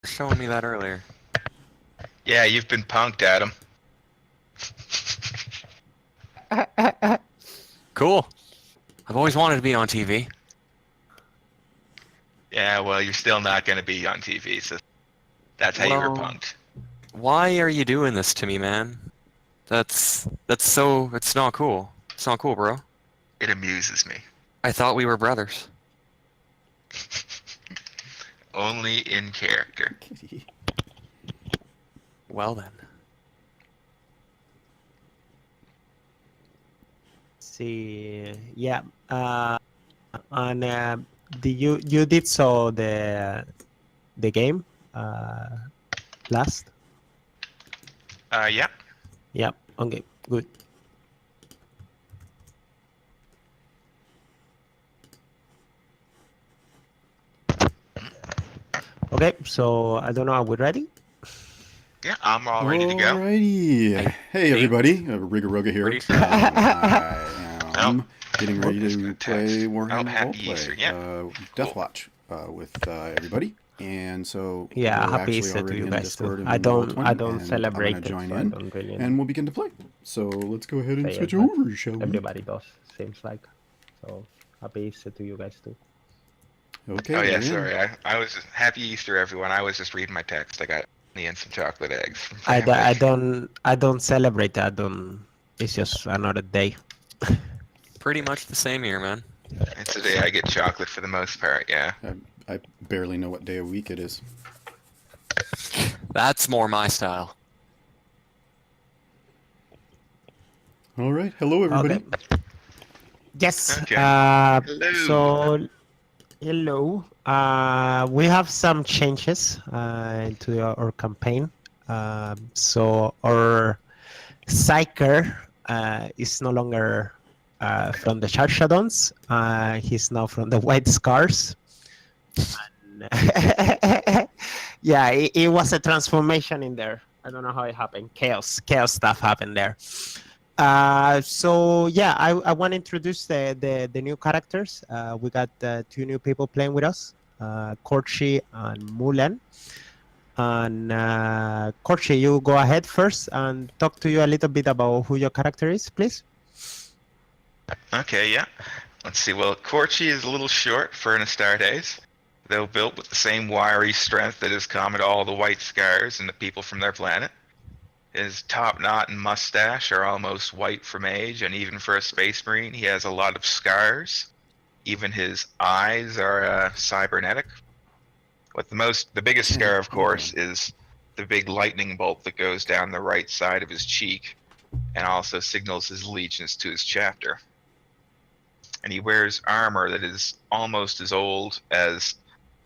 showing me that earlier. Yeah, you've been punked, Adam. Cool. I've always wanted to be on TV. Yeah, well, you're still not going to be on TV, so that's how you were Well, punked. why are you doing this to me, man? It's not cool. It's not cool, bro. It amuses me. I thought we were brothers. Only in character. Kitty. Well then. See, yeah. And you did saw the game last? Yeah. Yeah. Okay. Good. Okay. So I don't know. Are we ready? Yeah, I'm all ready to go. Alrighty. Hey, everybody. Rigaroga here. Ready? I am getting ready Just to gonna play text. Warhammer Happy Easter, Roleplay yeah. Deathwatch with everybody. And so Yeah. we're Happy actually Easter to already you in guys Discord too. and I in don't Roll20, celebrate and it. I'm So gonna I join don't really. in, and we'll begin to play. So let's go ahead and play it, switch but over, shall we? Everybody does. Seems like. So happy Easter to you guys too. Okay. Oh, yeah, we're in. sorry. I was just, Happy Easter, everyone. I was just reading my text. I got me and some chocolate eggs from family. I don't celebrate that. It's just another day. Pretty much the same here, man. It's a day I get chocolate for the most part, yeah. I barely know what day of week it is. That's more my style. All right. Hello, everybody. Okay. Yes. Okay. Hello. So, hello. We have some changes into our campaign. So our Psyker is no longer from the Charshadons. He's now from the White Scars. And, yeah, it was a transformation in there. I don't know how it happened. Chaos stuff happened there. So yeah, I want to introduce the new characters. We got two new people playing with us, Korchi and Mulan. And Korchi, you go ahead first and talk to you a little bit about who your character is, please. Okay, yeah. Let's see. Well, Korchi is a little short for an Astartes, though built with the same wiry strength that is common to all the White Scars and the people from their planet. His top knot and mustache are almost white from age, and even for a space marine, he has a lot of scars. Even his eyes are cybernetic. But the biggest scar, of course, is the big lightning bolt that goes down the right side of his cheek, and also signals his allegiance to his chapter. And he wears armor that is almost as old as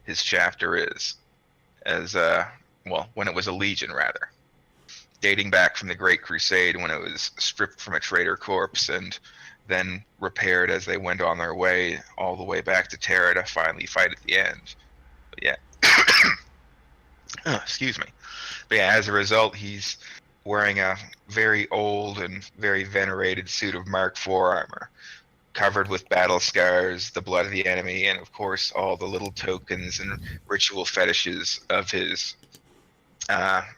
his chapter is, when it was a legion, rather. Dating back from the Great Crusade, when it was stripped from a traitor corpse and then repaired as they went on their way all the way back to Terra to finally fight at the end. But yeah, excuse me. But yeah, as a result, he's wearing a very old and very venerated suit of Mark IV armor, covered with battle scars, the blood of the enemy, and of course all the little tokens and ritual fetishes of his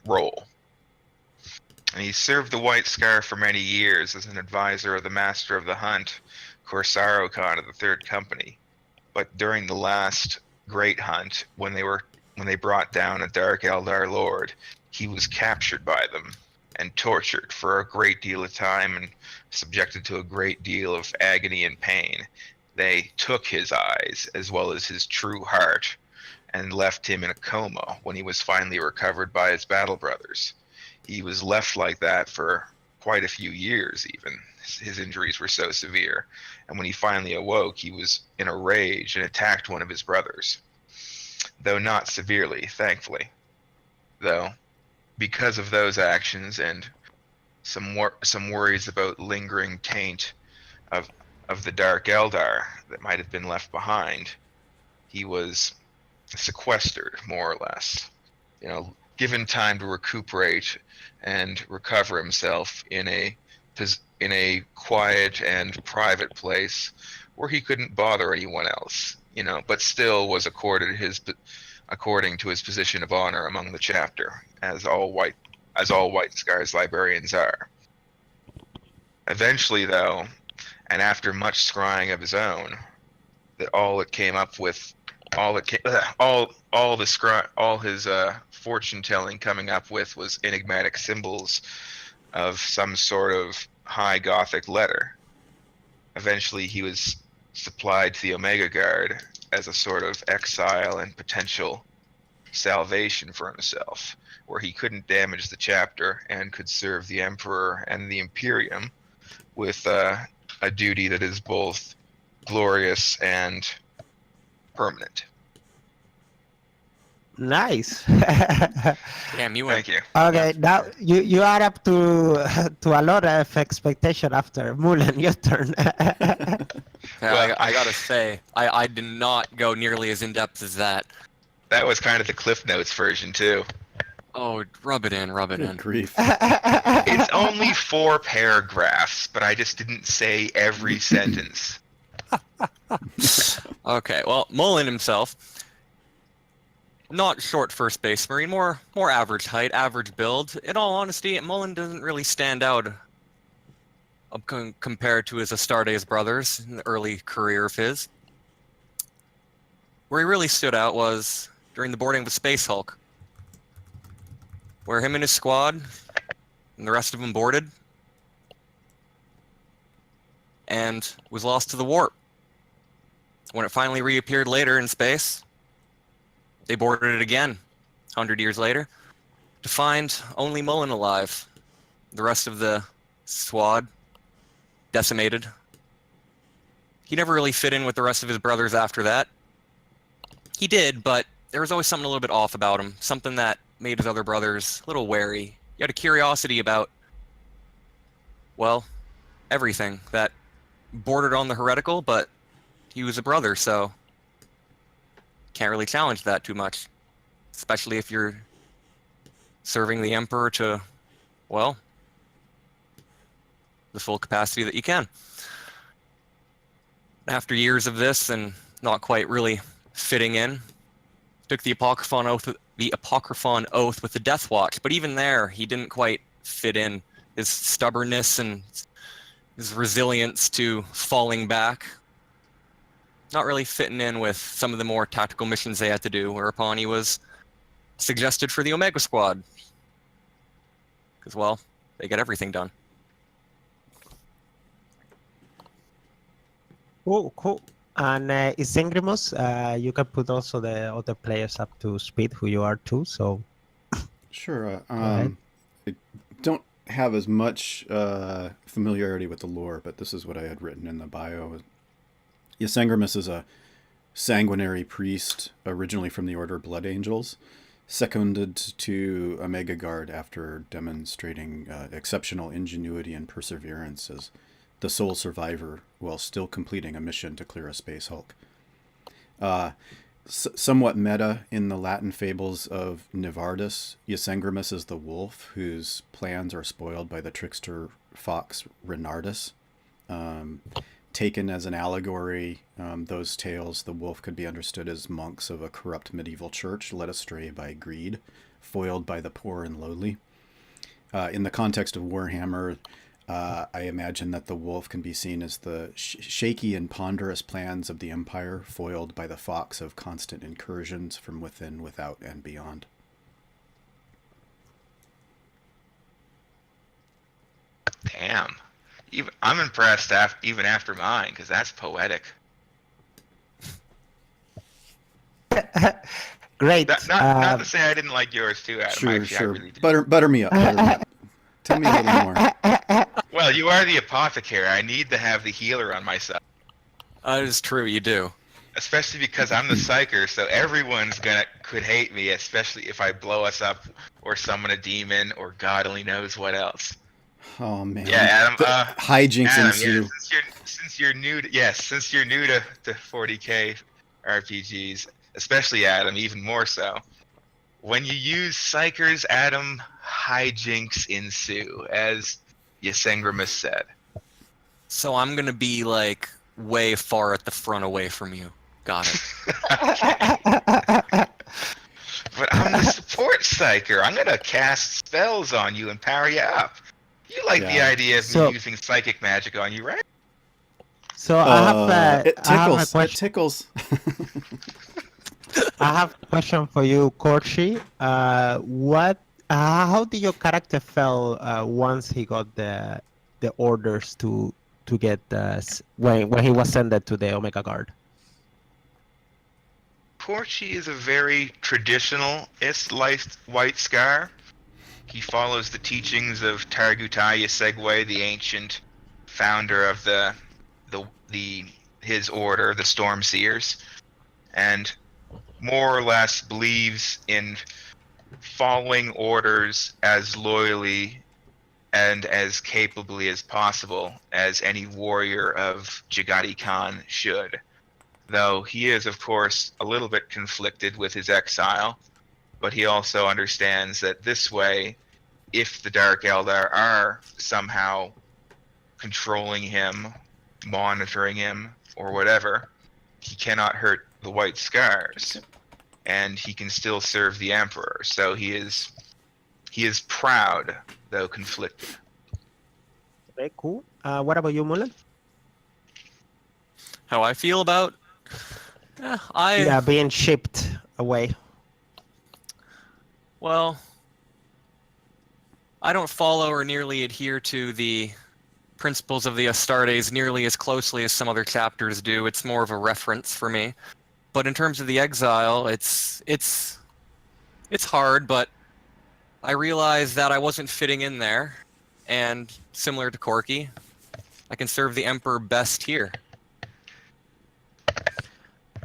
role. And he served the White Scar for many years as an advisor of the Master of the Hunt, Corsaro Khan of the Third Company. But during the last Great Hunt, when they brought down a Dark Eldar Lord, he was captured by them and tortured for a great deal of time and subjected to a great deal of agony and pain. They took his eyes as well as his true heart and left him in a coma when he was finally recovered by his battle brothers. He was left like that for quite a few years even. His injuries were so severe. And when he finally awoke, he was in a rage and attacked one of his brothers. Though not severely, thankfully. Though, because of those actions and some worries about lingering taint of the Dark Eldar that might have been left behind, he was sequestered, more or less. Given time to recuperate and recover himself in a quiet and private place where he couldn't bother anyone else, but still was accorded according to his position of honor among the chapter, as all White Scars librarians are. Eventually, though, and after much scrying of his own, that all his fortune telling coming up with was enigmatic symbols of some sort of high Gothic letter. Eventually, he was supplied to the Omega Guard as a sort of exile and potential salvation for himself, where he couldn't damage the chapter and could serve the Emperor and the Imperium with a duty that is both glorious and permanent. Nice. Damn, you Thank went. you. Okay, now you are up to a lot of expectation after Mulan. Your turn. Yeah, I gotta say, I did not go nearly as in depth as that. That was kind of the Cliff Notes version too. Oh, rub it in, rub it Good in. grief. It's only 4 paragraphs, but I just didn't say every sentence. Okay, well, Mullen himself, not short first base marine, more average height, average build. In all honesty, Mullen doesn't really stand out compared to his Astartes brothers in the early career of his. Where he really stood out was during the boarding of the Space Hulk, where him and his squad and the rest of them boarded and was lost to the warp. When it finally reappeared later in space, they boarded it again, 100 years later, to find only Mullen alive. The rest of the squad decimated. He never really fit in with the rest of his brothers after that. He did, but there was always something a little bit off about him, something that made his other brothers a little wary. He had a curiosity about, well, everything that bordered on the heretical, but he was a brother, so can't really challenge that too much, especially if you're serving the Emperor to, well, the full capacity that you can. After years of this and not quite really fitting in, took the Apocryphon oath with the Deathwatch, but even there, he didn't quite fit in. His stubbornness and his resilience to falling back, not really fitting in with some of the more tactical missions they had to do, whereupon he was suggested for the Omega Squad. Because, well, they get everything done. Cool. And Ysengrimus, you can put also the other players up to speed, who you are too. So Sure. ahead. I don't have as much familiarity with the lore, but this is what I had written in the bio. Ysengrimus is a sanguinary priest, originally from the Order of Blood Angels, seconded to Omega Guard after demonstrating exceptional ingenuity and perseverance as the sole survivor while still completing a mission to clear a space hulk. Somewhat meta in the Latin fables of Nivardus, Ysengrimus is the wolf whose plans are spoiled by the trickster fox Renardus. Taken as an allegory, those tales, the wolf could be understood as monks of a corrupt medieval church led astray by greed, foiled by the poor and lowly. In the context of Warhammer, I imagine that the wolf can be seen as the shaky and ponderous plans of the Empire, foiled by the fox of constant incursions from within, without, and beyond. Damn. I'm impressed even after mine, because that's poetic. Great. Not to say I didn't like yours too, Adam. Sure, Actually, sure. I really did. Butter me up. Tell me a little more. Well, you are the apothecary. I need to have the healer on my side. That is true, you do. Especially because I'm the psyker, so everyone's could hate me, especially if I blow us up or summon a demon or God only knows what else. Oh man. Yeah, Adam. Hijinks Adam, ensue. yeah, since you're new to 40k RPGs, especially Adam, even more so. When you use psychers, Adam, hijinks ensue, as Ysengrimus said. So I'm gonna be like way far at the front away from you. Got it. the support psyker. I'm gonna cast spells on you and power you up. You like the Yeah. idea of So- me using psychic magic on you, right? So I have It I have a tickles. It question. tickles. I have a question for you, Korchi. What? How did your character feel once he got the orders to get when he was sent to the Omega Guard? Porchi is a very traditionalist White Scar. He follows the teachings of Targutai Ysegwe, the ancient founder of his order, the Storm Seers, and more or less believes in following orders as loyally and as capably as possible as any warrior of Jagati Khan should. Though he is, of course, a little bit conflicted with his exile, but he also understands that this way, if the Dark Eldar are somehow controlling him, monitoring him, or whatever, he cannot hurt the White Scars, and he can still serve the Emperor. So he is proud, though conflicted. Very cool. What about you, Mullen? How I feel about? Yeah, being shipped away. Well, I don't follow or nearly adhere to the principles of the Astartes nearly as closely as some other chapters do. It's more of a reference for me. But in terms of the exile, it's hard, but I realized that I wasn't fitting in there, and similar to Corky, I can serve the Emperor best here.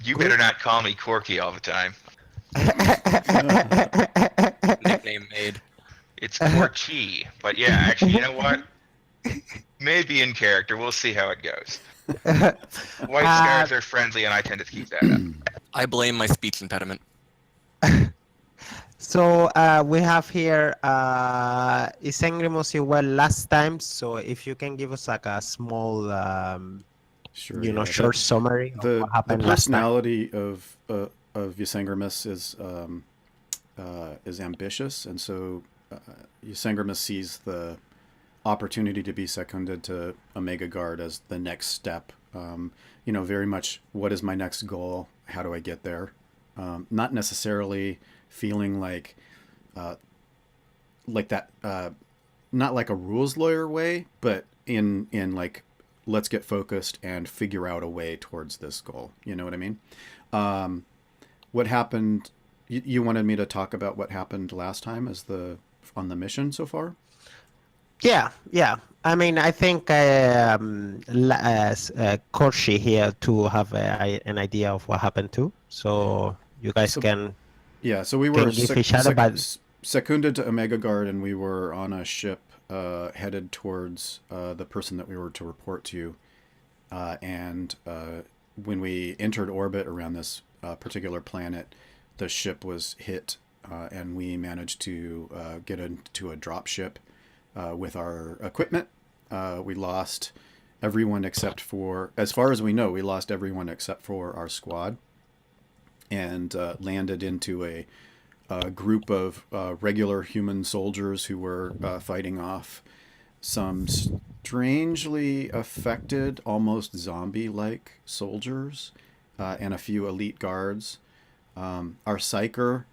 You better not call me Corky all the time. Nickname made. It's Corchi. But yeah, actually, you know what? Maybe in character. We'll see how it goes. White Scars are friendly, and I tend to keep that up. I blame my speech impediment. So we have here Ysengrimus you were last time. So if you can give us like a small, Sure. you know, yeah. short summary of The what happened last time. personality of Ysengrimus is ambitious, and so Ysengrimus sees the opportunity to be seconded to Omega Guard as the next step. You know, very much, what is my next goal? How do I get there? Not necessarily feeling like that, not like a rules lawyer way, but in like, let's get focused and figure out a way towards this goal. You know what I mean? What happened? You wanted me to talk about what happened last time on the mission so far? Yeah. I mean, I think Korshi here to have an idea of what happened too. So you guys can. Yeah, so we were give each other, but seconded to Omega Guard, and we were on a ship headed towards the person that we were to report to. And when we entered orbit around this particular planet, the ship was hit, and we managed to get into a drop ship with our equipment. We lost everyone except for, as far as we know, we lost everyone except for our squad, and landed into a group of regular human soldiers who were fighting off some strangely affected, almost zombie-like soldiers, and a few elite guards. Our psyker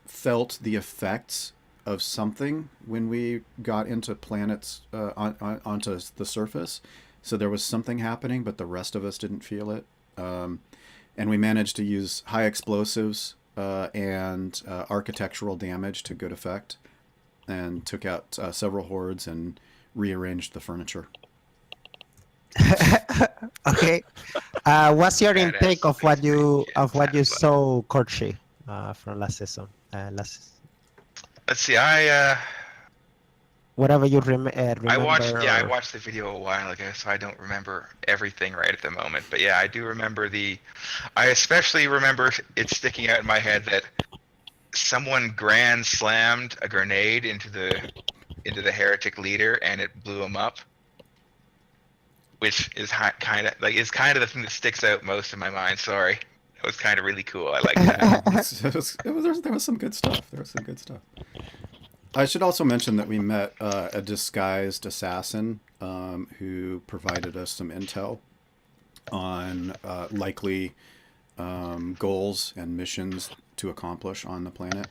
felt the effects of something when we got into planets onto the surface. So there was something happening, but the rest of us didn't feel it. And we managed to use high explosives and architectural damage to good effect, and took out several hordes and rearranged the furniture. Okay. What's your Badass. intake of what you saw, Korchi, from last season? Let's see. Whatever you remember. I watched the video a while ago, so I don't remember everything right at the moment. But yeah, I do remember I especially remember it sticking out in my head that someone grand slammed a grenade into the heretic leader, and it blew him up. Which is kind of the thing that sticks out most in my mind. Sorry, was kind of really cool. I like that. There was some good stuff. There was some good stuff. I should also mention that we met a disguised assassin who provided us some intel on likely goals and missions to accomplish on the planet.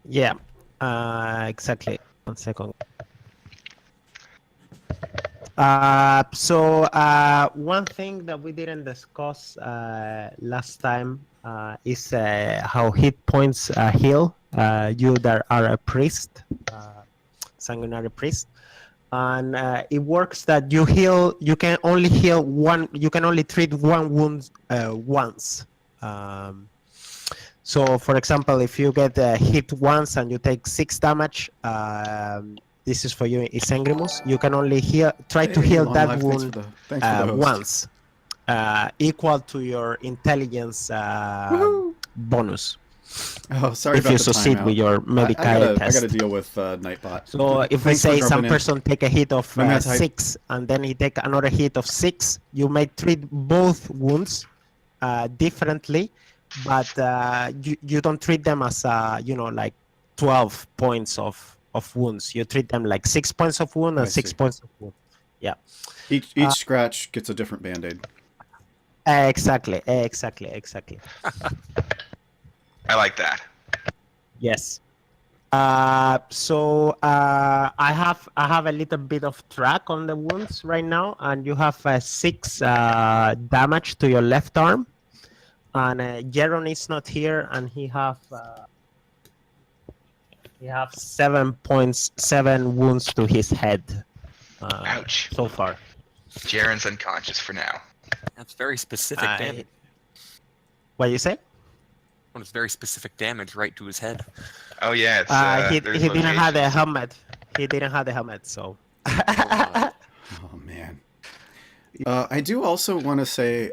Yeah, exactly. 1 second. One thing that we didn't discuss last time is how hit points heal you that are a priest, sanguinary priest. And it works that you can only heal one, you can only treat one wound once. So for example, if you get hit once and you take 6 damage, this is for you, Ysengrimus, you can only try to heal that wound once, equal to your intelligence bonus. Oh, sorry if about you the succeed timeout. with your medical test. I gotta deal with Nightbot. So if we Thanks for say some jumping in. person take a hit of I'm gonna type- 6 and then he take another hit of 6, you may treat both wounds differently, but you don't treat them as like 12 points of wounds. You treat them like 6 points of wound and I 6 see. points of wound. Yeah. Each scratch gets a different band-aid. Exactly. I like that. Yes. So I have a little bit of track on the wounds right now, and you have 6 damage to your left arm, and Jeron is not here, and he have 7.7 wounds to his head. Ouch. So far. Jaren's unconscious for now. That's very specific damage. What you say? Well, it's very specific damage right to his head. Oh yeah, it's He there's didn't have the locations. helmet. He didn't have the helmet, so. Oh man. I do also want to say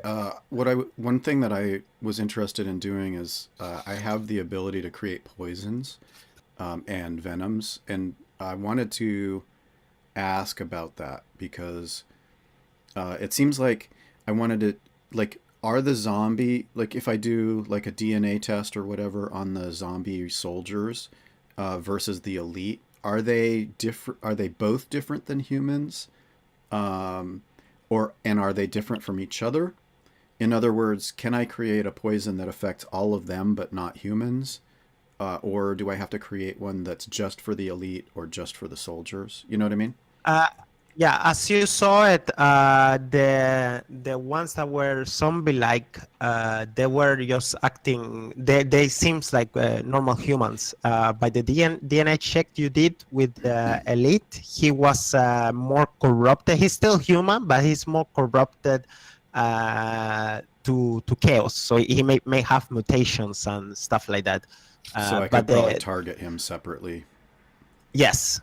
one thing that I was interested in doing is I have the ability to create poisons and venoms, and I wanted to ask about that because it seems like I wanted to, like, are the zombie, like if I do like a DNA test or whatever on the zombie soldiers versus the elite, are they different? Are they both different than humans? And are they different from each other? In other words, can I create a poison that affects all of them but not humans? Or do I have to create one that's just for the elite or just for the soldiers? You know what I mean? Yeah, as you saw it, the ones that were zombie-like, they were just acting. They seems like normal humans. By the DNA check you did with the elite, he was more corrupted. He's still human, but he's more corrupted to chaos. So he may have mutations and stuff like that. So I could probably target him separately. Yes.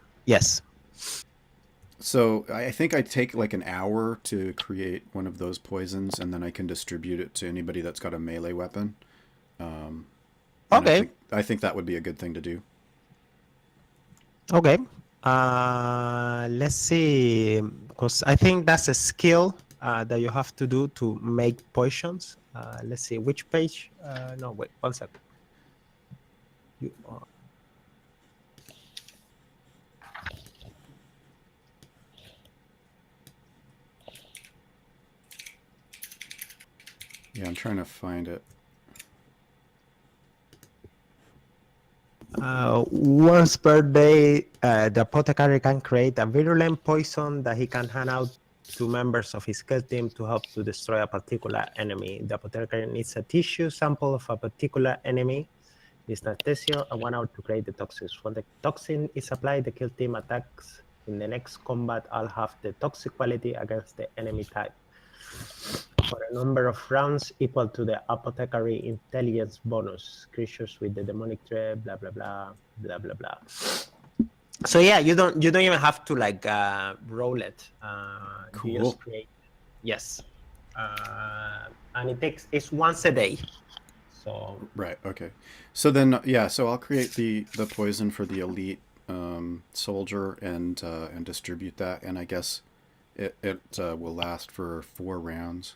So I think I take like an hour to create one of those poisons, and then I can distribute it to anybody that's got a melee weapon. Okay. I think that would be a good thing to do. Okay. Let's see, because I think that's a skill that you have to do to make potions. Let's see which page. No, wait, 1 second. Yeah, I'm trying to find it. Once per day, the apothecary can create a virulent poison that he can hand out to members of his kill team to help to destroy a particular enemy. The apothecary needs a tissue sample of a particular enemy. This anesthesia and 1 hour to create the toxins. When the toxin is applied, the kill team attacks. In the next combat, I'll have the toxic quality against the enemy type. For a number of rounds equal to the apothecary intelligence bonus. Creatures with the demonic trait, blah blah blah, blah blah blah. So yeah, you don't even have to like roll it. Cool. You just create. Yes. And it's once a day. So Right. Okay. So then, yeah. So I'll create the poison for the elite soldier and distribute that, and I guess it will last for 4 rounds.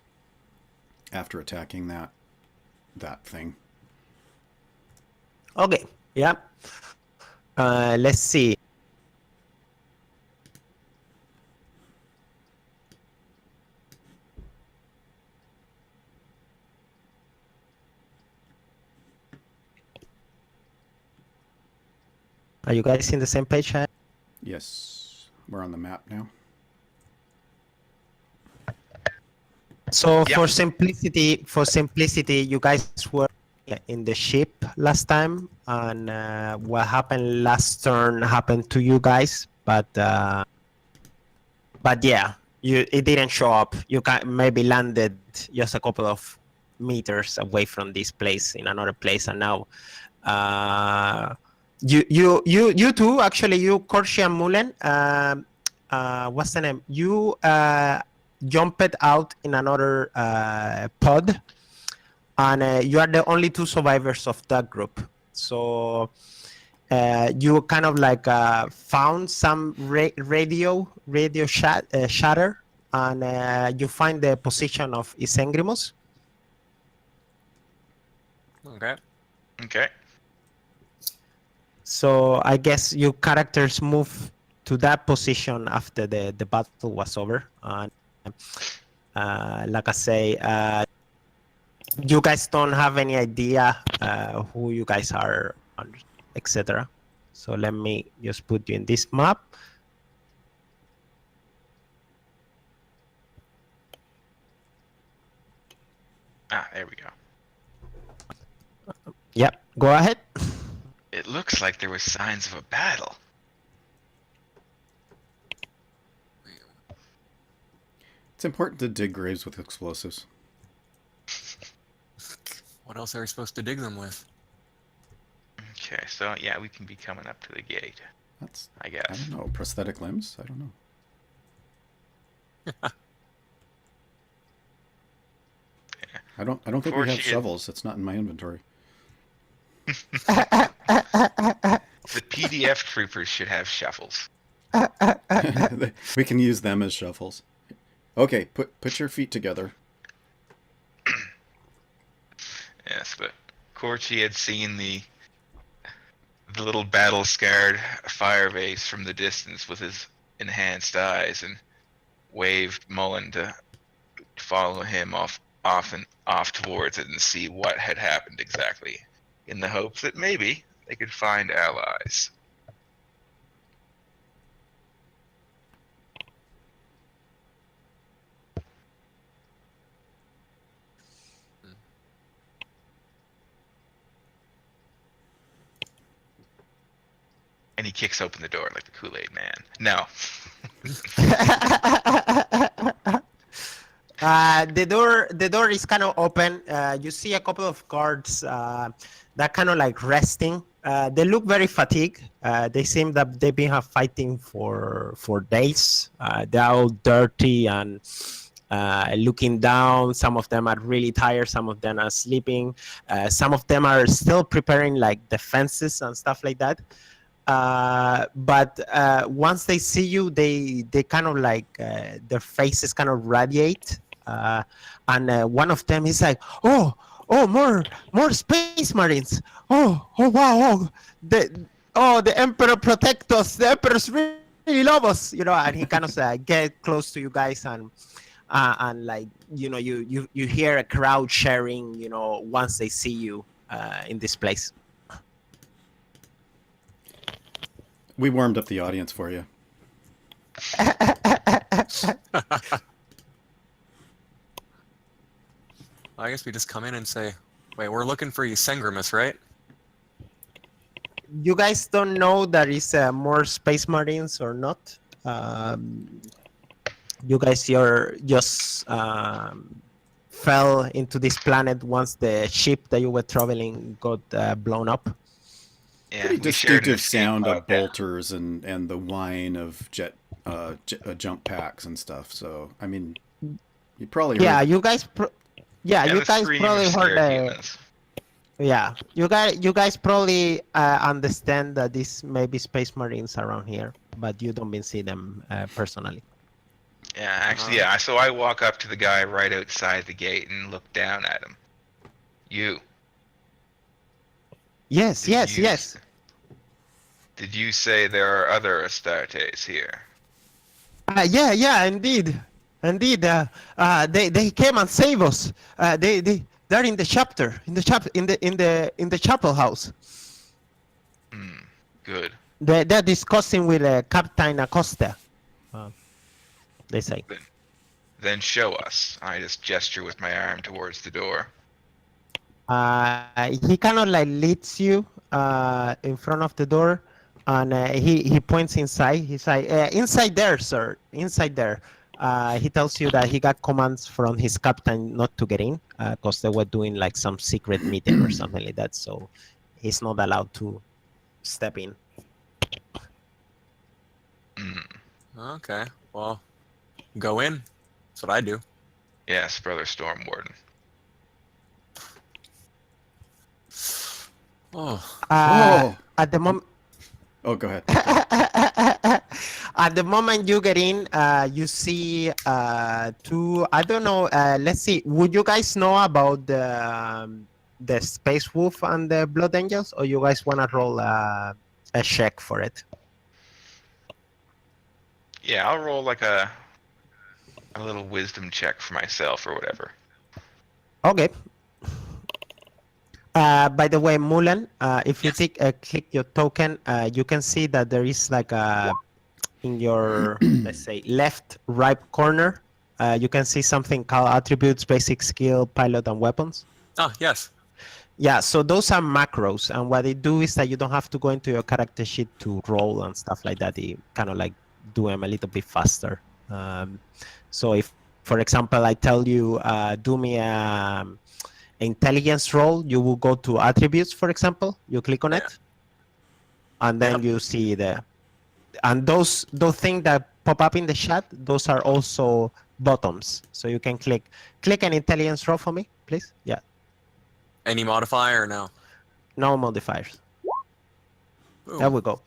after attacking that thing. Okay. Yeah. Let's see. Are you guys in the same page? Yes, we're on the map now. So Yeah. for simplicity, you guys were in the ship last time, and what happened last turn happened to you guys, but yeah, it didn't show up. You maybe landed just a couple of meters away from this place in another place, and now you two actually, you Korshi and Mulen, what's the name? You jumped out in another pod, and you are the only two survivors of that group. So you kind of like found some radio shatter, and you find the position of Ysengrimus. Okay. Okay. So I guess your characters move to that position after the battle was over. And like I say, you guys don't have any idea who you guys are, etc. So let me just put you in this map. Ah, there we go. Yep, go ahead. It looks like there were signs of a battle. It's important to dig graves with explosives. What else are we supposed to dig them with? Okay, so yeah, we can be coming up to the gate, That's, I I guess. don't know, prosthetic limbs? I don't know. I don't think Before we have she- shovels. It's not in my inventory. The PDF troopers should have shuffles. We can use them as shovels. Okay, put your feet together. Yes, but Corchi had seen the little battle-scarred fire base from the distance with his enhanced eyes and waved Mullen to follow him off towards it and see what had happened exactly, in the hopes that maybe they could find allies. And he kicks open the door like the Kool-Aid Man. No. The door is kind of open. You see a couple of guards that kind of like resting. They look very fatigued. They seem that they've been fighting for days. They're all dirty and looking down. Some of them are really tired. Some of them are sleeping. Some of them are still preparing like defenses and stuff like that. But once they see you, they kind of like their faces kind of radiate, and one of them is like, oh, more space marines. Oh wow, the Emperor protect us. The Emperor's really love us, And he kind of get close to you guys, and like you hear a crowd sharing, once they see you in this place. We warmed up the audience for you. I guess we just come in and say, wait, we're looking for Ysengrimus, right? You guys don't know that is more space marines or not. You guys just fell into this planet once the ship that you were traveling got blown up. Yeah, Pretty we shared an distinctive escape sound of pod, yeah. bolters and the whine of jump packs and stuff. So I mean, you probably Yeah, heard, you guys. And You the guys scream probably of heard. scared humans. Yeah, you guys probably understand that this may be space marines around here, but you don't see them personally. Yeah, actually, yeah. So I walk up to the guy right outside the gate and look down at him. You. Yes, Did yes, you, yes. Did you say there are other Astartes here? Yeah, indeed, indeed. They came and saved us. They're in the chapter, in the chapel house. Good. They're discussing with Captain Acosta. They say. Then show us. I just gesture with my arm towards the door. He kind of like leads you in front of the door, and he points inside. He's like, inside there, sir, inside there. He tells you that he got commands from his captain not to get in because they were doing like some secret meeting or something like that. So he's not allowed to step in. Okay. Well, go in. That's what I do. Yes, Brother Stormwarden. Oh. At the moment. Oh, go ahead. At the moment you get in, you see two. I don't know. Let's see. Would you guys know about the Space Wolf and the Blood Angels, or you guys want to roll a check for it? Yeah, I'll roll like a little wisdom check for myself or whatever. Okay. By the way, Mulan, if you click your token, you can see that there is like a in your let's say right corner. You can see something called attributes, basic skill, pilot, and weapons. Oh, yes. Yeah, so those are macros, and what they do is that you don't have to go into your character sheet to roll and stuff like that. They kind of like do them a little bit faster. So if, for example, I tell you, do me a intelligence roll, you will go to attributes, for example. You click on it, and then you see and those things that pop up in the chat, those are also bottoms. So you can click an intelligence roll for me, please. Yeah. Any modifier or no? No modifiers. Boom. There we go.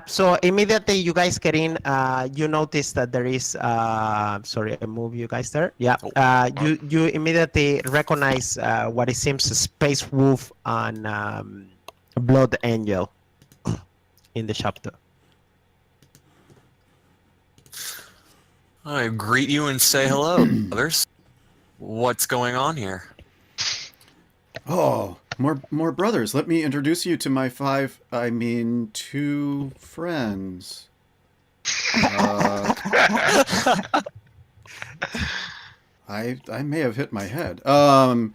So immediately you guys get in, you notice that there is, sorry, I move you guys there. Yeah, you immediately recognize what it seems a Space Wolf and Blood Angel in the chapter. I greet you and say hello, brothers. What's going on here? Oh, more brothers. Let me introduce you to my two friends. I may have hit my head. Welcome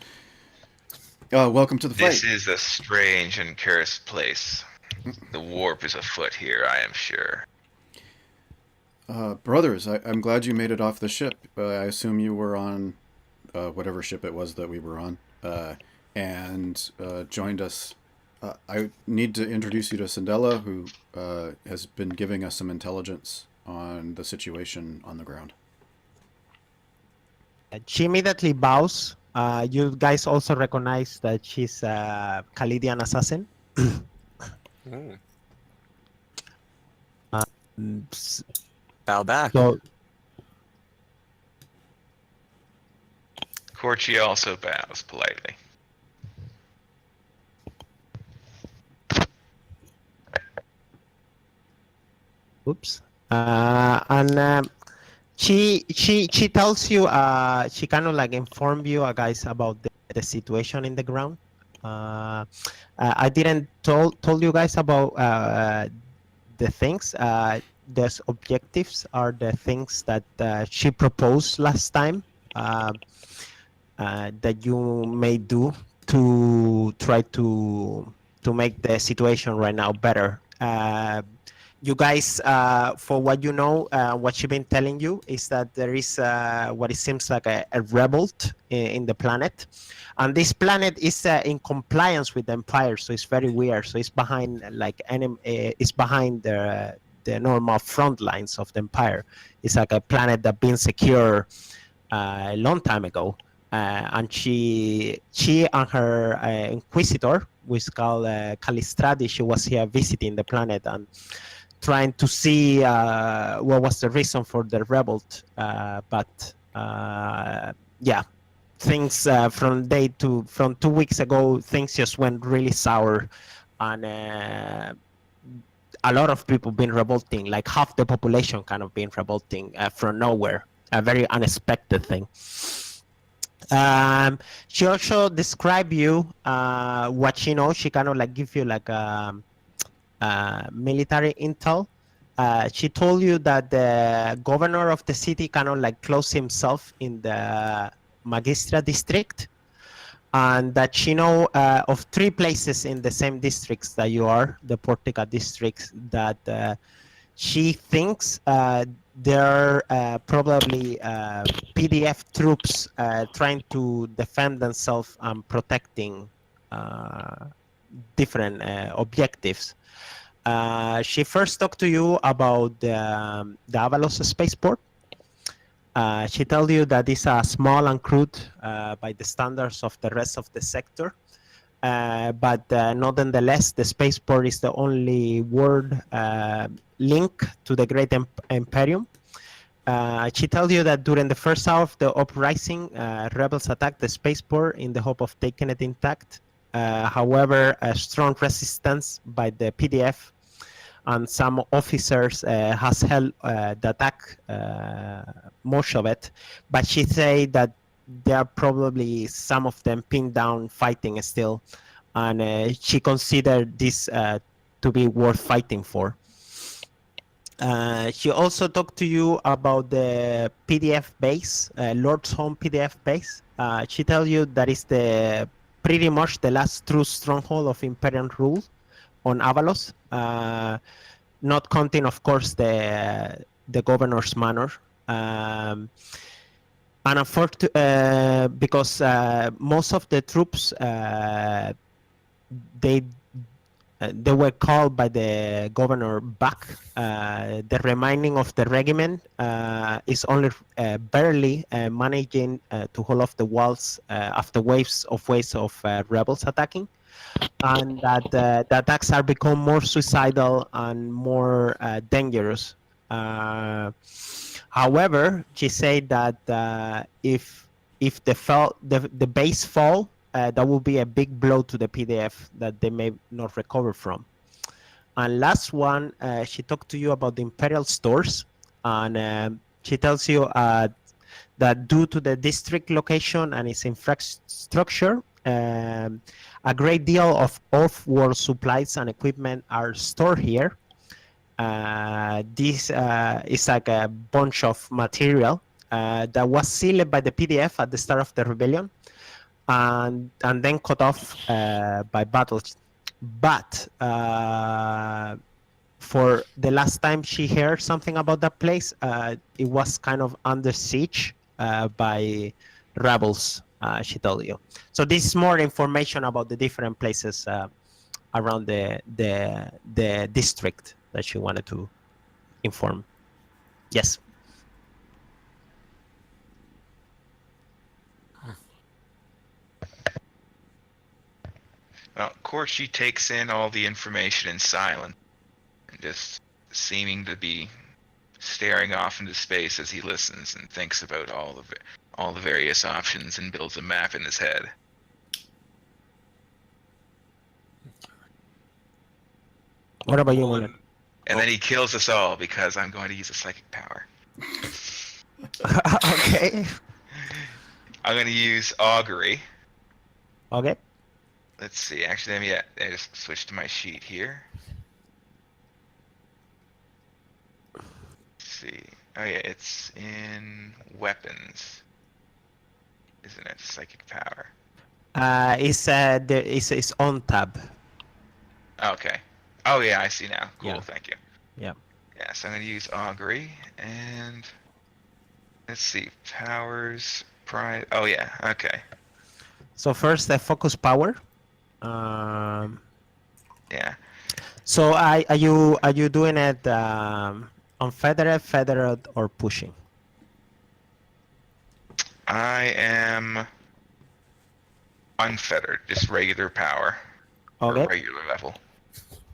to the fight. This is a strange and cursed place. The warp is afoot here, I am sure. Brothers, I'm glad you made it off the ship. I assume you were on whatever ship it was that we were on. And joined us. I need to introduce you to Sindela, who has been giving us some intelligence on the situation on the ground. She immediately bows. You guys also recognize that she's a Khalidian assassin. Bow back. So, Corchi also bows politely. oops. And she tells you, she kind of like informed you guys about the situation in the ground. I didn't told you guys about the things. Those objectives are the things that she proposed last time that you may do to try to make the situation right now better. You guys, for what you know, what she's been telling you is that there is what it seems like a revolt in the planet, and this planet is in compliance with the Empire, so it's very weird. So it's behind it's behind the normal front lines of the Empire. It's like a planet that been secure a long time ago, and she and her Inquisitor, which is called Calistrati, she was here visiting the planet, and trying to see what was the reason for the revolt. But yeah, things from 2 weeks ago, things just went really sour, and a lot of people been revolting, like half the population kind of been revolting from nowhere, a very unexpected thing. She also described you what she knows. She kind of like give you like military intel. She told you that the governor of the city kind of like closed himself in the Magistra district, and that she know of 3 places in the same districts that you are, the Portica districts, that she thinks they're probably PDF troops trying to defend themselves and protecting different objectives. She first talked to you about the Avalos spaceport. She told you that it's small and crude by the standards of the rest of the sector. But nonetheless, the spaceport is the only world link to the Great Imperium. She told you that during the first hour of the uprising, rebels attacked the spaceport in the hope of taking it intact. However, a strong resistance by the PDF and some officers has held the attack, most of it. But she said that there are probably some of them pinned down fighting still, and she considered this to be worth fighting for. She also talked to you about the PDF base, Lord's Home PDF base. She tells you that is pretty much the last true stronghold of Imperial rule on Avalos, not counting, of course, the governor's manor. And because most of the troops they were called by the governor back. The remaining of the regiment is only barely managing to hold off the walls after waves of rebels attacking, and that the attacks are become more suicidal and more dangerous. However, she said that if the base fall, that will be a big blow to the PDF that they may not recover from. And last one, she talked to you about the Imperial stores, and she tells you that due to the district location and its infrastructure, a great deal of off-world supplies and equipment are stored here. This is like a bunch of material that was sealed by the PDF at the start of the rebellion, and then cut off by battles. But for the last time she heard something about that place, it was kind of under siege by rebels, she told you. So this is more information about the different places around the district that she wanted to inform. Yes. Well, of course, she takes in all the information in silence, and just seeming to be staring off into space as he listens and thinks about all the various options and builds a map in his head. What about you, Well, Mullen? And then he kills us all because I'm going to use a psychic power. Okay. I'm going to use augury. Okay. Let's see. Actually, I just switched to my sheet here. Let's see. Oh yeah, it's in weapons, isn't it? Psychic power. It's on tab. Okay. Oh yeah, I see now. Cool. Yeah. Thank you. Yeah. Yeah. So I'm going to use augury, and let's see. Powers. Pride. Oh yeah. Okay. So first, the focus power. Yeah. So are you doing it unfeathered, feathered, or pushing? I am unfettered, just regular power. Okay. Or regular level.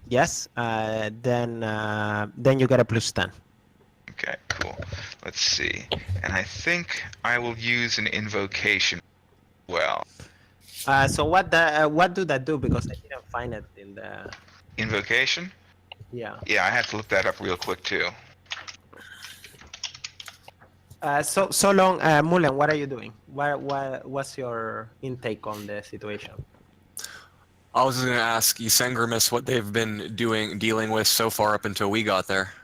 yes, then you get a +10. Okay, cool. Let's see. And I think I will use an invocation. Well, So what do that do? Because I didn't find it in the invocation? yeah. Yeah, I have to look that up real quick too. So long, Mulen. What are you doing? What's your intake on the situation? I was going to ask Ysengrimus what they've been dealing with so far up until we got there.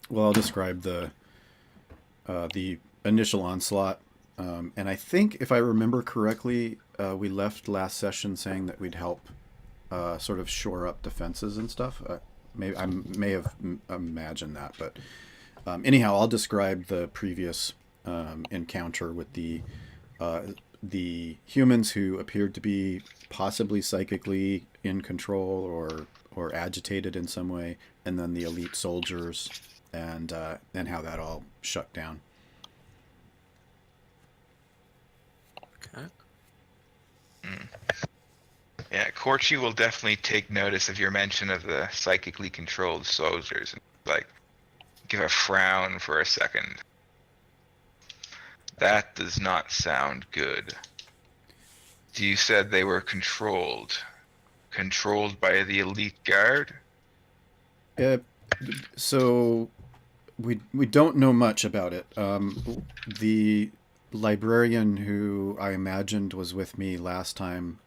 Well, I'll describe the initial onslaught, and I think if I remember correctly, we left last session saying that we'd help sort of shore up defenses and stuff. Maybe I may have imagined that, but anyhow, I'll describe the previous encounter with the humans who appeared to be possibly psychically in control or agitated in some way, and then the elite soldiers, and how that all shut down. Okay. Yeah, Corchi will definitely take notice of your mention of the psychically controlled soldiers and like give a frown for a second. That does not sound good. You said they were controlled by the elite guard? So we don't know much about it. The librarian who I imagined was with me last time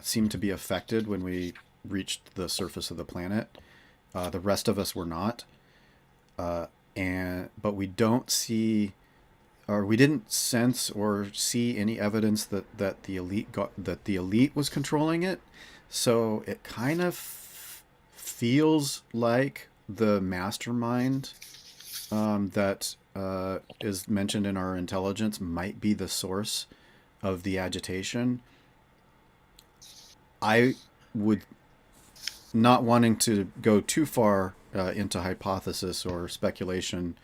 seemed to be affected when we reached the surface of the planet. The rest of us were not. But we don't see, or we didn't sense or see any evidence that the elite was controlling it. So it kind of feels like the mastermind that is mentioned in our intelligence might be the source of the agitation. I would, not wanting to go too far into hypothesis or speculation,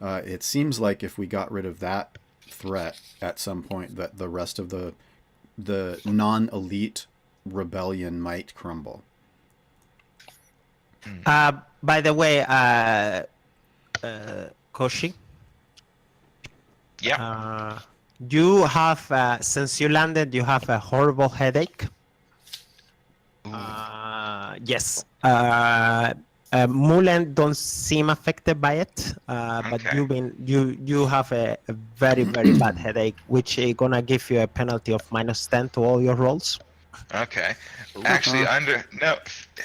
it seems like if we got rid of that threat at some point, that the rest of the non-elite rebellion might crumble. By the way, Koshi, Yeah. you have since you landed, you have a horrible headache. Yes. Mulen don't seem affected by it, but Okay. you have a very bad headache, which is gonna give you a penalty of -10 to all your rolls. Okay. Actually,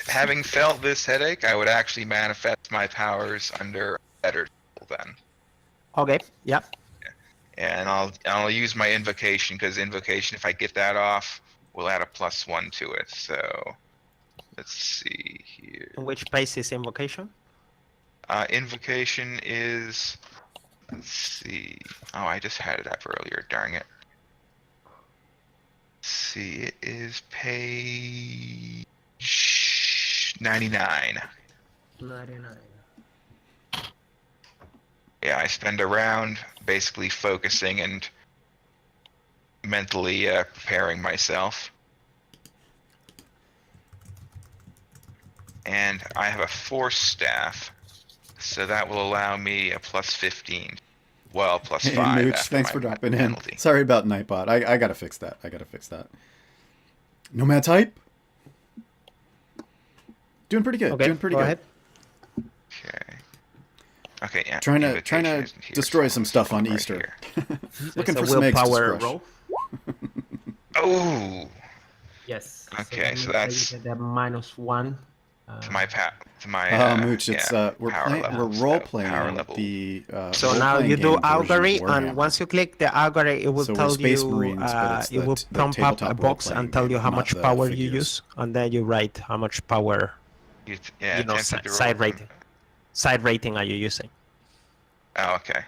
having felt this headache, I would actually manifest my powers under better then. Okay. Yep. And I'll use my invocation, because invocation, if I get that off, will add a +1 to it. So let's see here. In which place is invocation? Invocation is, let's see. Oh, I just had it up earlier. Darn it. Let's see, it is page 99. 99. Yeah, I spend a round basically focusing and mentally preparing myself. And I have a force staff, so that will allow me a +15. Well, +5. Hey, Mooch, after thanks my for dropping penalty. in. Sorry about Nightbot. I gotta fix that. Nomad type? Doing pretty good. Okay, Doing pretty go good. ahead. Okay, yeah. Trying to invocation isn't here, destroy so some let's stuff put on it right Easter. here. Looking It's for a some eggs to willpower scrush. roll. Oh, Yes. Okay, so that's- the -1. to my Mooch, it's we're power playing, level, we're so role power playing level. the So now role-playing you do game version of augury, Warhammer. and once you click the augury, it will So we're tell Space you. Marines, but it's it will the prompt up a tabletop box role-playing and tell you game, how not much the power you figures. use, and then you write how much power, Attempted to roll side from- rating. Side rating are you using? Oh, okay.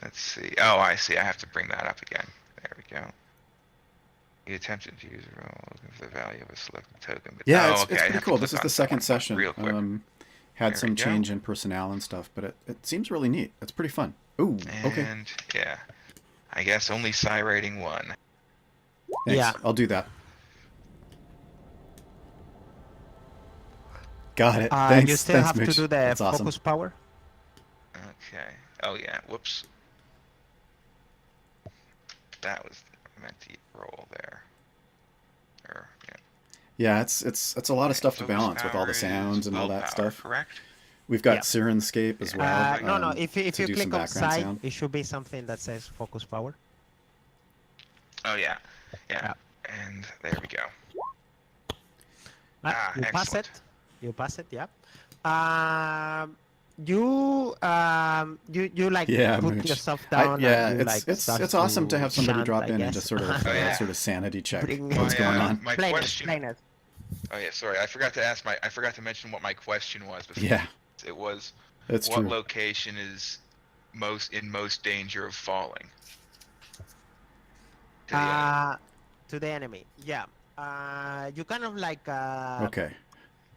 Let's see. Oh, I see. I have to bring that up again. There we go. You attempted to use a roll looking for the value of a selected token. But Yeah, oh, it's okay, I pretty have to cool. click This is on the second someone session. real quick. Had There some we go. change in personnel and stuff, but it seems really neat. It's pretty fun. Ooh, okay. And yeah, I guess only psi rating 1. Thanks. Yeah. I'll do that. Got it. Thanks. You still Thanks, have Mooch. to do the That's awesome. focus power. Okay. Oh yeah. Whoops. That was meant to roll there. Or yeah. Yeah, it's a lot of stuff to Focus balance with all power the is sounds and all that willpower, stuff. correct? We've got Yeah. Sirenscape as well. No. If to you do some click on background side, sound. it should be something that says focus power. Oh yeah. Yeah. Yeah. And there we go. You pass excellent. it. You pass it. Yeah. You like Yeah, put Mooch. yourself down. Yeah, and you, it's like, start awesome to to have somebody chant, drop I in and guess. just sort of Oh, yeah. sort of sanity check Bring- what's going on. My Explain it, question. explain it. Oh yeah. Sorry, I forgot to mention what my question was before. Yeah, It was that's what true. location is in most danger of falling? To the enemy. To the enemy. Yeah. You kind of like Okay.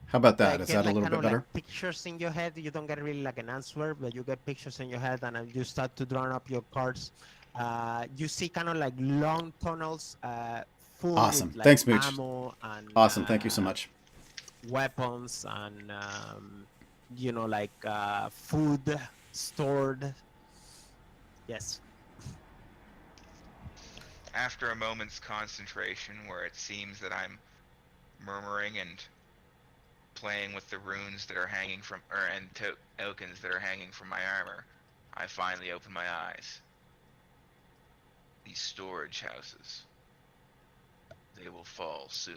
How about that? like Is get that a like little kind bit of better? like pictures in your head. You don't get really like an answer, but you get pictures in your head, and you start to draw up your cards. You see kind of like long tunnels, full Awesome. with like Thanks, Mooch. ammo and Awesome. Thank you so much. weapons and like food stored. Yes. After a moment's concentration where it seems that I'm murmuring and playing with the runes that are hanging from tokens that are hanging from my armor, I finally open my eyes. These storage houses. They will fall soon.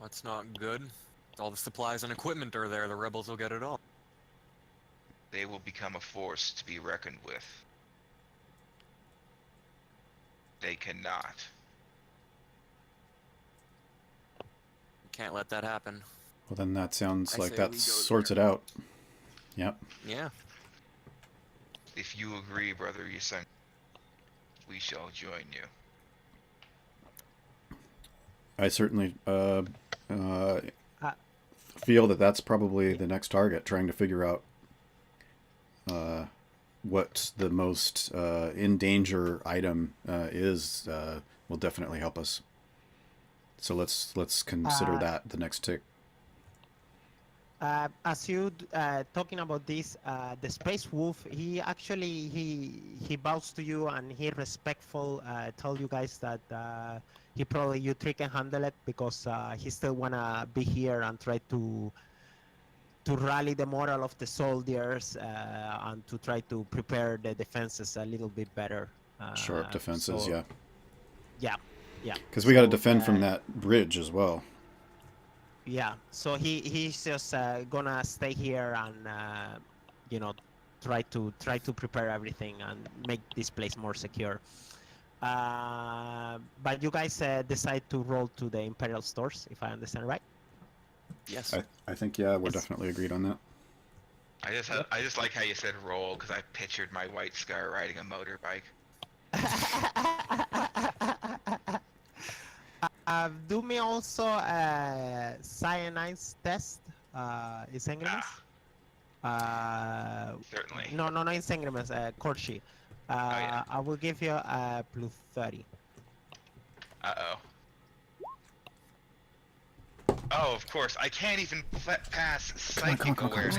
That's not good. All the supplies and equipment are there. The rebels will get it all. They will become a force to be reckoned with. They cannot. Can't let that happen. Well, then that sounds I like say that we go sorts there. it out. Yep. Yeah. If you agree, brother Yseng, we shall join you. I certainly feel that that's probably the next target, trying to figure out what the most in danger item is will definitely help us. So let's consider that the next tick. As you talking about this, the Space Wolf, he actually he bows to you and he respectful tell you guys that you three can handle it because he still wanna be here and try to rally the morale of the soldiers and to try to prepare the defenses a little bit better. Shore up defenses, so, yeah. Yeah. Because we got to So, defend from that bridge as well. Yeah, so he's just gonna stay here and try to prepare everything and make this place more secure. But you guys decide to roll to the Imperial stores, if I understand right. Yes. I think, yeah, we're Yes. definitely agreed on that. I just like how you said roll because I pictured my White Scar riding a motorbike. Do me also a cyanide test, Ysengrimus. Certainly. No, Ysengrimus, Corshi. yeah. I will give you a plus 30. Uh-oh. Oh, of course. I can't even pass psychic awareness.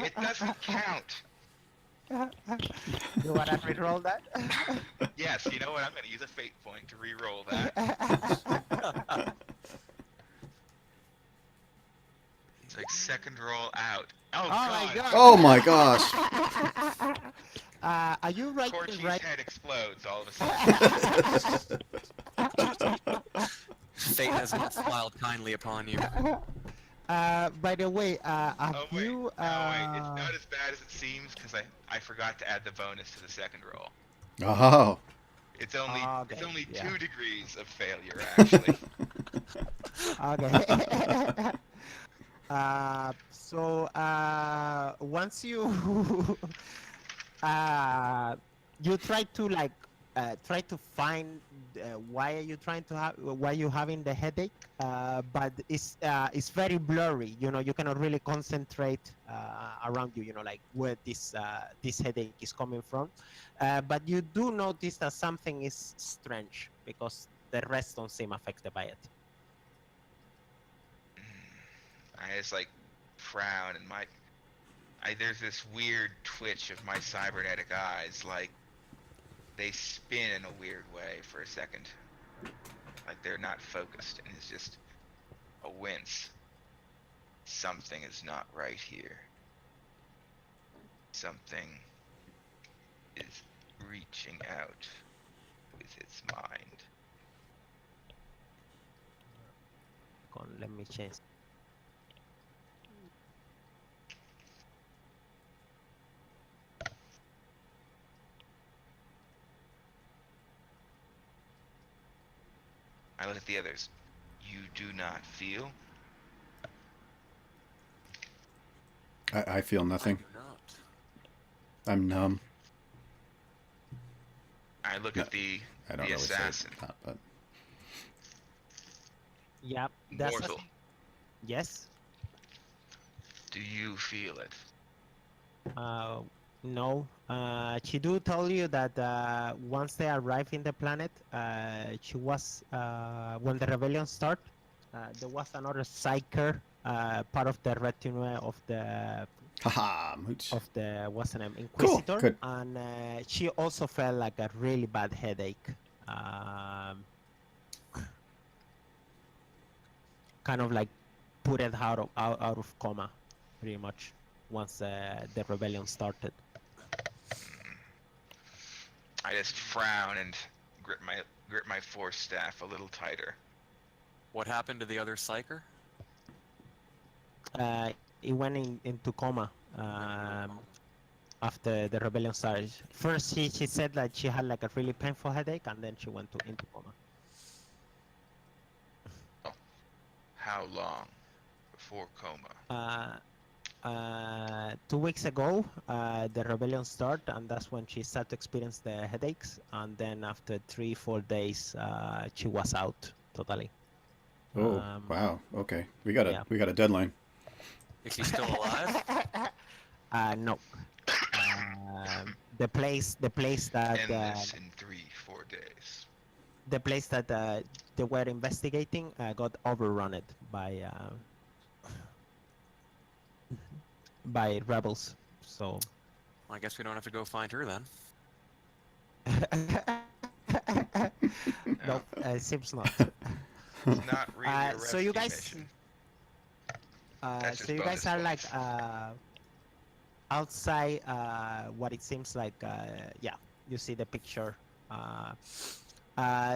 It doesn't count. You wanna re-roll that? Yes, you know what? I'm going to use a fate point to re-roll that. It's like second roll out. Oh, my God. Oh my gosh! Are you right? Corchi's Right. head explodes all of a sudden. Fate has not smiled kindly upon you. By the way, have Oh, wait. you? No, wait. It's not as bad as it seems because I forgot to add the bonus to the second roll. Oh, It's only Okay, it's only yeah. 2 degrees of failure actually. Okay. So once you you try to try to find why you having the headache, but it's very blurry. You cannot really concentrate around you. Like where this headache is coming from. But you do notice that something is strange because the rest don't seem affected by it. I just like frown and there's this weird twitch of my cybernetic eyes, like they spin in a weird way for a second, like they're not focused, and it's just a wince. Something is not right here. Something is reaching out with its mind. Let me change. I look at the others. You do not feel? I feel nothing. I'm not. I'm numb. I look No, at the I don't really assassin. say that, but Yeah, that's Mortal, yes. do you feel it? No. She do tell you that once they arrive in the planet, she was when the rebellion start. There was another psyker, part of the retinue of the haha, mooch. what's the name, Inquisitor, good. and she also felt like a really bad headache. Kind of like put it out of coma, pretty much, once the rebellion started. I just frown and grip my force staff a little tighter. What happened to the other psyker? It went into coma after the rebellion started. First, she said that she had like a really painful headache, and then she went into coma. How long before coma? 2 weeks ago, the rebellion started, and that's when she started to experience the headaches. And then after 3-4 days, she was out totally. Oh, wow. Okay. We got yeah. a deadline. Is she still alive? No. The place that End this in 3-4 days. the place that they were investigating got overrun by rebels. So Well, I guess we don't have to go find her then. no, it seems not. It's not really a So you rescue guys, mission. so you guys are like outside what it seems like. Yeah, you see the picture.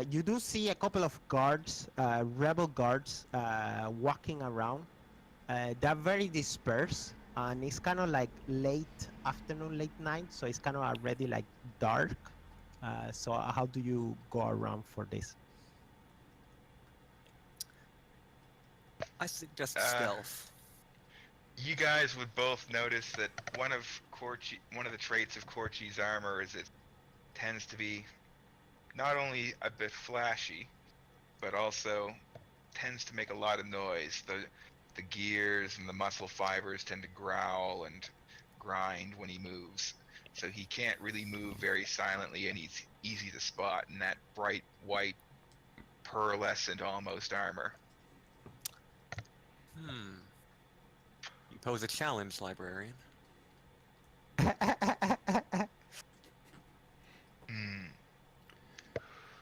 You do see a couple of guards, rebel guards, walking around. They're very dispersed, and it's kind of like late afternoon, late night, so it's kind of already like dark. So how do you go around for this? I suggest stealth. You guys would both notice that one of the traits of Corchi's armor is it tends to be not only a bit flashy, but also tends to make a lot of noise. The gears and the muscle fibers tend to growl and grind when he moves. So he can't really move very silently, and he's easy to spot in that bright white, pearlescent almost armor. You pose a challenge, librarian.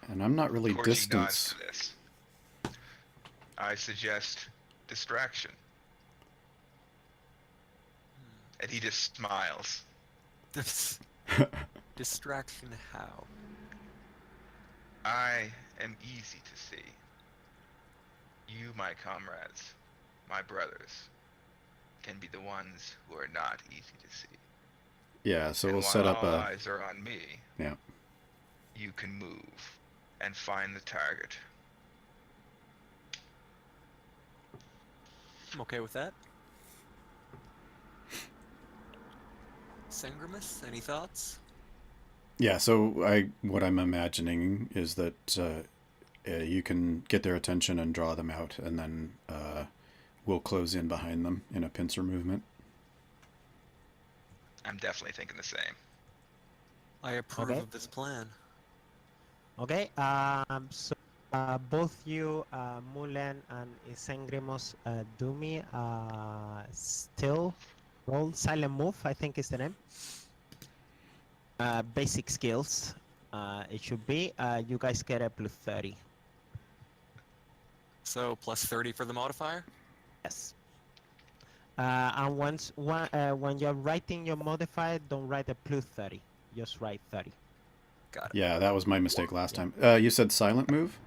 And I'm not really Corchi nods distance. to this. I suggest distraction. And he just smiles. Distraction how? I am easy to see. You, my comrades, my brothers, can be the ones who are not easy to see. Yeah, so And we'll while set up all a... eyes are on me, Yeah. you can move and find the target. I'm okay with that. Ysengrimus, any thoughts? Yeah, so what I'm imagining is that you can get their attention and draw them out, and then we'll close in behind them in a pincer movement. I'm definitely thinking the same. I approve Okay. of this plan. Okay. So Both you, Mulen and Ysengrimus, do me still roll silent move, I think is the name. Basic skills. It should be. You guys get a plus 30. So plus 30 for the modifier? Yes. And when you're writing your modifier, don't write a plus 30. Just write 30. Got it. Yeah, that was my mistake last time. You said silent move?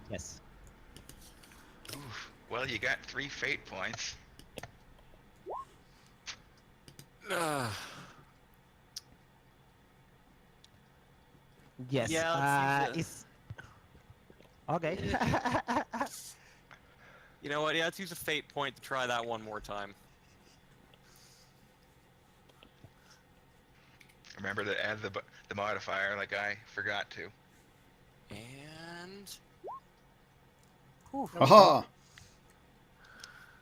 Yes. Oof. Well, you got 3 fate points. Yes. Yeah, let's use It's okay. You know what? Yeah, let's use a fate point to try that one more time. Remember to add the modifier, like I forgot to. And Aha!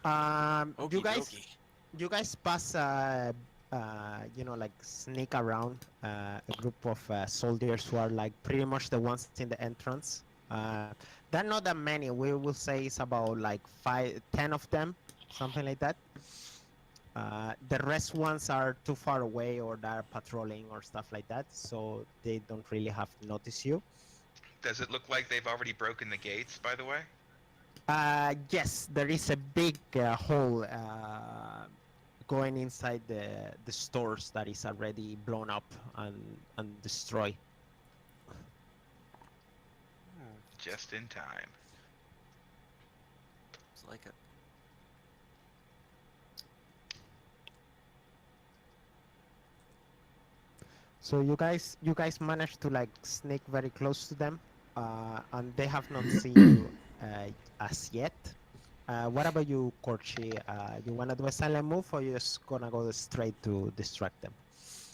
You Okie guys, dokie. you guys pass, like sneak around a group of soldiers who are like pretty much the ones in the entrance. There are not that many. We will say it's about like 10 of them, something like that. The rest ones are too far away or they're patrolling or stuff like that, so they don't really have noticed you. Does it look like they've already broken the gates, by the way? Yes, there is a big hole going inside the stores that is already blown up and destroyed. Just in time. It's like it. So you guys managed to like sneak very close to them, and they have not seen you as yet. What about you, Korchi? You wanna do a silent move, or you just gonna go straight to distract them?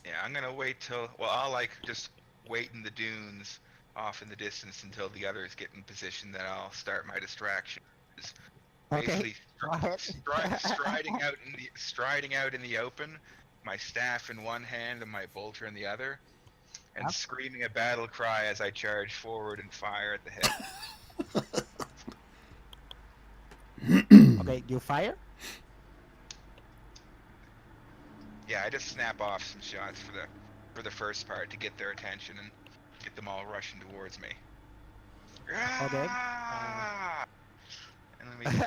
Yeah, I'm gonna wait till. Well, I'll like just wait in the dunes off in the distance until the others get in position. Then I'll start my distraction. Okay. Basically, Go ahead. striding out in the open, my staff in one hand and my bolter in the other, and Yep. screaming a battle cry as I charge forward and fire at the head. Okay, you fire. Yeah, I just snap off some shots for the first part to get their attention and get them all rushing towards me. Okay. Ah! And let me see.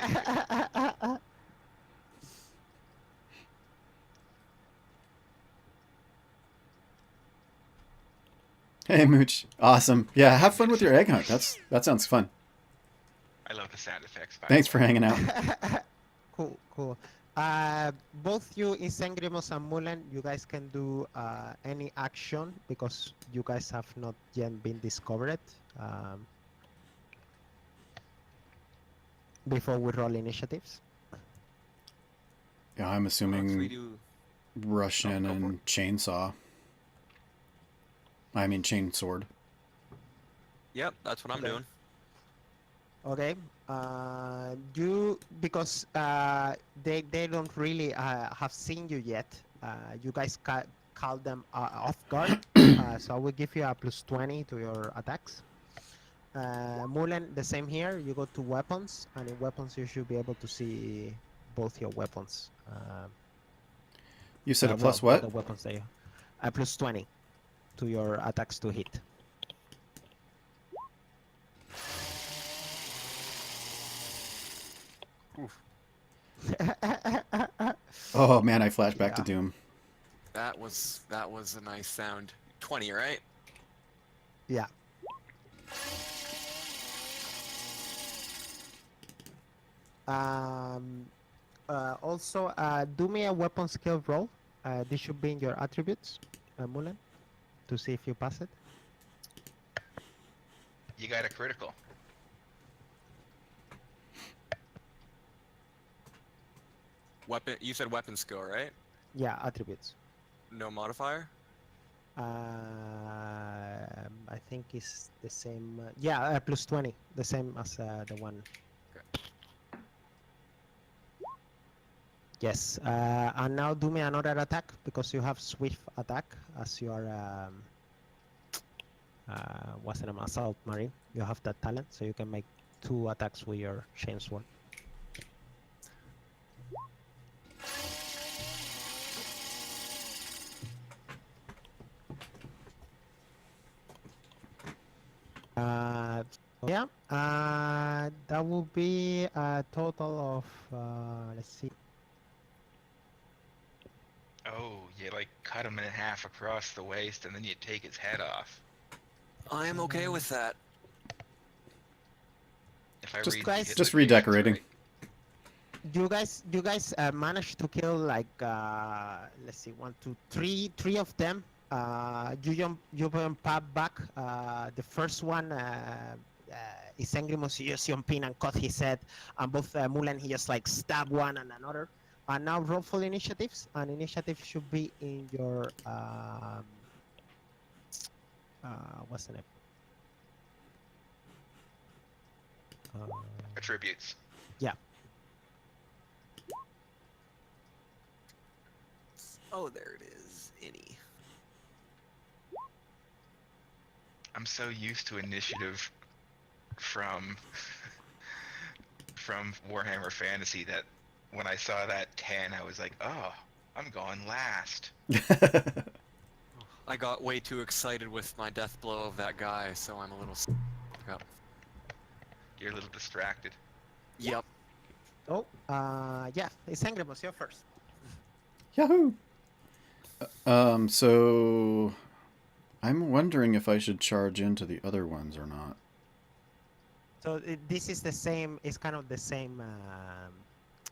Hey, Mooch. Awesome. Yeah, have fun with your egg hunt. That sounds fun. I love the sound effects. By Thanks the for way. hanging out. Cool. Both you, Ysengrimus and Mulen, you guys can do any action because you guys have not yet been discovered. Before we roll initiatives. Yeah, I'm Let's assuming redo. rush in go for and chainsaw. I mean chainsword. Yep, that's what I'm Okay. doing. Okay. Because they don't really have seen you yet. You guys call them off guard. So I will give you a plus 20 to your attacks. Mulen, the same here. You go to weapons, and in weapons you should be able to see both your weapons. You said a Well, plus all what? the weapons there. Plus 20 to your attacks to hit. Oh man, I flash back to Yeah. Doom. That was a nice sound. 20, right? Yeah. Also, do me a weapon skill roll. This should be in your attributes, Mulen, to see if you pass it. You got a critical. Weapon. You said weapon skill, right? Yeah, attributes. No modifier. I think it's the same. Yeah, plus 20, the same as the one. Okay. Yes, and now do me another attack because you have swift attack as you are what's the name? Assault Marine. You have that talent, so you can make 2 attacks with your chainsword. Yeah, that will be a total of, let's see. Oh, you like cut him in half across the waist, and then you take his head off. I am okay with that. If I Just read guys- the Just Hitler Cations redecorating. right. You guys managed to kill like let's see, 1, 2, 3, 3 of them. You pop back. The first one, Ysengrimus, he just jumped in and cut his head, and both Mulan, he just like stabbed one and another. And now roll for initiatives, and initiative should be in your what's the name? Attributes. Yeah. Oh, there it is. Any. I'm so used to initiative from Warhammer Fantasy that when I saw that 10, I was like, oh, I'm going last. I got way too excited with my death blow of that guy, so I'm a little up. You're a little distracted. Yep. Oh, yeah, Ysengrimus, you're first. Yahoo! So I'm wondering if I should charge into the other ones or not. So this is the same. It's kind of the same.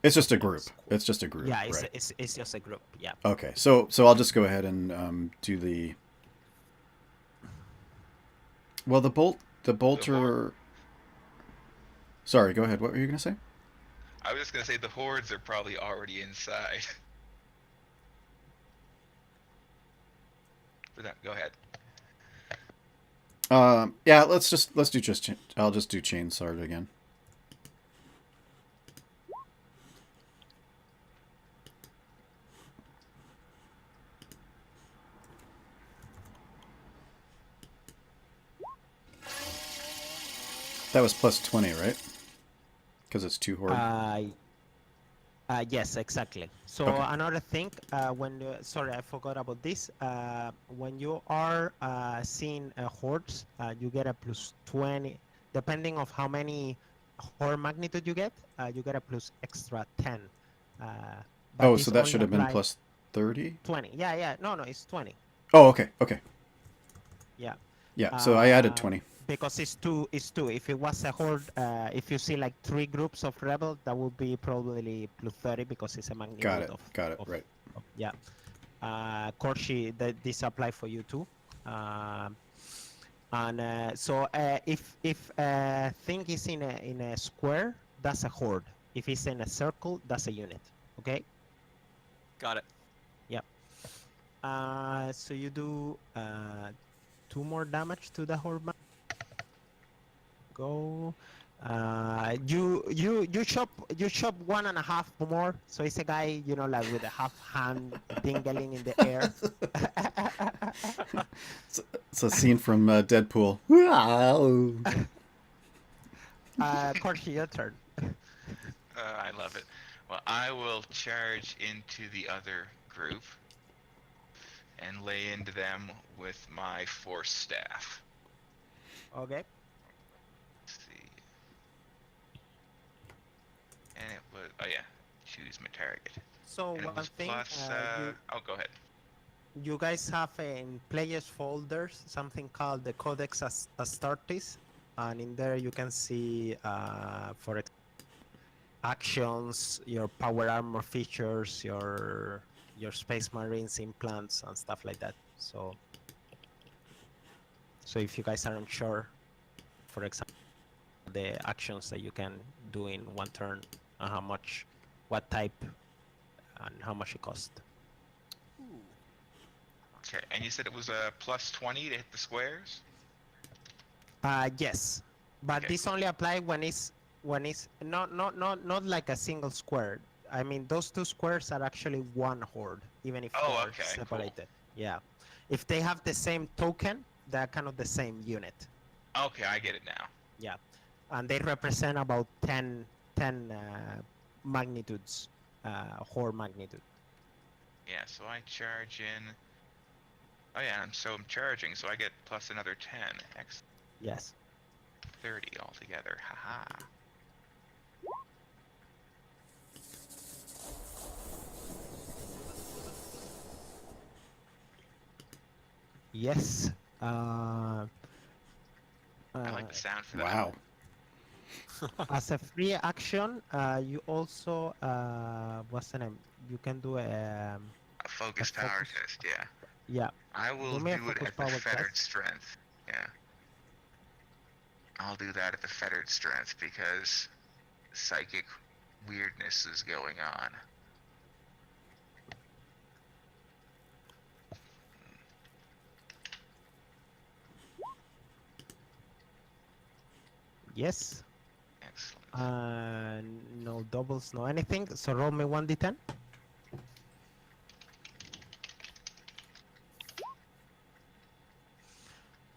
It's just a group. It's just a group. Yeah, it's, right. it's just a group. Yeah. Okay, so I'll just go ahead and do the. Well, the bolter. Sorry, go ahead. What were you gonna say? I was just going to say the hordes are probably already inside. But no, go ahead. Yeah, let's do just. I'll just do chain sword again. That was plus 20, right? Because it's 2 horde. Yes, exactly. So Okay. another thing, sorry, I forgot about this. When you are seeing hordes, you get a plus 20, depending of how many horde magnitude you get a plus extra 10. But Oh, this so that only should have been apply plus 30? 20. Yeah. No, it's 20. Oh, okay. Yeah. Yeah, so I added 20. Because it's two. If it was a horde, if you see like 3 groups of rebels, that would be probably plus 30 because it's a magnitude Got it, right. Yeah. Korshi, this apply for you too. So if thing is in a square, that's a horde. If it's in a circle, that's a unit. Okay. Got it. Yep. So you do 2 more damage to the horde. Go. You chop 1.5 more. So it's a guy, like with a half hand dingling in the air. It's a scene from Deadpool. Korshi, your turn. I love it. Well, I will charge into the other group and lay into them with my force staff. Okay. Let's see. And it was, oh yeah, choose my target. So And it one was thing, plus, oh, go ahead. you guys have in players folders something called the Codex Astartes, and in there you can see for actions, your power armor features, your Space Marines implants and stuff like that. So if you guys are unsure, for example, the actions that you can do in 1 turn and what type and how much it costs. Okay, and you said it was a plus 20 to hit the squares? Yes, but Okay, this cool. only apply when it's not like a single square. I mean, those 2 squares are actually 1 horde, even if Oh, they're okay, cool. separated. Yeah, if they have the same token, they're kind of the same unit. Okay, I get it now. Yeah, and they represent about 10 magnitudes, whole magnitude. Yeah, so I charge in. Oh yeah, I'm charging, so I get plus another 10. X Yes. 30 altogether. Haha. Yes. I like the sound for that. Wow. As a free action, you also what's the name? You can do A focus A power focus- test, yeah. yeah. I will Do me a do it focus at the power fettered test. strength. Yeah. I'll do that at the fettered strength because psychic weirdness is going on. Yes. Excellent. No doubles, no anything. So roll me 1d10.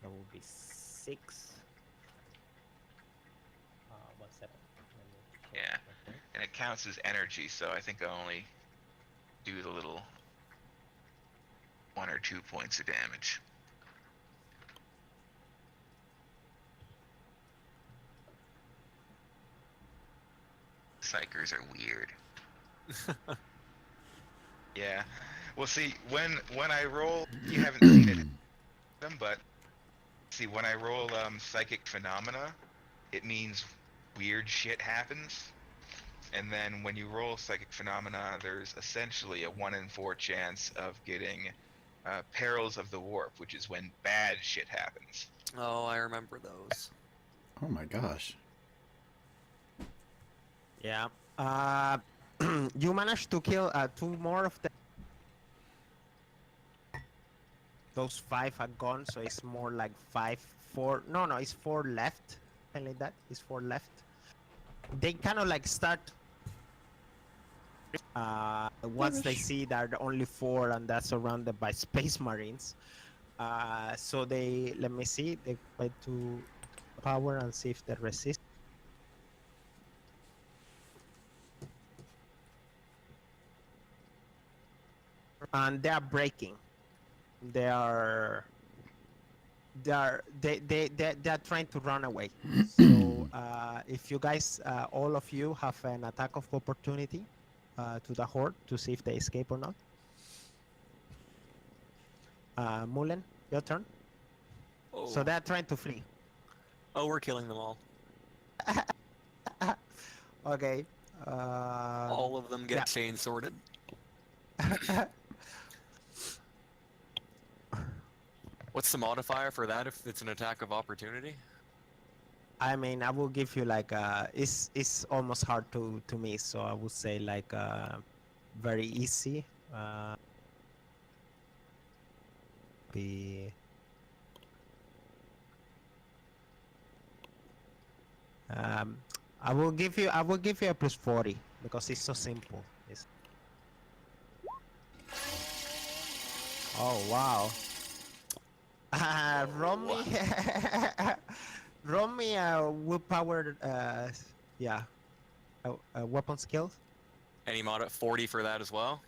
That will be 6. 1 second. Let me check. Yeah. Okay. And it counts as energy, so I think I only do the little 1 or 2 points of damage. Psychers are weird. Yeah. Well, see, when I roll, you haven't seen it, them, but see, when I roll psychic phenomena, it means weird shit happens. And then when you roll psychic phenomena, there's essentially a 1 in 4 chance of getting perils of the warp, which is when bad shit happens. Oh, I remember those. Oh my gosh. Yeah. You managed to kill 2 more of them. Those 5 are gone, so it's more like 5, 4. No, it's 4 left. Something like that. It's 4 left. They kind of like start. Once they see that there are only 4 and that's surrounded by space marines. So they, let me see, they try to power and see if they resist. And they are breaking. They are trying to run away. So if you guys, all of you, have an attack of opportunity to the horde to see if they escape or not. Mullen, your turn. Oh. So they're trying to flee. Oh, we're killing them all. Okay. All of them get yeah. chain sorted. What's the modifier for that if it's an attack of opportunity? I mean, I will give you like it's almost hard to miss, so I would say like very easy. Be I will give you a plus 40 because it's so simple. Oh wow. Roll me willpower, weapon skills. Any mod at 40 for that as well?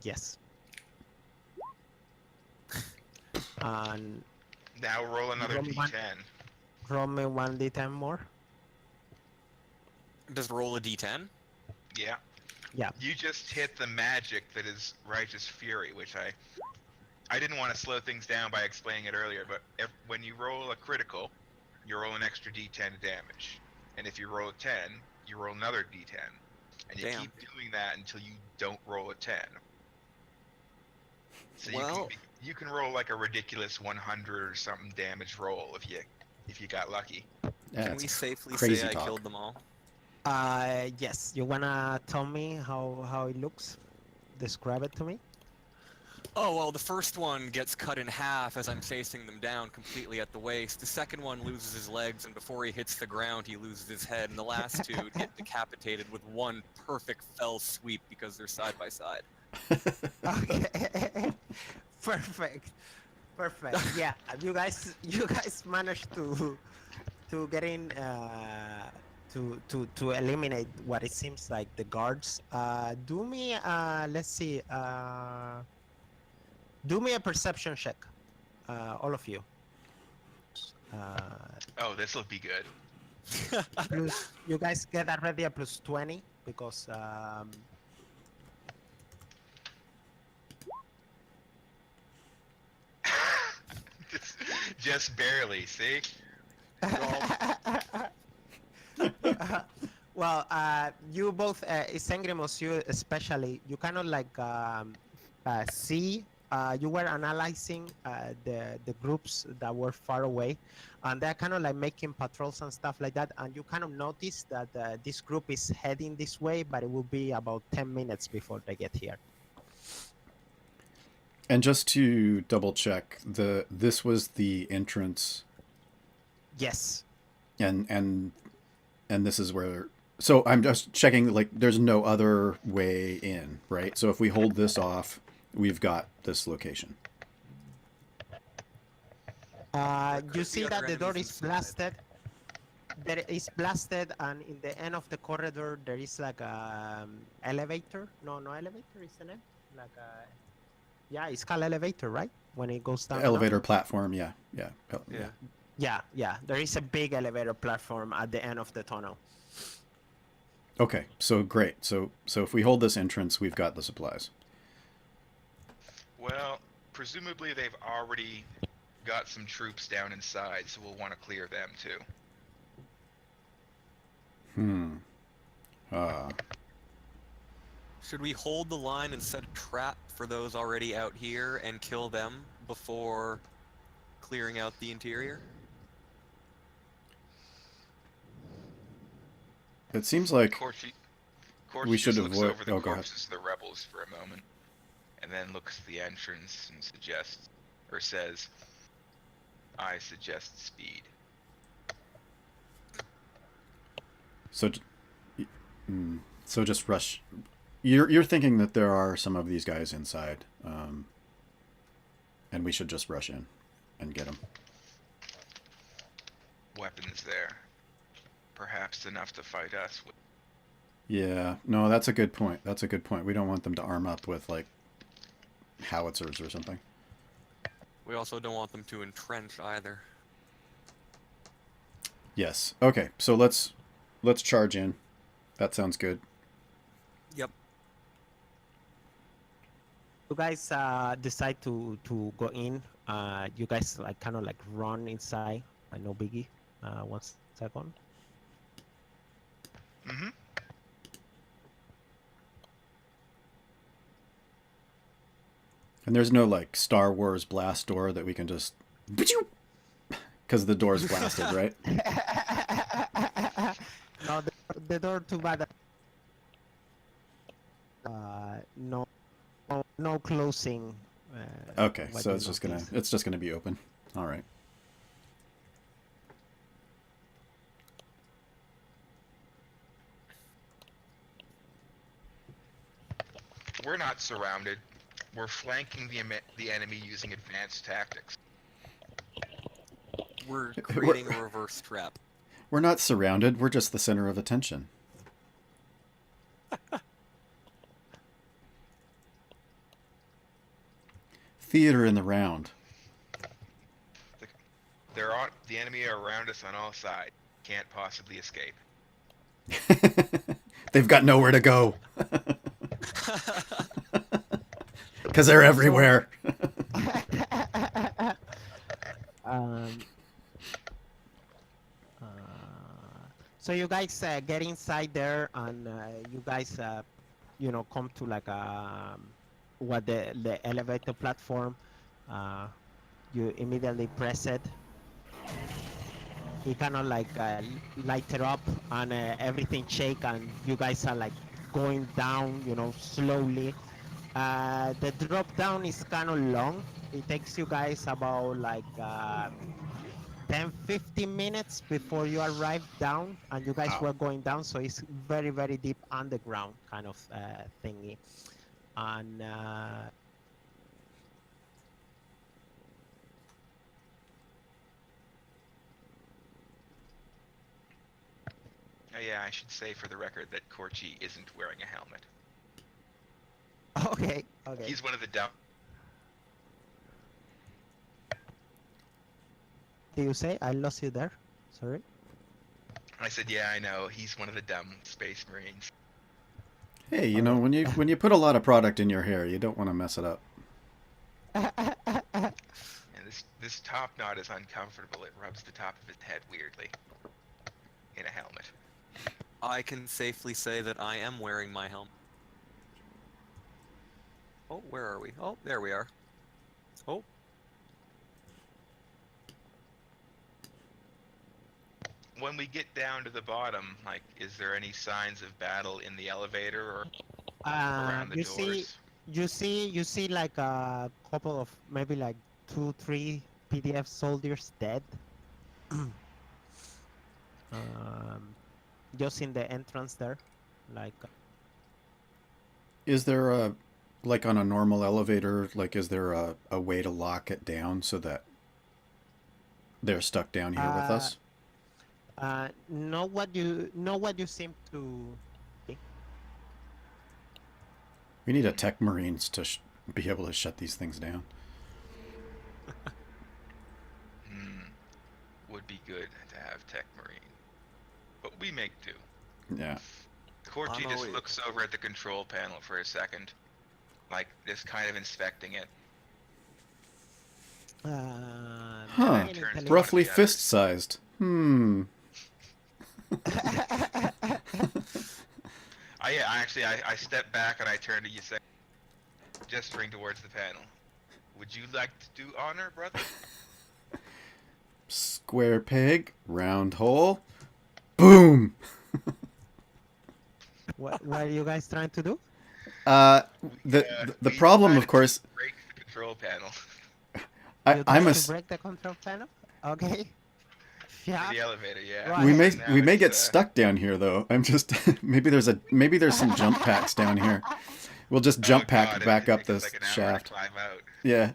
Yes. And Now roll another Roll one. d10. roll me 1d10 more. Just roll a d10? Yeah. Yeah. You just hit the magic that is Righteous Fury, which I didn't want to slow things down by explaining it earlier, but when you roll a critical, you roll an extra d10 damage. And if you roll a 10, you roll another d10. And you Damn. keep doing that until you don't roll a 10. So Well- you can roll like a ridiculous 100 or something damage roll if you got lucky. Yeah, Can we it's safely crazy say I talk. killed them all? Yes. You wanna tell me how it looks? Describe it to me. Oh, well, the first one gets cut in half as I'm chasing them down completely at the waist. The second one loses his legs, and before he hits the ground, he loses his head. And the last two get decapitated with one perfect fell sweep because they're side by side. Okay. Perfect. Perfect. Yeah, you guys managed to get in to eliminate what it seems like the guards. Do me let's see. Do me a perception check, all of you. Oh, this will be good. Plus, you guys get already a plus 20 because just barely. See. well, you both, Ysengrimus, you especially, you kind of like see. You were analyzing the groups that were far away, and they're kind of like making patrols and stuff like that. And you kind of notice that this group is heading this way, but it will be about 10 minutes before they get here. And just to double check, this was the entrance. Yes. And this is where. So I'm just checking. Like, there's no other way in, right? So if we hold this off, we've got this location. You see that the door is blasted. There is blasted, and in the end of the corridor there is like a elevator. No elevator is the name. Like a, yeah, it's called elevator, right? When it goes down. Elevator platform, yeah. Yeah. There is a big elevator platform at the end of the tunnel. Okay, so great. So if we hold this entrance, we've got the supplies. Well, presumably they've already got some troops down inside, so we'll want to clear them too. Should we hold the line and set a trap for those already out here and kill them before clearing out the interior? It seems like Corsi we should just looks avoid. over the Oh, go ahead. corpses of the rebels for a moment, and then looks at the entrance and suggests, or says, "I suggest speed." So just rush. You're thinking that there are some of these guys inside, and we should just rush in and get them. Weapons there, perhaps enough to fight us with. Yeah, no, that's a good point. We don't want them to arm up with like howitzers or something. We also don't want them to entrench either. Yes. Okay. So let's charge in. That sounds good. Yep. You guys decide to go in. You guys like kind of like run inside. No biggie. 1 second. Mm-hmm. And there's no like Star Wars blast door that we can just, because the door's blasted, right? No, the door too bad. No closing. Okay, what so you it's just notice. gonna be open. All right. We're not surrounded. We're flanking the enemy using advanced tactics. We're creating a reverse trap. We're not surrounded. We're just the center of attention. Theater in the round. The enemy are around us on all sides. Can't possibly escape. They've got nowhere to go. Because they're everywhere. So you guys get inside there, and you guys, come to like what the elevator platform. You immediately press it. It kind of like light it up, and everything shake, and you guys are like going down, slowly. The drop down is kind of long. It takes you guys about like 10-15 minutes before you arrive down, and you guys were going down, so it's very, very deep underground kind of thingy. And yeah, I should say for the record that Corchi isn't wearing a helmet. Okay. Okay. He's one of the dumb. Do you say I lost you there? Sorry. I said, yeah, I know. He's one of the dumb space marines. Hey, you know, when you put a lot of product in your hair, you don't want to mess it up. And this top knot is uncomfortable. It rubs the top of his head weirdly. In a helmet. I can safely say that I am wearing my helmet. Oh, where are we? Oh, there we are. Oh. When we get down to the bottom, like, is there any signs of battle in the elevator or around the doors? You see like a couple of maybe like 2-3 PDF soldiers dead. Just in the entrance there, like. Is there a, like on a normal elevator, like is there a way to lock it down so that they're stuck down here with us? Know what you seem to. We need a tech marines to be able to shut these things down. Would be good to have tech marine. But we make do. Yeah. Corchi just looks over at the control panel for a second. Like, just kind of inspecting it. Huh. Roughly fist-sized. I step back and I turn to Ysengrimus, gesturing towards the panel. Would you like to do honor, brother? Square peg, round hole, boom! What are you guys trying to do? The problem, of course. Break the control panel. I'm a. Break the control panel. Okay. Yeah. The elevator, yeah. Right. We may get stuck down here though. I'm just maybe there's some jump packs down here. We'll just jump pack back up this like an hour shaft. to climb out. Yeah.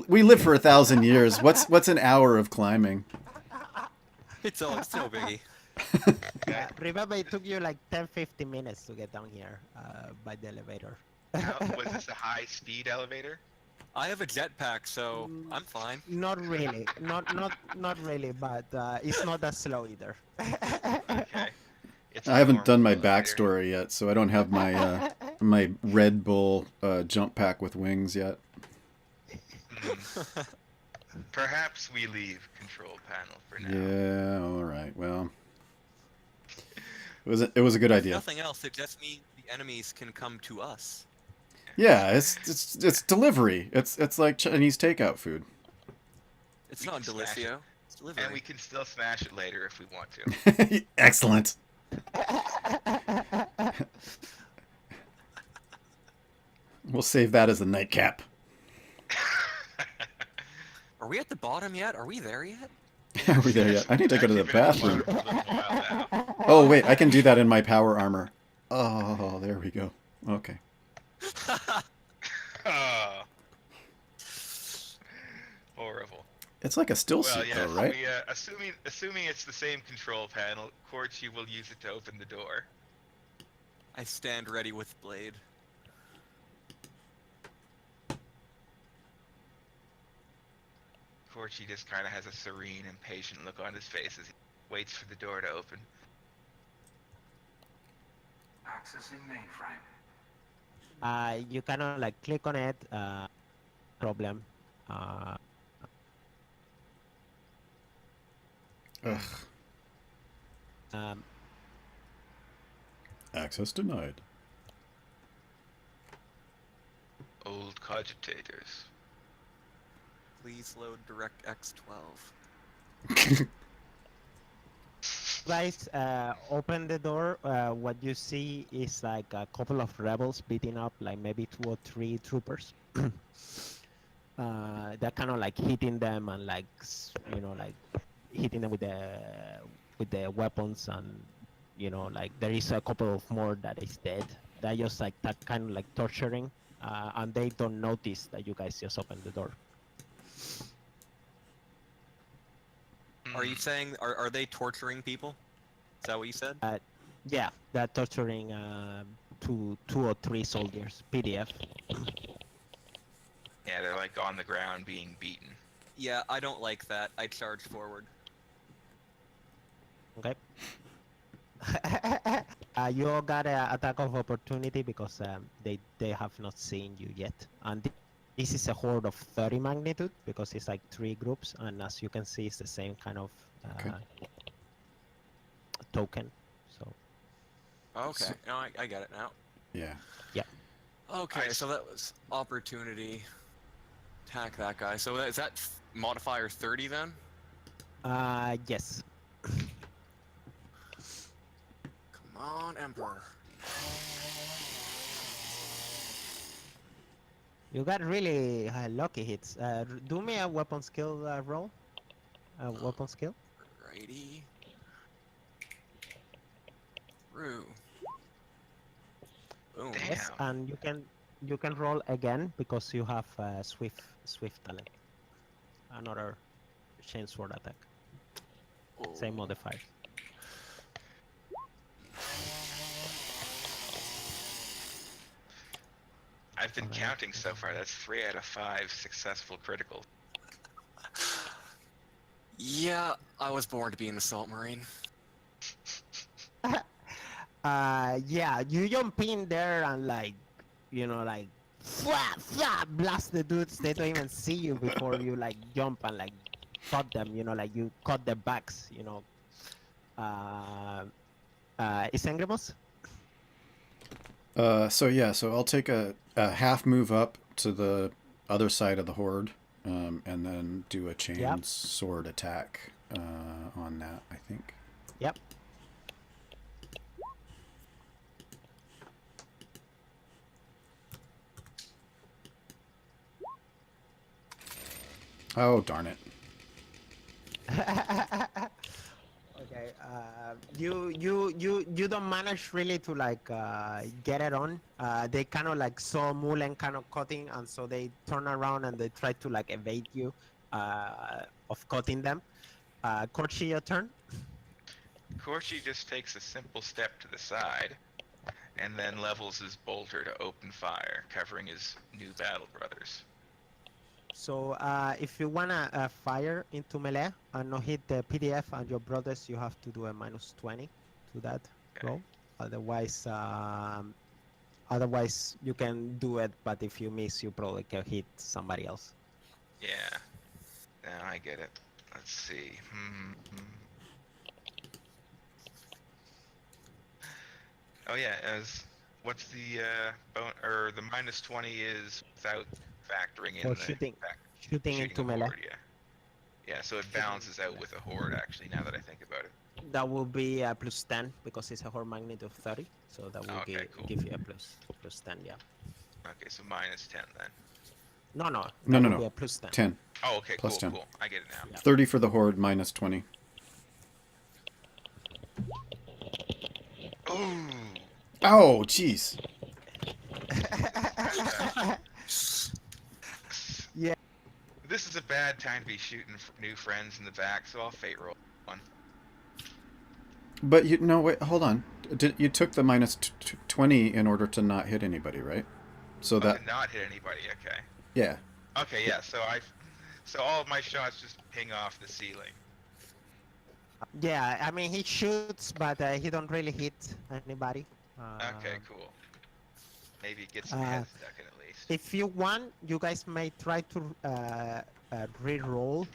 We live for 1,000 years. What's an hour of climbing? It's no biggie. Remember, it took you like 10-15 minutes to get down here by the elevator. Now, was this a high-speed elevator? I have a jetpack, so I'm fine. Not really, not really, but it's not that slow either. Okay. I haven't done my backstory yet, so I don't have my my Red Bull jump pack with wings yet. Perhaps we leave control panel for now. Yeah, all right. Well, it was a good idea. Nothing else. It just means the enemies can come to us. Yeah, it's delivery. It's like Chinese takeout food. It's not Delicio. It's delivery. And we can still smash it later if we want to. Excellent. We'll save that as a nightcap. Are we at the bottom yet? Are we there yet? Are we there yet? I need to go to the Actually been bathroom. for a little while now. Oh wait, I can do that in my power armor. Oh, there we go. Okay. Oh. Horrible. It's like a still suit, Well, yeah, though, right? assuming it's the same control panel, Corchi will use it to open the door. I stand ready with blade. Corchi just kind of has a serene and patient look on his face as he waits for the door to open. Accessing mainframe. You kind of like click on it. Problem. Ugh. Access denied. Old cogitators. Please load DirectX 12. Guys, open the door. What you see is like a couple of rebels beating up like maybe 2 or 3 troopers. They're kind of like hitting them and like like hitting them with the weapons, and like there is a couple of more that is dead. They're just like that kind of like torturing, and they don't notice that you guys just opened the door. Are you saying are they torturing people? that what you said? Yeah, they're torturing two or three soldiers. PDF. Yeah, they're like on the ground being beaten. Yeah, I don't like that. I charge forward. Okay. You all got an attack of opportunity because they have not seen you yet, and this is a horde of 30 magnitude because it's like 3 groups, and as you can see, it's the same kind of Okay. token. So Okay, So- no, I get it now. Yeah. Okay, Nice. so that was opportunity. Attack that guy. So is that modifier 30 then? yes. Come on, Emperor. You got really lucky hits. Do me a weapon skill roll. Weapon skill. Righty. Roo. Boom. Damn. Yes, and you can roll again because you have swift talent. Another chain sword attack. Same Oh. modifier. I've been Alright. counting so far. That's 3 out of 5 successful criticals. Yeah, I was born to be an assault marine. Yeah, you jump in there and like, like, blast the dudes. They don't even see you before you like jump and like cut them. Like you cut their backs. Ysengrimus? So I'll take a half move up to the other side of the horde, and then do a chain Yep. sword attack on that, I think. Yep. Oh, darn it. Okay. You don't manage really to like get it on. They kind of like saw Mulen kind of cutting, and so they turn around and they try to like evade you of cutting them. Korchi, your turn. Korchi just takes a simple step to the side, and then levels his bolter to open fire, covering his new battle brothers. So if you wanna fire into melee and not hit the PDF and your brothers, you have to do a -20 to that Okay. roll. Otherwise you can do it, but if you miss, you probably can hit somebody else. Yeah. Now I get it. Let's see. Oh yeah, what's the the -20 is without factoring in For the shooting shooting into a melee. horde, yeah. Yeah, so it balances out with a horde actually, now that I think about it. That will be a +10 because it's a horde magnitude of 30. So that will Okay, cool. give you a +10, yeah. Okay, so -10 then. No, No, that no, will no. be a +10. 10. Oh, okay, Plus cool, 10. cool. I get it now. Yeah. 30 for the horde, -20. Ooh! Oh, jeez. Yeah. This is a bad time to be shooting new friends in the back, so I'll fate roll one. But no, wait, hold on. You took the -20 in order to not hit anybody, right? So To that, not hit anybody, okay. yeah. Okay, yeah, so all of my shots just ping off the ceiling. Yeah, I mean he shoots, but he don't really hit anybody. Okay, cool. Maybe get some uh, heads stuck in at least. If you want, you guys may try to re-roll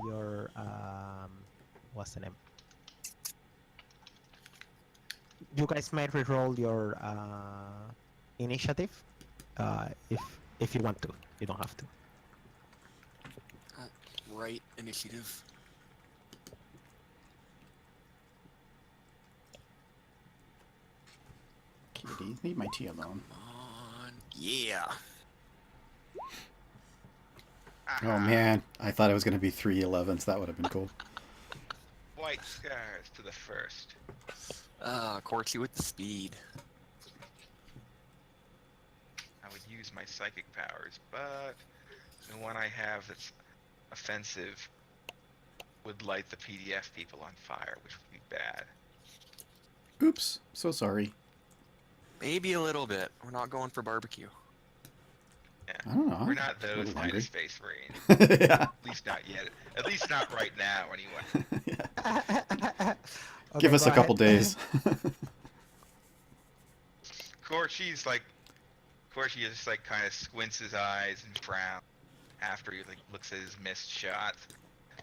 your what's the name? You guys may re-roll your initiative if you want to. You don't have to. Right initiative. Kitty, leave my tea alone. On. Yeah. Oh, man. I thought it was going to be 3 11s. That would have been cool. White scars to the first. Corky with the speed. I would use my psychic powers, but the one I have that's offensive would light the PDF people on fire, which would be bad. Oops, so sorry. Maybe a little bit. We're not going for barbecue. I don't know. We're not I'm a those little kind hungry. of space marines. Yeah. At least not yet. At least not right now, anyway. Yeah. Okay, Give us go a couple ahead. days. Corchi's like, Corchi just like kind of squints his eyes and frowns after he like looks at his missed shot.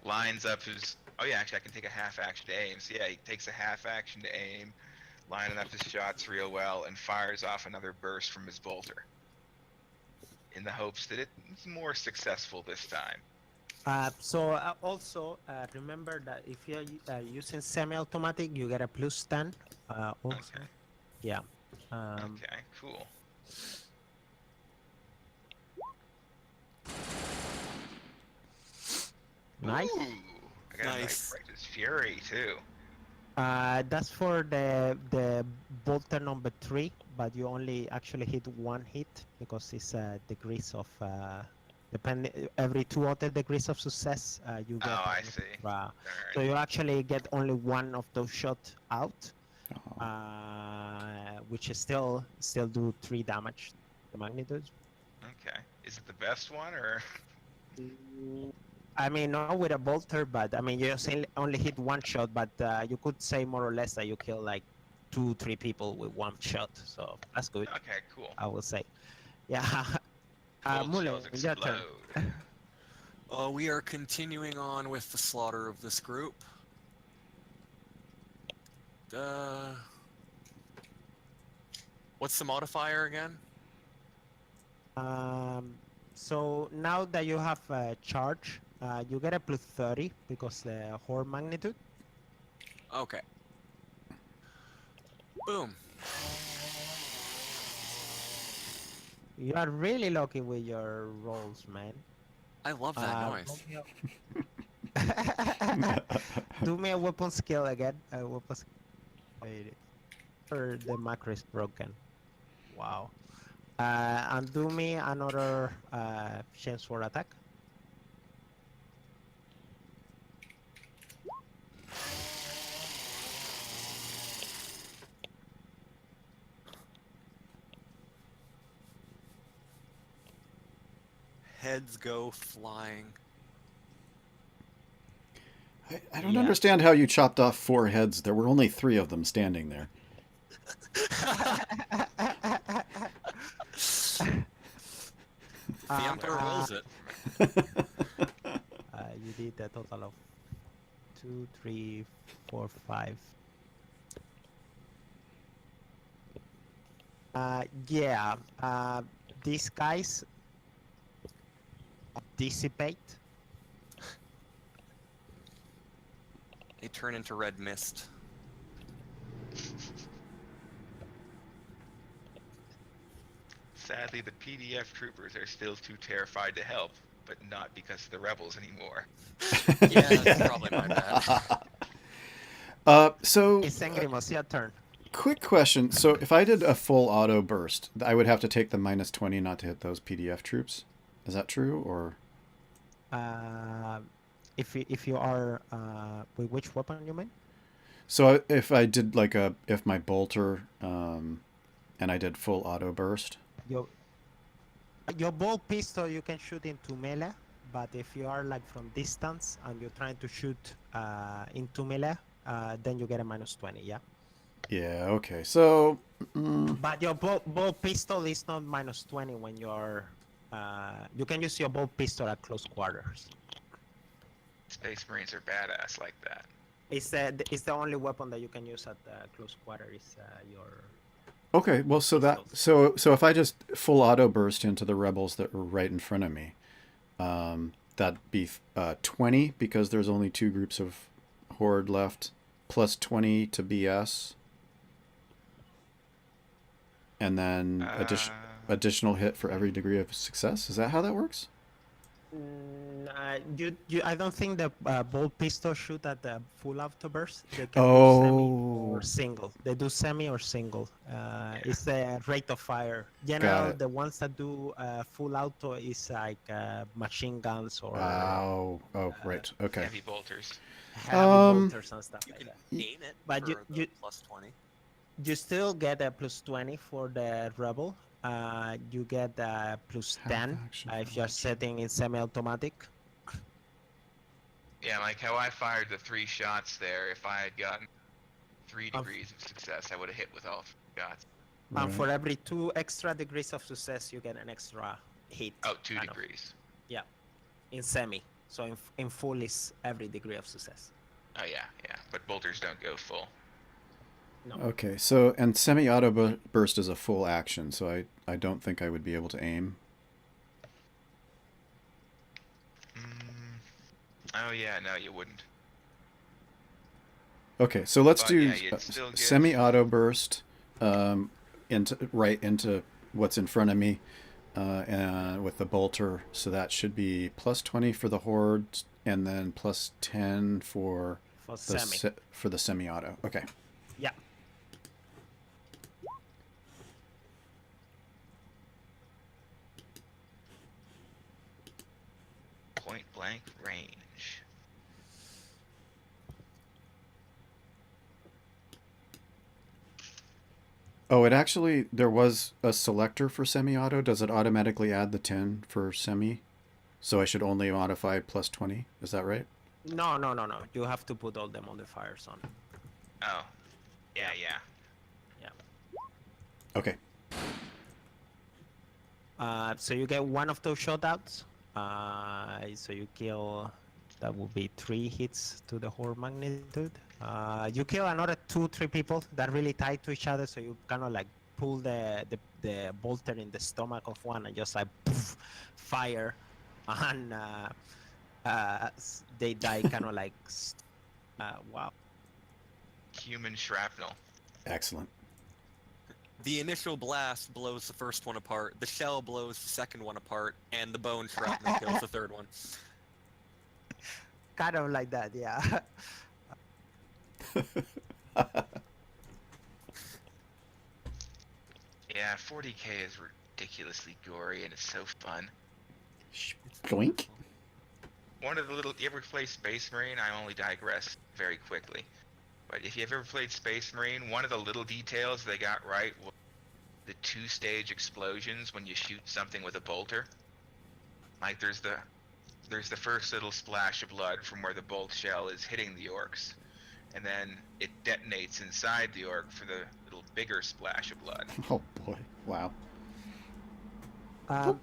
Lines up his. Oh yeah, actually I can take a half action to aim. So yeah, he takes a half action to aim, lining up his shots real well, and fires off another burst from his bolter. In the hopes that it's more successful this time. Also remember that if you're using semi-automatic, you get a +10. Also, Okay. yeah. Okay. Cool. Nice. Ooh, I got a Nice. nice Righteous Fury too. That's for the bolter number 3, but you only actually hit 1 hit because it's degrees of every 2 other degrees of success you get. Oh, I an see. extra. All So right. you actually get only 1 of those shots out, Oh. which is still do 3 damage. The magnitude. Okay. Is it the best one or? I mean, not with a bolter, but I mean, you only hit 1 shot, but you could say more or less that you kill like 2-3 people with 1 shot. So that's good, Okay. Cool. I will say. Yeah. Cold Mule, shells your turn. explode. We are continuing on with the slaughter of this group. What's the modifier again? So now that you have charge, you get a +30 because the horde magnitude. Okay. Boom. You are really lucky with your rolls, man. I love that noise. Do me a weapon skill again. A weapon skill. Or the macro is broken. Wow. And do me another chance for attack. Heads go flying. I don't Yeah. understand how you chopped off 4 heads. There were only 3 of them standing there. The Emperor wills it. You did a total of 2, 3, 4, 5. Yeah. These guys dissipate. They turn into red mist. Sadly, the PDF troopers are still too terrified to help, but not because of the rebels anymore. Yeah, that's probably my bad. So, Ysengrimus, your turn. quick question. So, if I did a full auto burst, I would have to take the -20 not to hit those PDF troops. Is that true, or? If you are with which weapon you mean? So, if I did like if my bolter, and I did full auto burst. Your bolt pistol you can shoot into melee, but if you are like from distance and you're trying to shoot into melee, then you get a -20. Yeah. Yeah. Okay. So. But your bolt pistol is not -20 when you're. You can use your bolt pistol at close quarters. Space Marines are badass like that. It's the only weapon that you can use at close quarter is your. Okay, well, so if I just full auto burst into the rebels that were right in front of me, that'd be 20 because there's only 2 groups of horde left, plus 20 to BS, and then additional hit for every degree of success. Is that how that works? I don't think the bolt pistol shoot at the full auto burst. They can do semi or single. They do semi or single. It's the rate of fire. General, the ones that do full auto is like machine guns or. Right. Okay. Heavy bolters. Heavy bolters and stuff You like can that. aim it But for the +20. You still get a plus 20 for the rebel. You get plus Half 10 action if for you're each. setting it semi-automatic. Yeah, like how I fired the 3 shots there. If I had gotten 3 Um, degrees of success, I would have hit with all 3 shots. And for Right. every 2 extra degrees of success, you get an extra hit. Oh, 2 kind of. degrees. Yeah, in semi. So in full is every degree of success. Oh yeah, yeah. But bolters don't go full. No. Okay, so and semi-auto burst is a full action, so I don't think I would be able to aim. Oh yeah, no, you wouldn't. Okay, so let's But do yeah, you'd still get. semi-auto burst into what's in front of me, and with the bolter. So that should be plus 20 for the horde, and then plus 10 for the semi. for the semi-auto. Okay. Yeah. Point blank range. Oh, it actually there was a selector for semi-auto. Does it automatically add the 10 for semi? So I should only modify plus 20. Is that right? No. You have to put all the modifiers on. Oh, yeah, yeah. Okay. So you get one of those shotouts. So you kill. That would be 3 hits to the horde magnitude. You kill another 2-3 people that really tied to each other. So you kind of like pull the bolter in the stomach of one and just like poof, fire, and they die kind of like. Wow. Human shrapnel. Excellent. The initial blast blows the first one apart, the shell blows the second one apart, and the bone shrapnel kills the third one. Kind of like that, yeah. Yeah, 40k is ridiculously gory and it's so fun. Doink. One of the little. You ever play Space Marine? I only digress very quickly. But if you've ever played Space Marine, one of the little details they got right was the 2-stage explosions when you shoot something with a bolter. Like there's the first little splash of blood from where the bolt shell is hitting the orcs, and then it detonates inside the orc for the little bigger splash of blood. Oh boy! Wow.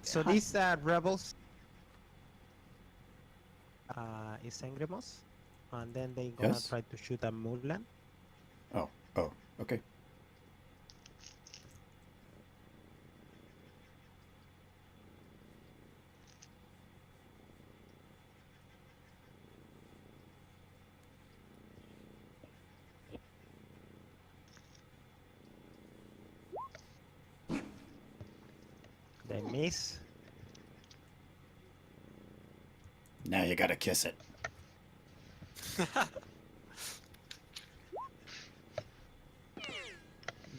So these rebels, Ysengrimus, and then they gonna Yes? try to shoot a Mulan. Oh. Okay. They miss. Now you gotta kiss it.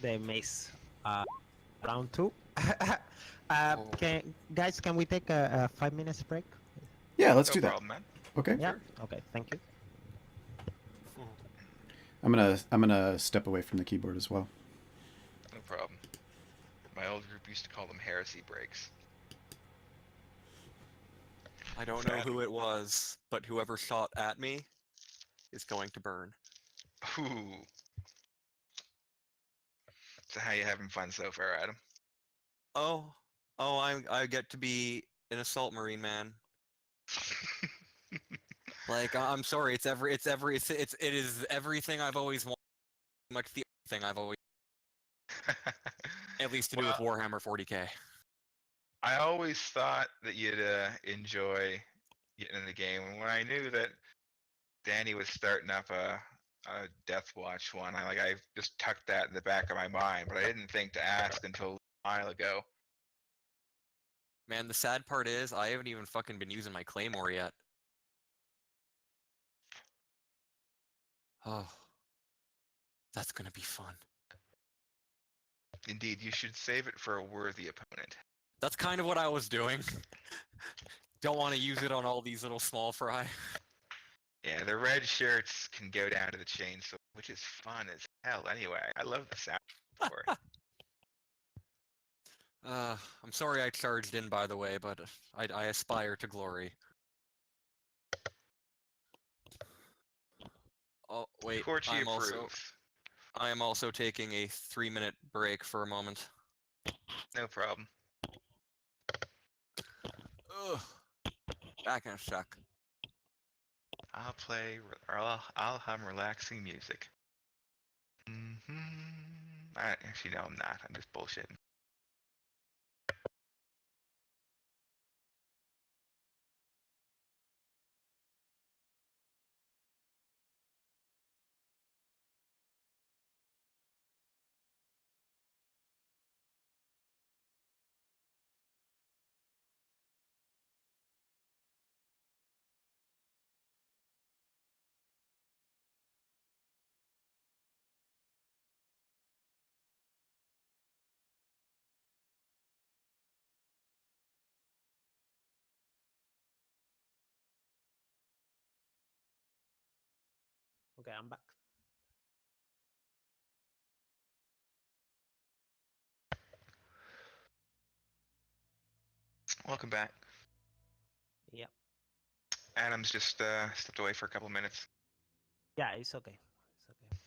They miss. Round 2. Guys, can we take a 5 minutes break? Yeah, let's No do that. problem, man. Okay. Yeah. Okay. Thank you. I'm gonna step away from the keyboard as well. No problem. My old group used to call them heresy breaks. I don't know who it was, but whoever shot at me is going to burn. Ooh. So how you having fun so far, Adam? Oh, I get to be an assault marine, man. Like I'm sorry, it is everything I've always wanted, much the thing I've always, at least to do with Warhammer 40k. I always thought that you'd enjoy getting in the game. And when I knew that Danny was starting up a Deathwatch one, I just tucked that in the back of my mind, but I didn't think to ask until a while ago. Man, the sad part is I haven't even fucking been using my claymore yet. Oh, that's gonna be fun. Indeed, you should save it for a worthy opponent. That's kind of what I was doing. Don't want to use it on all these little small fry. Yeah, the red shirts can go down to the chainsaw, which is fun as hell anyway. I love the sound for it. I'm sorry I charged in, by the way, but I aspire to glory. Oh, wait, Torchy I approves. am also taking a 3-minute break for a moment. No problem. Ugh. Back in a sec. I'll hum relaxing music. Actually, no, I'm not. I'm just bullshitting. Okay, I'm back. Welcome back. Yeah. Adam's just stepped away for a couple minutes. Yeah, it's okay. It's okay.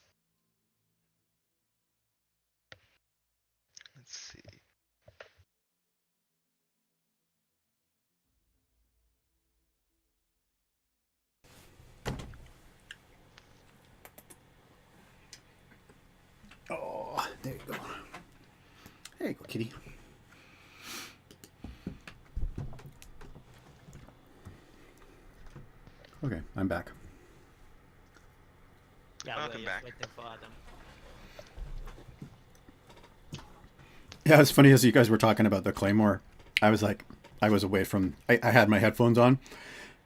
Let's see. Oh, there you go. There you go, kitty. Okay, I'm back. Yeah, Welcome we're back. just waiting for Adam. Yeah, it's funny as you guys were talking about the Claymore. I was like, I was away from. I had my headphones on,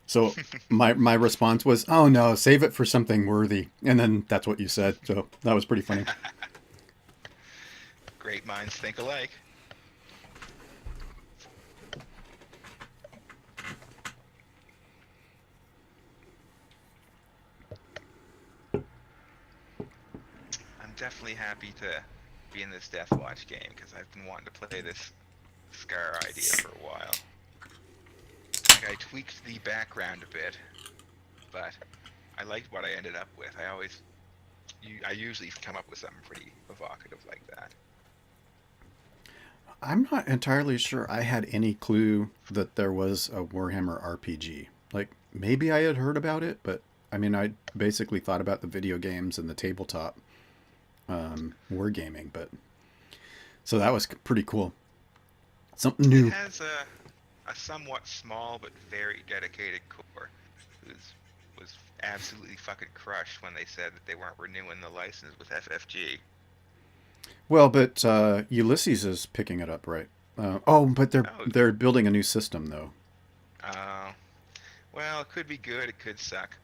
so my response was, "Oh no, save it for something worthy." And then that's what you said. So that was pretty funny. Great minds think alike. I'm definitely happy to be in this Deathwatch game because I've been wanting to play this Scar idea for a while. Like, I tweaked the background a bit, but I liked what I ended up with. I usually come up with something pretty evocative like that. I'm not entirely sure I had any clue that there was a Warhammer RPG. Like, maybe I had heard about it, but I mean, I basically thought about the video games and the tabletop wargaming, but so that was pretty cool. Something new. It has a somewhat small but very dedicated core who was absolutely fucking crushed when they said that they weren't renewing the license with FFG. Well, but Ulysses is picking it up, right? But they're building a new system though. Well, it could be good, it could suck.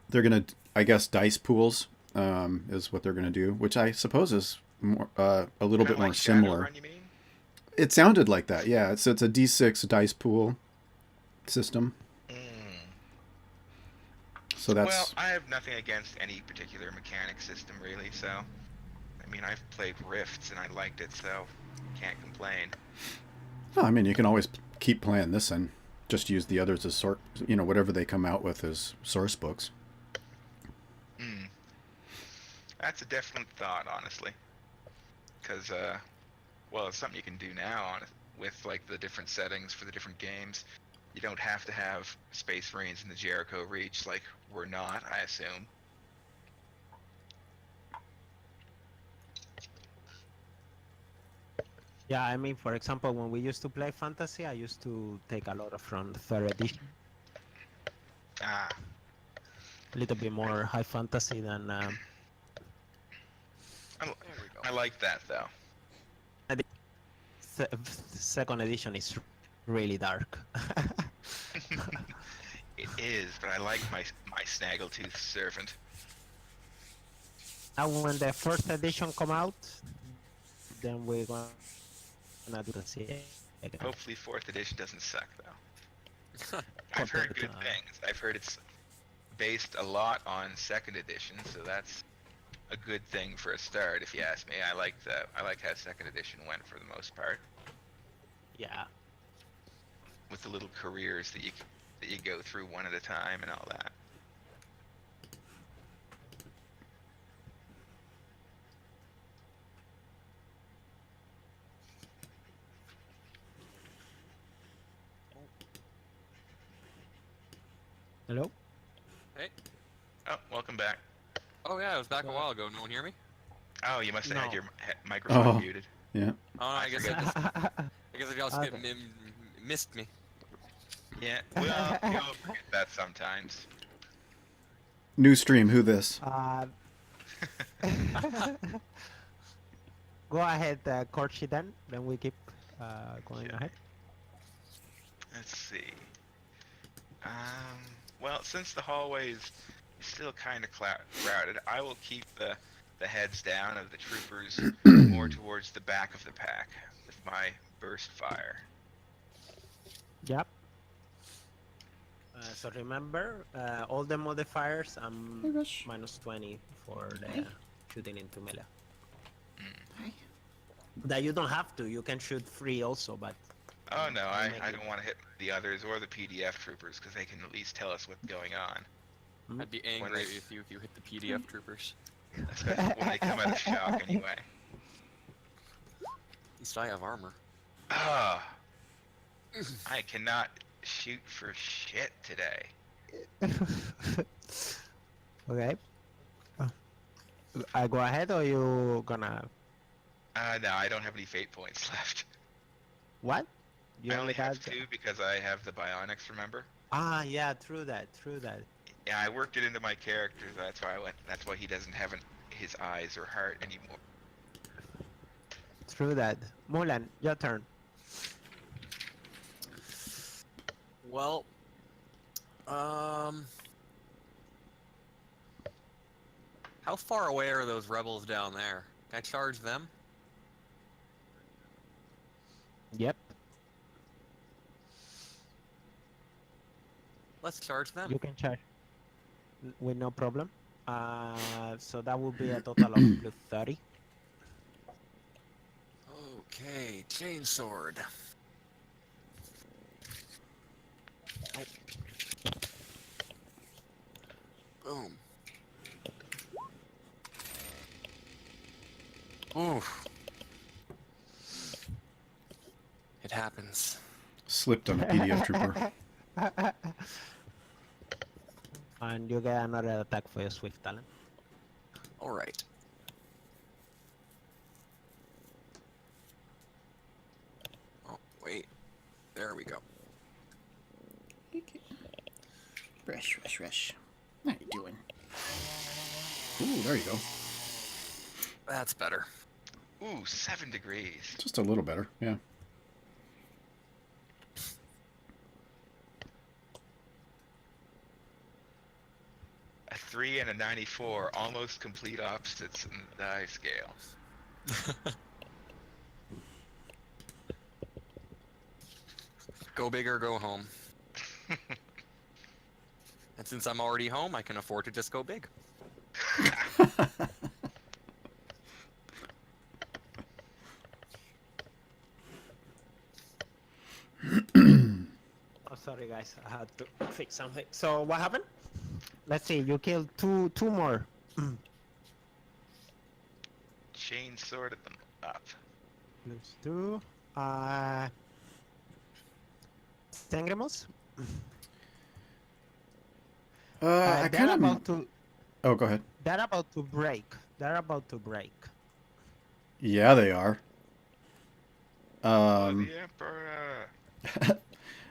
They're gonna, I guess, dice pools is what they're gonna do, which I suppose is more a little bit Kinda like more similar. Shadowrun, you mean? It sounded like that, yeah. It's a D6 dice pool system. So that's Well, I have nothing against any particular mechanic system, really, so... I mean, I've played Rifts, and I liked it, so... Can't complain. no, I mean, you can always keep playing this and just use the others as whatever they come out with as source books. That's a definite thought, honestly. Because, well, it's something you can do now with, like, the different settings for the different games. You don't have to have Space Marines in the Jericho Reach, like we're not, I assume. Yeah, I mean, for example, when we used to play fantasy, I used to take a lot of from third edition. Ah, A little bit more high fantasy than. I like that, though. Second edition is really dark. It is, but I like my Snaggletooth Servant. Now, when the first edition come out, then we're gonna do the same. Hopefully 4th edition doesn't suck, though. I've heard good things. I've heard it's based a lot on second edition, so that's a good thing for a start, if you ask me. I like how second edition went for the most part, Yeah. with the little careers that you go through one at a time and all that. Hello? Hey. Oh, welcome back. Oh yeah, I was back a while ago. No one hear me? Oh, you must have had No. your microphone Oh. muted. Yeah. Oh, I guess forget. I guess I just Okay. missed me. Yeah, well, you'll forget that sometimes. New stream. Who this? Go ahead, Korchi, then we keep going Okay. ahead. Let's see. Well, since the hallway is still kind of crowded, I will keep the heads down of the troopers more towards the back of the pack with my burst fire. Yep. So remember, all the modifiers, minus 20 for the shooting into melee. That you don't have to, you can shoot free also, but... Oh no, I make it. don't want to hit the others or the PDF troopers because they can at least tell us what's going on. I'd be angry if you hit the PDF troopers. Especially when they come out of shock anyway. At least I have armor. Ah, I cannot shoot for shit today. Okay. I go ahead, or you gonna... No, I don't have any fate points left. What? You I only have got- 2 because I have the bionics, remember? Ah, yeah, true that. Yeah, I worked it into my character, that's why he doesn't have his eyes or heart anymore. True that. Mulan, your turn. Well, how far away are those rebels down there? Can I charge them? Yep. Let's charge them. You can charge with no problem. So that will be a total of plus 30. Okay, chainsword. Oh. Boom. Oof. It happens. Slipped on a PDF trooper. And you get another attack for your swift talent. All right. Oh, wait. There we go. Rush. How you doing? Ooh, there you go. That's better. Ooh, 7 degrees. Just a little better. Yeah. A 3 and a 94, almost complete opposites in the die scale. Go big or go home. And since I'm already home, I can afford to just go big. Oh, sorry guys, I had to fix something. So what happened? Let's see, you killed two more. Chain sorted them up. Plus 2. Ysengrimus? I They're kind about of. to. Oh, go ahead. They're about to break. Yeah, they are. The Emperor.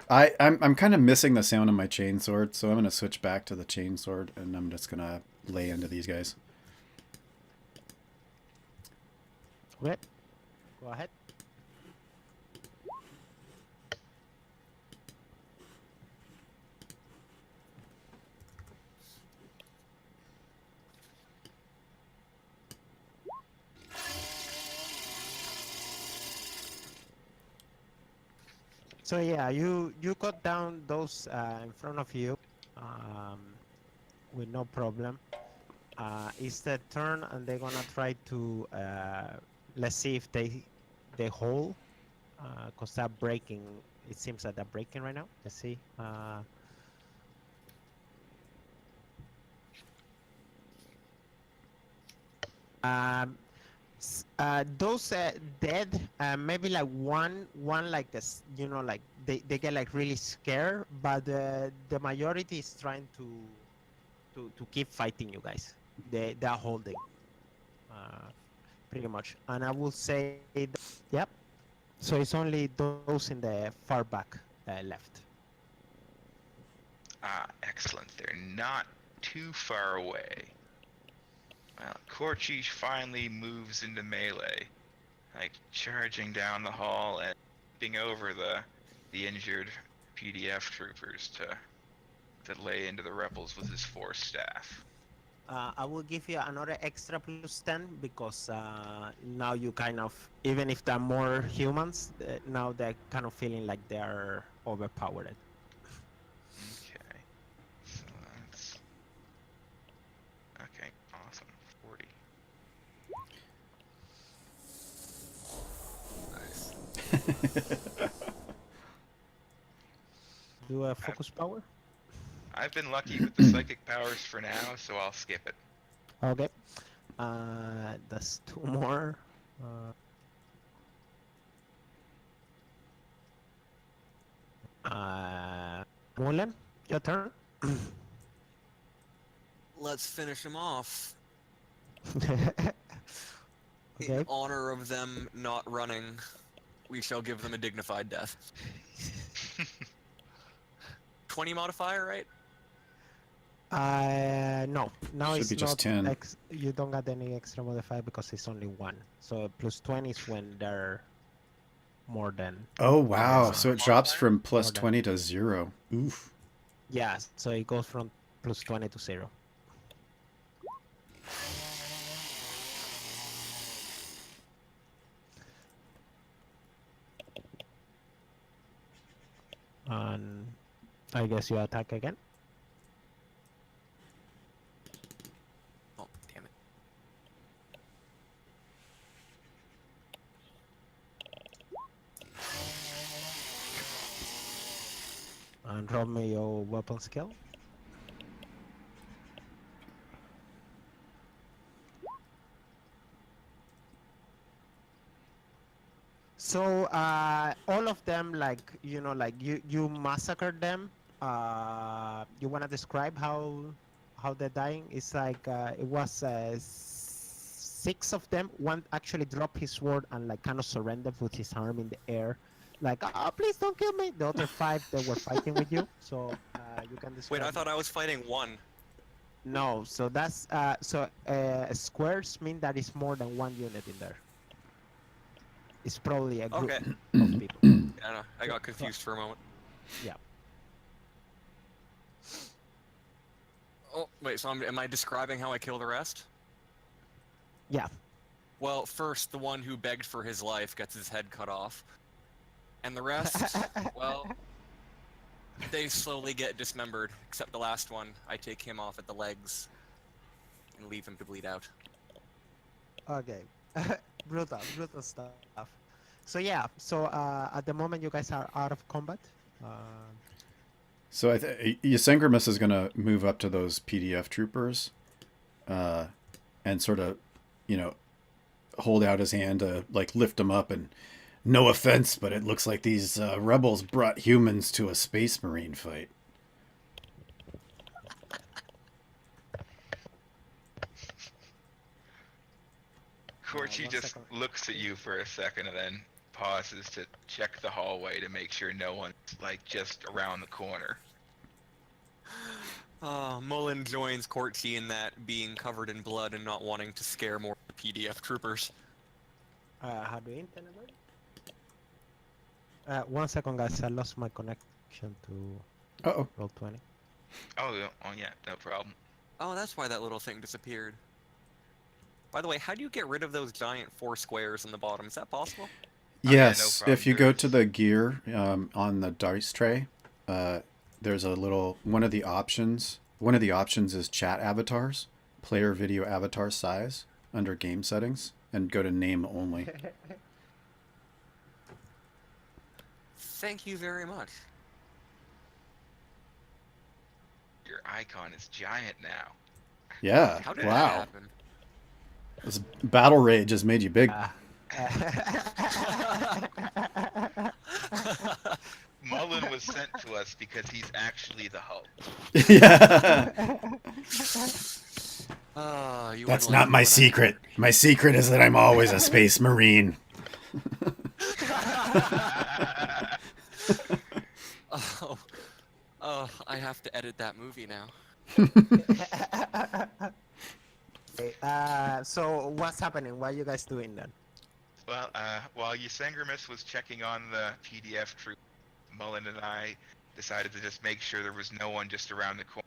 I'm kind of missing the sound of my chainsword, so I'm gonna switch back to the chainsword, and I'm just gonna lay into these guys. Okay. Go ahead. So yeah, you cut down those in front of you. with no problem. It's their turn, and they're gonna try to let's see if they hold, cause they're breaking. It seems that they're breaking right now. Let's see. Um, those dead, maybe like one like this, like they get like really scared, but the majority is trying to keep fighting you guys. They're holding, pretty much. And I will say, yep. So it's only those in the far back left. Ah, excellent. They're not too far away. Well, Korchi finally moves into melee, like charging down the hall and leaping over the injured PDF troopers to lay into the rebels with his force staff. I will give you another extra +10 because now you kind of, even if there are more humans, now they're kind of feeling like they're overpowered. Okay, so that's okay. Awesome, 40. Do a focus power. I've been lucky with the psychic powers for now, so I'll skip it. Okay. That's 2 more. Mullen, your turn. Let's finish him off. Okay. In honor of them not running, we shall give them a dignified death. 20 modifier, right? No. Now Should it's be just not 10. you don't got any extra modifier because it's only 1. So +20 is when they're more than. Oh, wow. Okay, So it so drops modifier? from plus More than- 20 to 0. Oof. Yeah. So it goes from +20 to 0. And I guess you attack again. Oh, damn it. And roll me your weapon skill. So all of them, like like you massacred them. You wanna describe how they're dying? It's like it was 6 of them. One actually dropped his sword and like kind of surrendered with his arm in the air, like, oh, please don't kill me. The other 5 they were fighting with you. So you can describe. Wait, I thought I was fighting one. No, so that's squares mean that it's more than 1 unit in there. It's probably a group Okay. of people. Yeah, no, I got confused for a moment. Yeah. Oh, wait, so am I describing how I kill the rest? Yeah. Well, first, the one who begged for his life gets his head cut off. And the rest, well, they slowly get dismembered, except the last one. I take him off at the legs and leave him to bleed out. Okay. brutal stuff. So yeah, so at the moment you guys are out of combat. So Ysengrimus is going to move up to those PDF troopers and sort of, hold out his hand to like lift them up. And no offense, but it looks like these rebels brought humans to a space marine fight. Korchi one just second. looks at you for a second and then pauses to check the hallway to make sure no one's like just around the corner. Mullen joins Korchi in that being covered in blood and not wanting to scare more PDF troopers. How do you intend it? 1 second, guys. I lost my connection to Uh-oh. Roll20. Oh yeah, no problem. Oh, that's why that little thing disappeared. By the way, how do you get rid of those giant 4 squares in the bottom? Is that possible? Yes, problem. if you go to the gear on the dice tray, there's a little, one of the options one of the options is chat avatars, player video avatar size under game settings, and go to name only. Thank you very much. Your icon is giant now. Yeah. How did Wow. that happen? This battle rage has made you big. Mullen was sent to us because he's actually the Hulk. Yeah. You That's wouldn't like not it my when I- secret. My secret is that I'm always a space marine. I have to edit that movie now. So what's happening? What are you guys doing then? Well, while Ysengrimus was checking on the PDF troop, Mullen and I decided to just make sure there was no one just around the corner.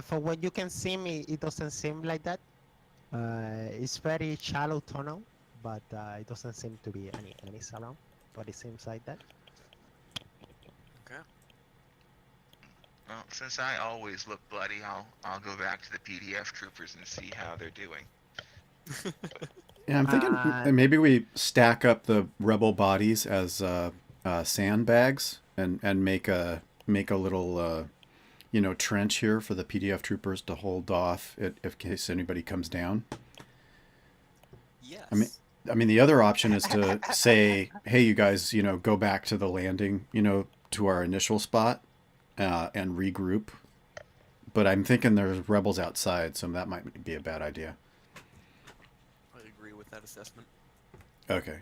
For what you can see me, it doesn't seem like that. It's very shallow tunnel, but it doesn't seem to be any enemies around. But it seems like that. Okay. Well, since I always look bloody, I'll go back to the PDF troopers and see how they're doing. Yeah, I'm thinking maybe we stack up the rebel bodies as sandbags and make a little trench here for the PDF troopers to hold off in case anybody comes down. Yes. I mean, the other option is to say, hey, you guys, go back to the landing, to our initial spot and regroup. But I'm thinking there's rebels outside, so that might be a bad idea. I agree with that assessment. Okay.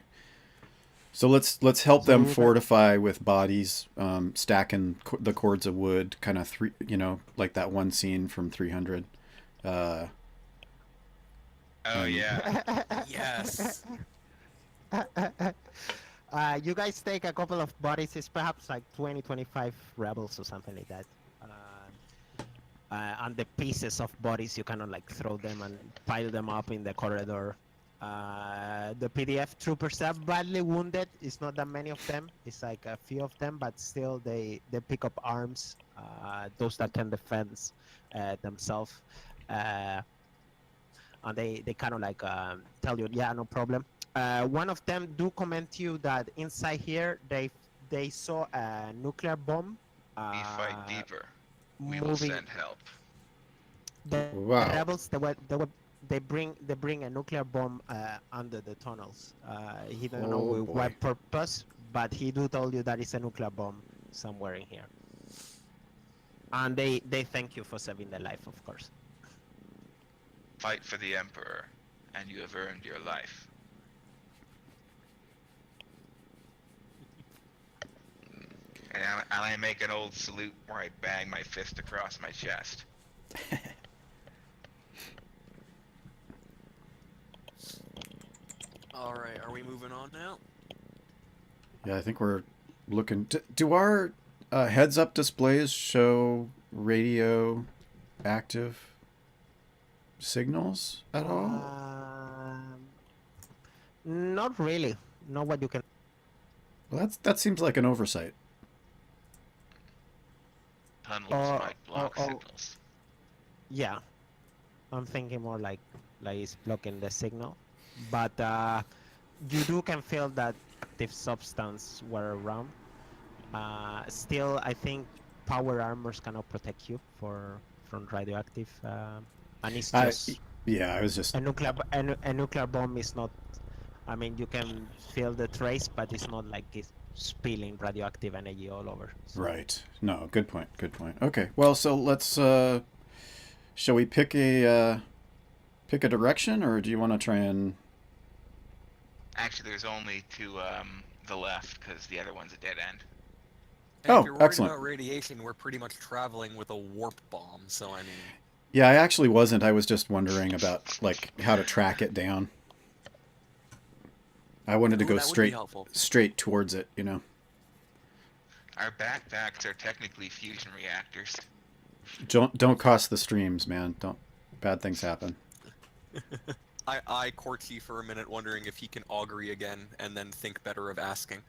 So let's help them fortify with bodies, stacking the cords of wood, kind of like that one scene from 300. Oh yeah. Yes. You guys take a couple of bodies. It's perhaps like 20-25 rebels or something like that. And the pieces of bodies, you kind of like throw them and pile them up in the corridor. The PDF troopers are badly wounded. It's not that many of them. It's like a few of them, but still they pick up arms. Those that can defend themselves. And they kind of like tell you, yeah, no problem. One of them do comment to you that inside here they saw a nuclear bomb. We fight deeper. We will moving. send help. The Wow. rebels they bring a nuclear bomb under the tunnels. He don't know Oh, with boy. what purpose, but he do tell you that it's a nuclear bomb somewhere in here. And they thank you for saving their life, of course. Fight for the Emperor, and you have earned your life. And I make an old salute where I bang my fist across my chest. All right. Are we moving on now? Yeah, I think we're looking. Do our heads-up displays show radio active signals at all? Not really. Not what you can. Well, that seems like an oversight. Tunnels might Oh, block signals. Yeah, I'm thinking more like it's blocking the signal, but you can feel that active substance were around. Still, I think power armors cannot protect you from radioactive, and it's just Yeah, I was just. a nuclear bomb is not. I mean, you can feel the trace, but it's not like it's spilling radioactive energy all over. So. Right. No, good point. Good point. Okay. Well, so let's. Shall we pick a direction, or do you want to try and? Actually, there's only to the left because the other one's a dead end. And Oh, if you're worried excellent. about radiation, we're pretty much traveling with a warp bomb. So I mean. Yeah, I actually wasn't. I was just wondering about like how to track it down. I wanted to Ooh, go that would be straight helpful. towards it. Our backpacks are technically fusion reactors. Don't cost the streams, man. Don't. Bad things happen. I court you for a minute, wondering if he can augury again, and then think better of asking.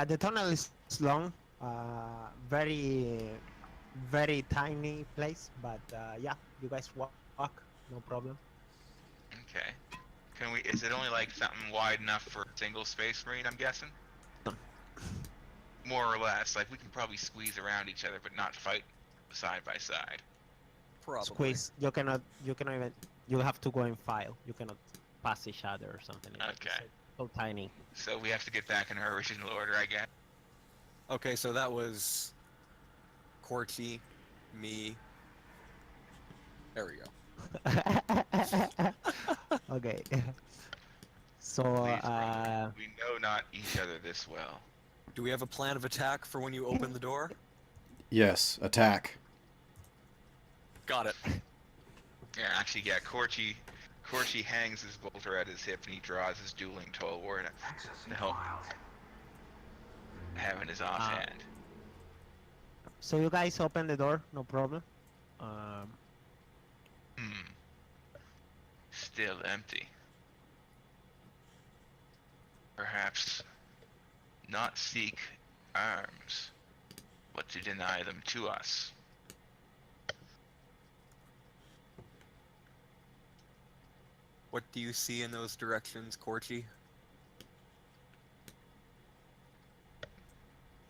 The tunnel is long, very, very tiny place, but yeah, you guys walk, no problem. Okay. Can we? Is it only like something wide enough for a single space marine? I'm guessing. More or less. Like we can probably squeeze around each other, but not fight side by side. Probably. Squeeze. You cannot even. You have to go in file. You cannot pass each other or something like that. Okay. It's so tiny. So we have to get back in our original order, I guess. Okay, so that was Corky, me. There we go. Okay. So Please, brother. We know not each other this well. Do we have a plan of attack for when you open the door? Yes, attack. Got it. Yeah, actually, yeah. Corchi hangs his bolter at his hip and he draws his dueling toll ward to Accessing help files. have in his offhand. so you guys open the door, no problem. Still empty. Perhaps not seek arms, but to deny them to us. What do you see in those directions, Corky?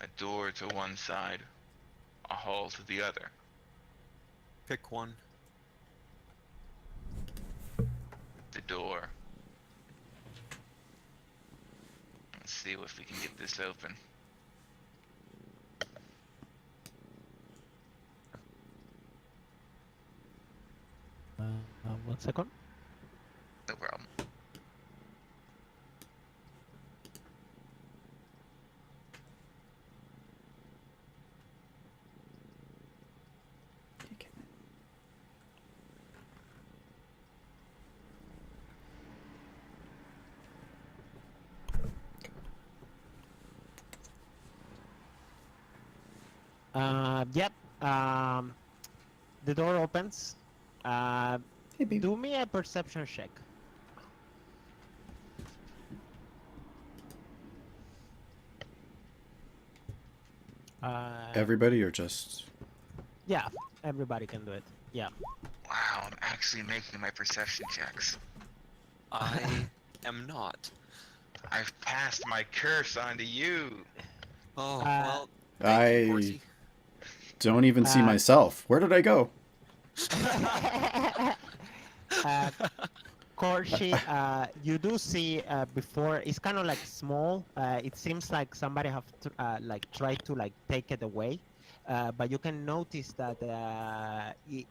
A door to one side, a hall to the other. Pick one. The door. Let's see if we can get this open. One second. No problem. Yep. The door opens. Hey, baby. Do me a perception check. Everybody or just... Yeah, everybody can do it. Yeah. Wow, I'm actually making my perception checks. I am not. I've passed my curse on to you. Oh, well. I Thank you, Corky. don't even see myself. Where did I go? Corshi, you do see before it's kind of like small. It seems like somebody have like tried to like take it away, but you can notice that it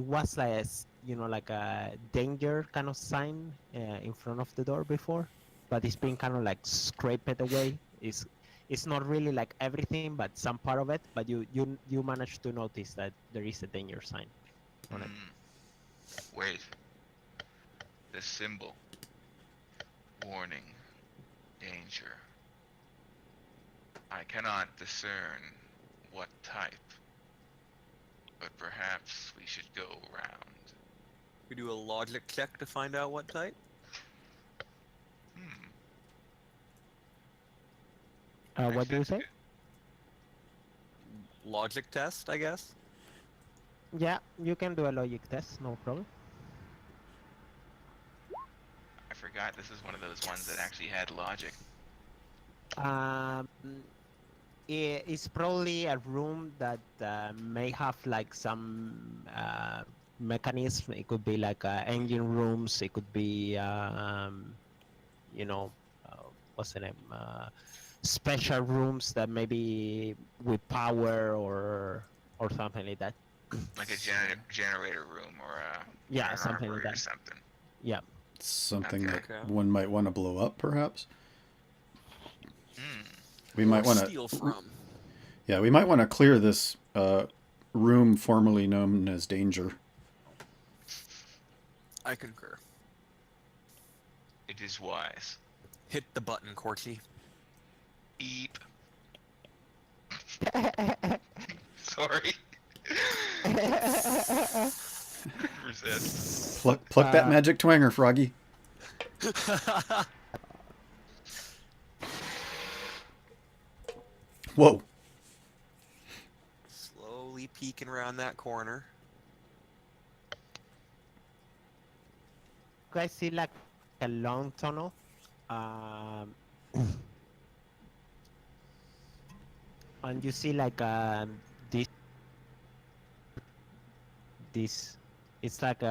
was like like a danger kind of sign in front of the door before, but it's been kind of like scraped away. It's not really like everything, but some part of it. But you managed to notice that there is a danger sign on it. Wait. The symbol. Warning. Danger. I cannot discern what type. But perhaps we should go around. We do a logic check to find out what type. What do you say? Logic test, I guess. Yeah, you can do a logic test, no problem. I forgot this is one of those ones that actually had logic. It's probably a room that may have like some mechanism. It could be like engine rooms. It could be, what's the name? Special rooms that maybe with power or something like that. Like a generator room or a Yeah, an something like armory or that. something. Yeah. Something Okay. that one might want to blow up, perhaps. Hmm. We might Or want to. steal from. Yeah, we might want to clear this room formerly known as Danger. I concur. It is wise. Hit the button, Corky. Eep. Sorry. Resist. Pluck that magic twanger, Froggy. Whoa. Slowly peeking around that corner. You guys see like a long tunnel. Um, and you see like this it's like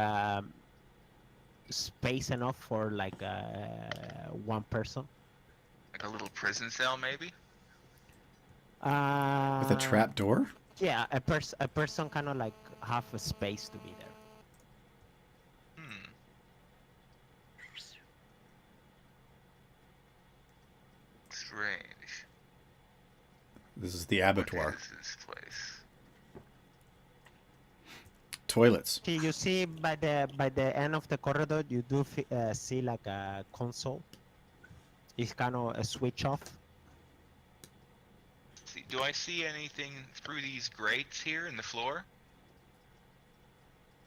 space enough for like one person. Like a little prison cell, maybe? With a trap door? Yeah, a person kind of like have a space to be there. Hmm. Strange. This is the What abattoir. is this place? Toilets. See, you see by the end of the corridor, you do see like a console. It's kind of a switch off. See, do I see anything through these grates here in the floor?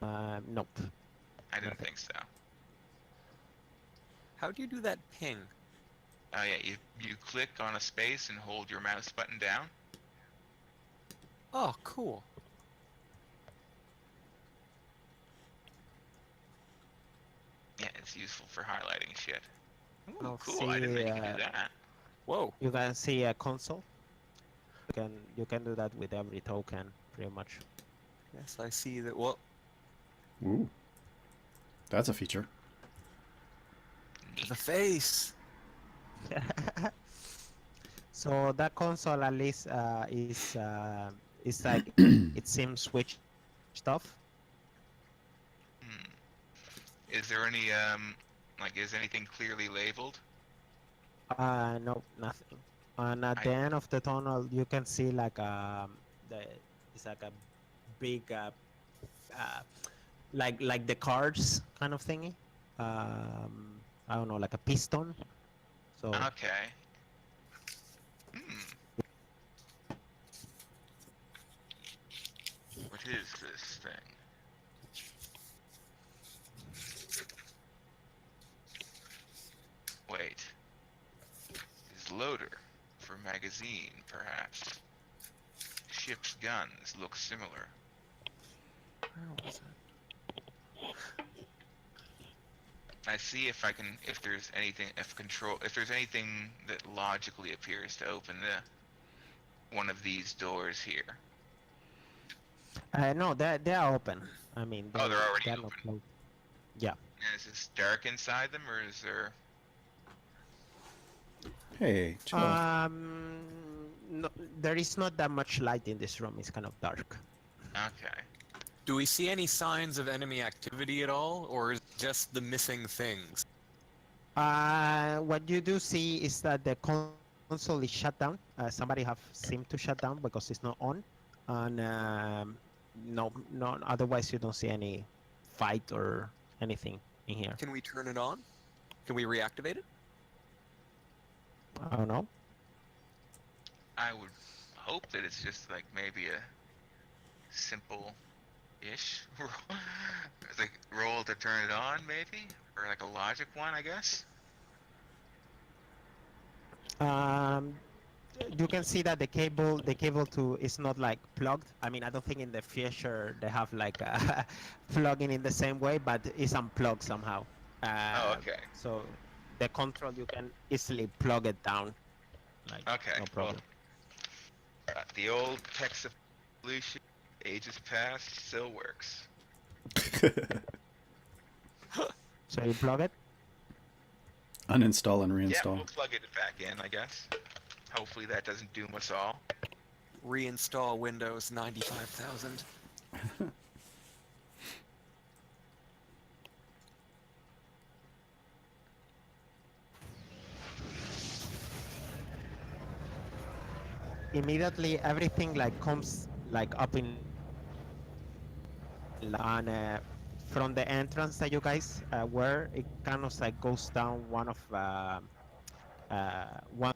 Nope. I didn't Nothing. think so. How do you do that ping? Oh yeah, you click on a space and hold your mouse button down. Oh, cool. Yeah, it's useful for highlighting shit. Ooh, I'll cool. I didn't know you could see, do that. Whoa. You can see a console. You can do that with every token, pretty much. Yes, I see that. Well, Ooh. That's a feature. the face. So that console at least is like it seems switched off. Hmm. Is there any like is anything clearly labeled? No, nothing. And at I- the end of the tunnel, you can see like it's like a big like the cards kind of thingy. I don't know, like a piston. So Okay. Hmm. What is this thing? Wait. Is loader for magazine, perhaps? Ship's guns look similar. Where was it? I see if there's anything, if there's anything that logically appears to open one of these doors here. no, they're open. I mean, Oh, they're already not open. closed. Yeah. And is this dark inside them, or is there? Hey, chill out. No, there is not that much light in this room. It's kind of dark. Okay. Do we see any signs of enemy activity at all, or is it just the missing things? What you do see is that the console is shut down. Somebody seemed to shut down because it's not on, and no, otherwise you don't see any fight or anything in here. Can we turn it on? Can we reactivate it? I don't know. I would hope that it's just like maybe a simple-ish it's like roll to turn it on, maybe, or like a logic one, I guess. You can see that the cable to is not like plugged. I mean, I don't think in the future they have like a plugging in the same way, but it's unplugged somehow. Oh, okay. So the control you can easily plug it down. Like, Okay, no problem. The old tech solution, ages past, still works. So you plug it. Uninstall and Yeah, reinstall. we'll plug it back in, I guess. Hopefully that doesn't doom us all. Reinstall Windows 95,000. Immediately everything like comes like up in and from the entrance that you guys were, it kind of like goes down one of one.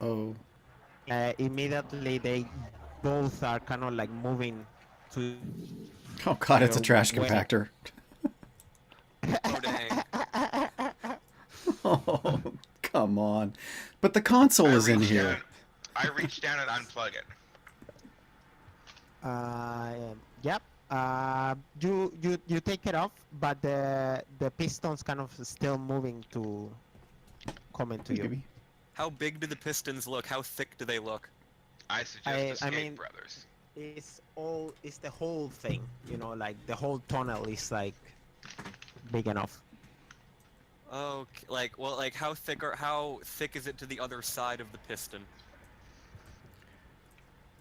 Oh. Immediately they both are kind of like moving to Oh god, it's a You're trash way- compactor. Oh dang. Oh, come on. But the console is in here. I reached down and unplug it. Yep. You take it off, but the piston's kind of still moving to come into you. Maybe. How big do the pistons look? How thick do they look? I suggest I Escape mean- Brothers. It's the whole thing, like the whole tunnel is like big enough. Okay, like how thick is it to the other side of the piston?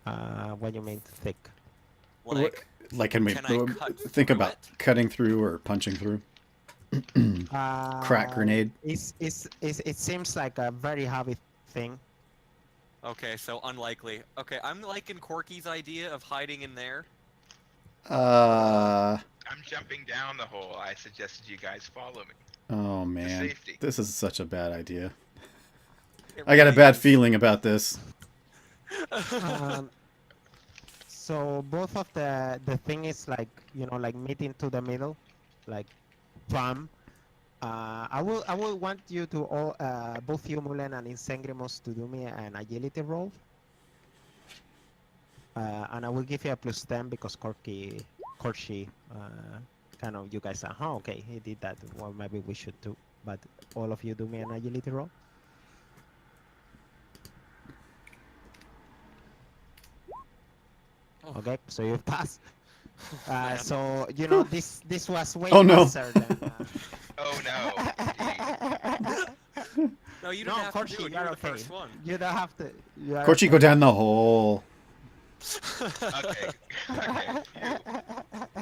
What do you mean thick? Like, Like, can we Can I cut think through about it? cutting through or punching through? Crack grenade. It seems like a very heavy thing. okay, so unlikely. Okay, I'm liking Corky's idea of hiding in there. Uh, I'm jumping down the hole. I suggested you guys follow me. oh To man. safety. This is such a bad idea. It I got a really bad is. feeling about this. So both of the thing is like like meet into the middle, like bam. I will want you to all both you Mulen and Ysengrimus to do me an agility roll. And I will give you a +10 because Corky kind of you guys are okay, he did that. Well, maybe we should too. But all of you do me an agility roll. Oh. Okay, so you pass. Man. So this was way Oh, no. faster than. Oh no. No, you No, don't have Corky, to do it. You you're were the okay. first one. You don't have to. You are Corchi, go okay. down the hole. Okay. Okay.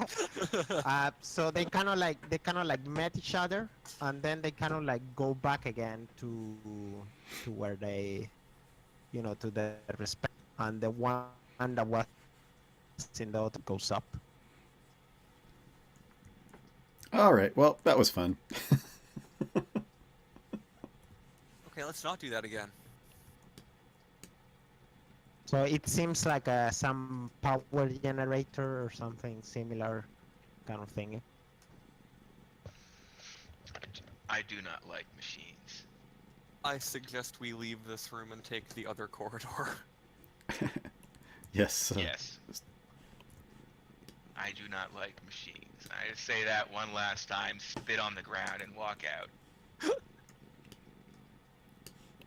Phew. So they kind of like met each other, and then they kind of like go back again to where they, to their respect, and the one that was in the other goes up. All right. Well, that was fun. Okay, let's not do that again. So it seems like some power generator or something similar, kind of thing. I do not like machines. I suggest we leave this room and take the other corridor. Yes. Yes. I do not like machines. I just say that one last time, spit on the ground, and walk out.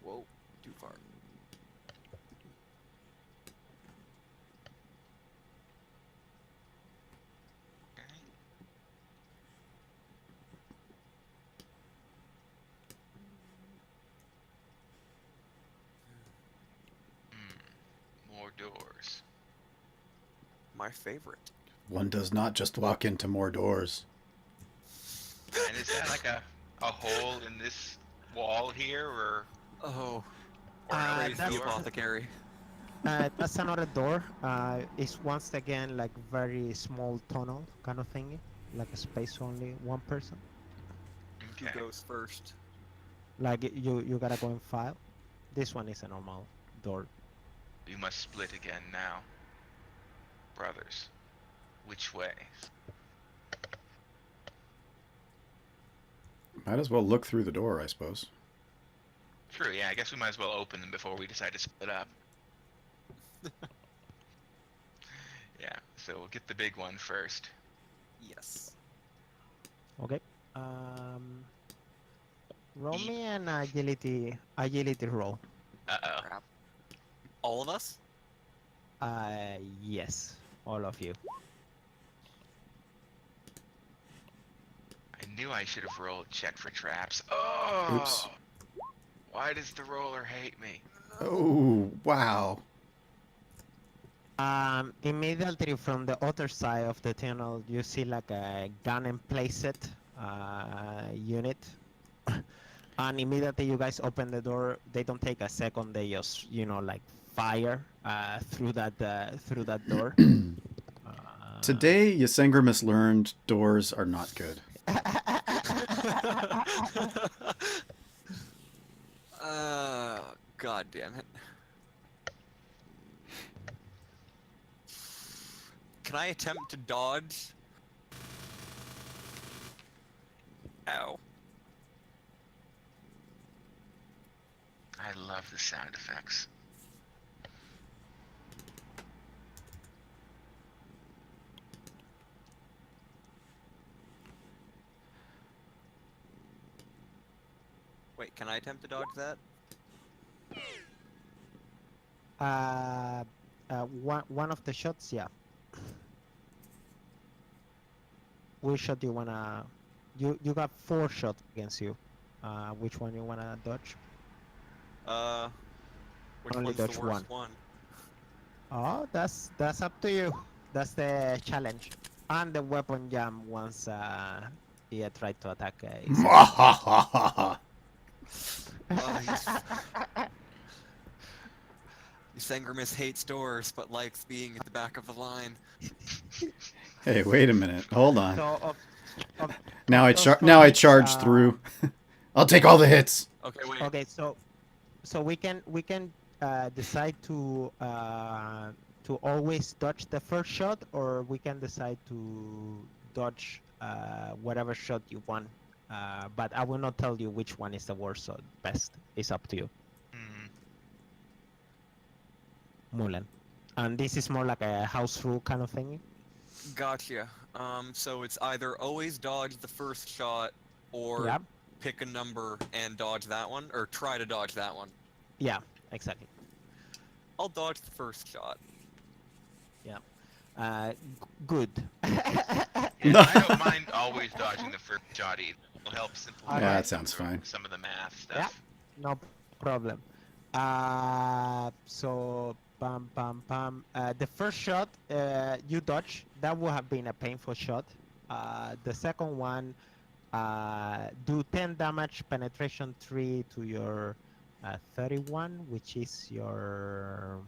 Whoa, too far. More doors. My favorite. One does not just walk into more doors. And is that like a hole in this wall here, or Oh, another praise the that's- door? apothecary. That's another door. It's once again like very small tunnel kind of thing, like a space only one person. Who Okay. goes first? Like you gotta go in file. This one is a normal door. You must split again now. Brothers, which way? Might as well look through the door, I suppose. True, yeah, I guess we might as well open them before we decide to split up. Yeah, so we'll get the big one first. Yes. Okay. Roll me an agility roll. Uh-oh. Crap. All of us? Yes, all of you. I knew I should have rolled check for traps. Oh! Oops. Why does the roller hate me? Oh, wow. Immediately from the other side of the tunnel, you see like a gun emplaced unit. And immediately you guys open the door. They don't take a second. They just, like fire through that door. Today, Ysengrimus learned doors are not good. God damn it. Can I attempt to dodge Ow. I love the sound effects. Wait, can I attempt to dodge that? One of the shots, yeah. Which shot do you wanna? You got 4 shots against you. Which one you wanna dodge? Which Only one's dodge the worst one? Oh, that's up to you. That's the challenge. And the weapon jam once he tried to attack. Ysengrimus hates doors, but likes being at the back of the line. Hey, wait a minute. Hold on. So Now I those now I hits, charge through. I'll take all the hits. Okay, wait. Okay, so we can decide to always dodge the first shot, or we can decide to dodge whatever shot you want. But I will not tell you which one is the worst or best. It's up to you, Mulan. And this is more like a house rule kind of thing. Gotcha. So it's either always dodge the first shot, or Yeah, pick a number and dodge that one, or try to dodge that one. yeah, exactly. I'll dodge the first shot. Good. Yeah, I don't mind always dodging the first shot either. It'll help simplify Yeah, that sounds fine. some of the math stuff. Yeah, no problem. So bam, bam, bam. The first shot you dodge, that would have been a painful shot. The second one, do 10 damage, penetration 3 to your 31, which is your.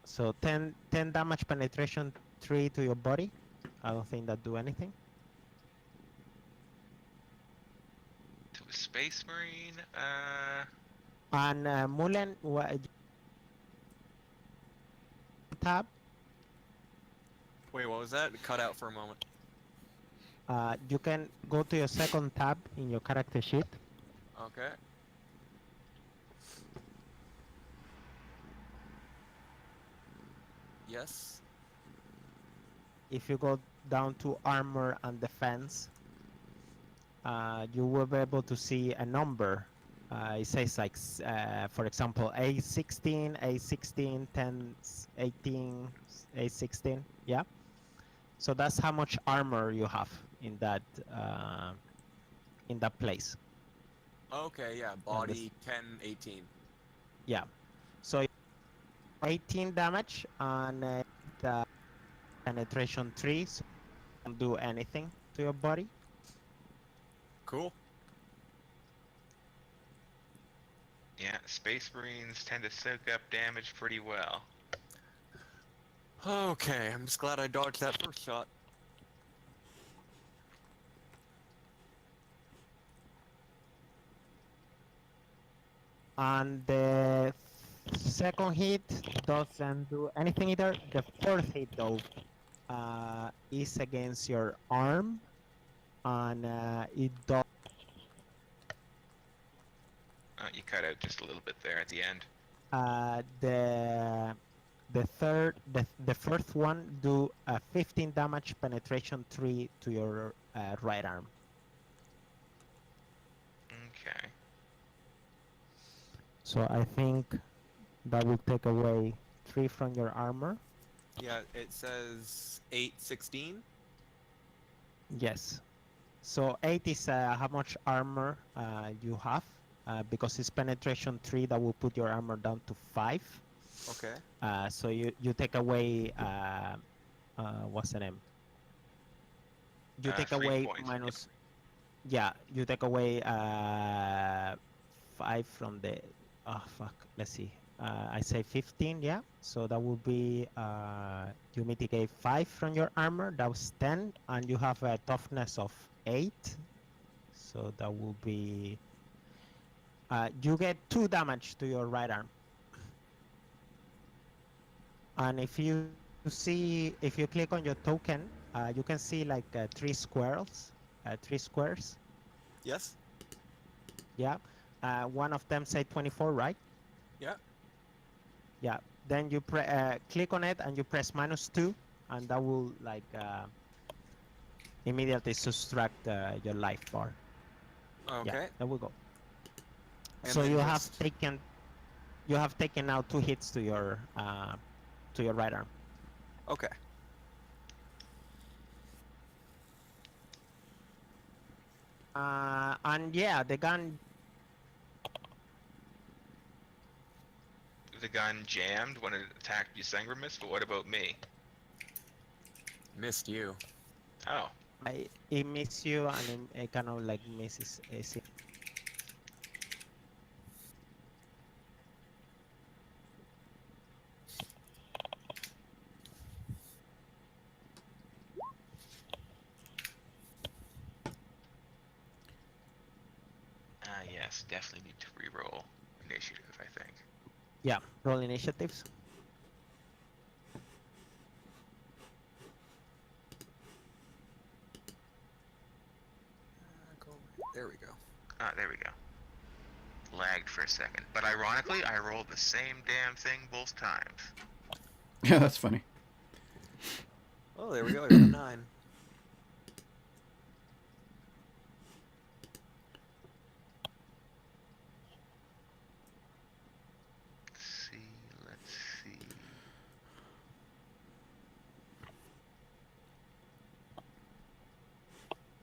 So 10 damage, penetration 3 to your body. I don't think that do anything. To a space marine, And Mulan, tab. Wait, what was that? It cut out for a moment. You can go to your second tab in your character sheet. Okay. Yes. If you go down to armor and defense, you will be able to see a number. It says like, for example, A16, A16, 10, 18, A16. Yeah. So that's how much armor you have in that place. Okay, yeah. Body 10, 18. Yeah. So 18 damage and the penetration 3, so you don't do anything to your body. Cool. yeah, space marines tend to soak up damage pretty well. Okay, I'm just glad I dodged that first shot. And the second hit doesn't do anything either. The fourth hit though is against your arm, and it does. You cut out just a little bit there at the end. The first one do 15 damage, penetration 3 to your right arm. Okay. So I think that will take away 3 from your armor. Yeah, it says 8, 16. Yes. So 8 is how much armor you have. Because it's penetration 3, that will put your armor down to 5. Okay. So you take away what's the name? You take 3 away points. minus. Yeah, you take away 5 from the. Oh fuck. Let's see. I say 15. Yeah. So that will be you mitigate 5 from your armor. That was 10, and you have a toughness of 8. So that will be. You get 2 damage to your right arm. And if you see, if you click on your token, you can see like three squares. Three squares. Yes. Yeah. One of them say 24, right? Yeah. Yeah. Then you click on it and you press -2, and that will like immediately subtract your life bar. Yeah, Okay. there we go. And So then you just have taken out 2 hits to your right arm. okay. And yeah, the gun. The gun jammed when it attacked Ysengrimus, but what about me? Missed you. Oh, It misses you, and it kind of like misses. yes, definitely need to re-roll initiative, I think. Yeah, roll initiatives. There we go. Ah, there we go. Lagged for a second. But ironically, I rolled the same damn thing both times. Yeah, that's funny. Oh, there we go. I got a 9. Let's see.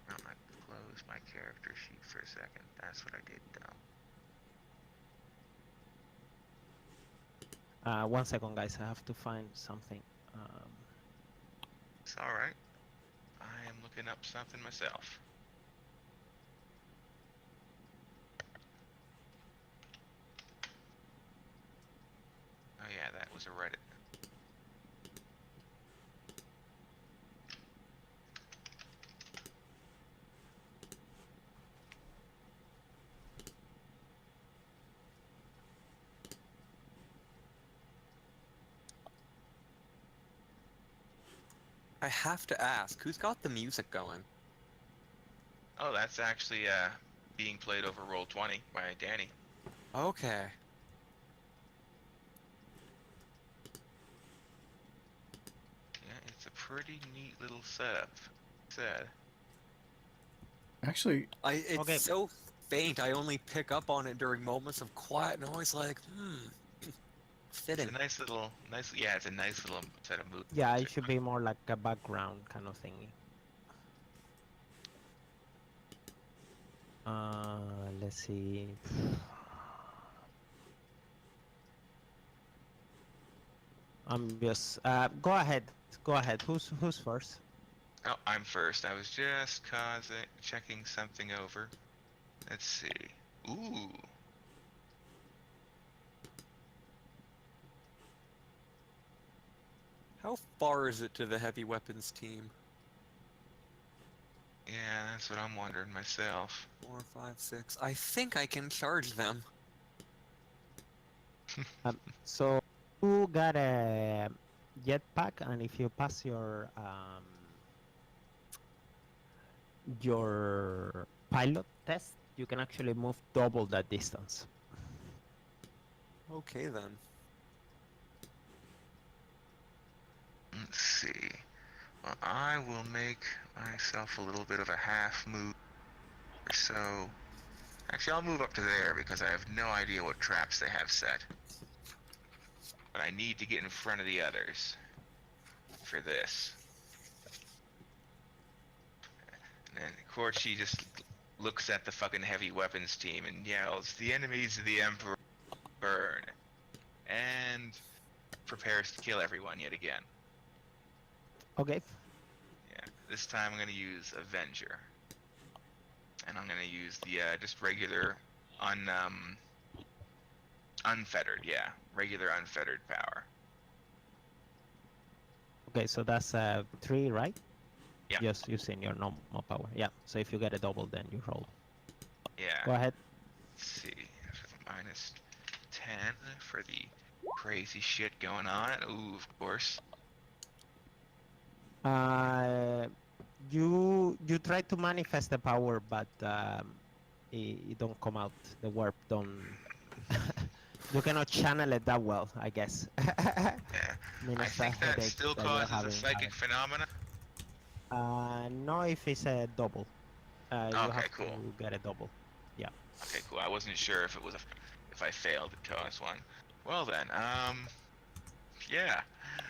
I'm gonna close my character sheet for a second. That's what I did, though. 1 second, guys. I have to find something. It's alright. I am looking up something myself. Oh yeah, that was a Reddit. I have to ask, who's got the music going? Oh, that's actually being played over Roll20 by Danny. Okay. Yeah, it's a pretty neat little setup. Said. Actually, It's Okay. so faint. I only pick up on it during moments of quiet, and I'm always like, fitting. It's a nice, yeah, it's a nice little set of moves. Yeah, it should be more like a background kind of thingy. Let's see. I'm just go ahead. Go ahead. Who's first? Oh, I'm first. I was just checking something over. Let's see. Ooh. How far is it to the heavy weapons team? Yeah, that's what I'm wondering myself. 4, 5, 6. I think I can charge them. So you got a jetpack, and if you pass your pilot test, you can actually move double that distance. Okay then. Let's see. Well, I will make myself a little bit of a half move or so. Actually, I'll move up to there because I have no idea what traps they have set. But I need to get in front of the others for this. And then, of course, she just looks at the fucking heavy weapons team and yells, "The enemies of the Emperor burn!" And prepares to kill everyone yet again. Okay. Yeah, this time I'm going to use Avenger. And I'm going to use the just regular unfettered, yeah. Regular unfettered power. Okay, so that's 3, right? Yeah. Just using your normal power. Yeah. So if you get a double, then you roll. Yeah. Go ahead. Let's see. -10 for the crazy shit going on. Ooh, of course. You try to manifest the power, but it don't come out. The warp don't. You cannot channel it that well, I guess. Yeah. I mean, I it's a think that headache still that you're causes a having. psychic phenomena. No, if it's a double, you Okay, have cool. to get a double. Yeah. Okay, cool. I wasn't sure if it was if I failed to cause one. Well then, yeah.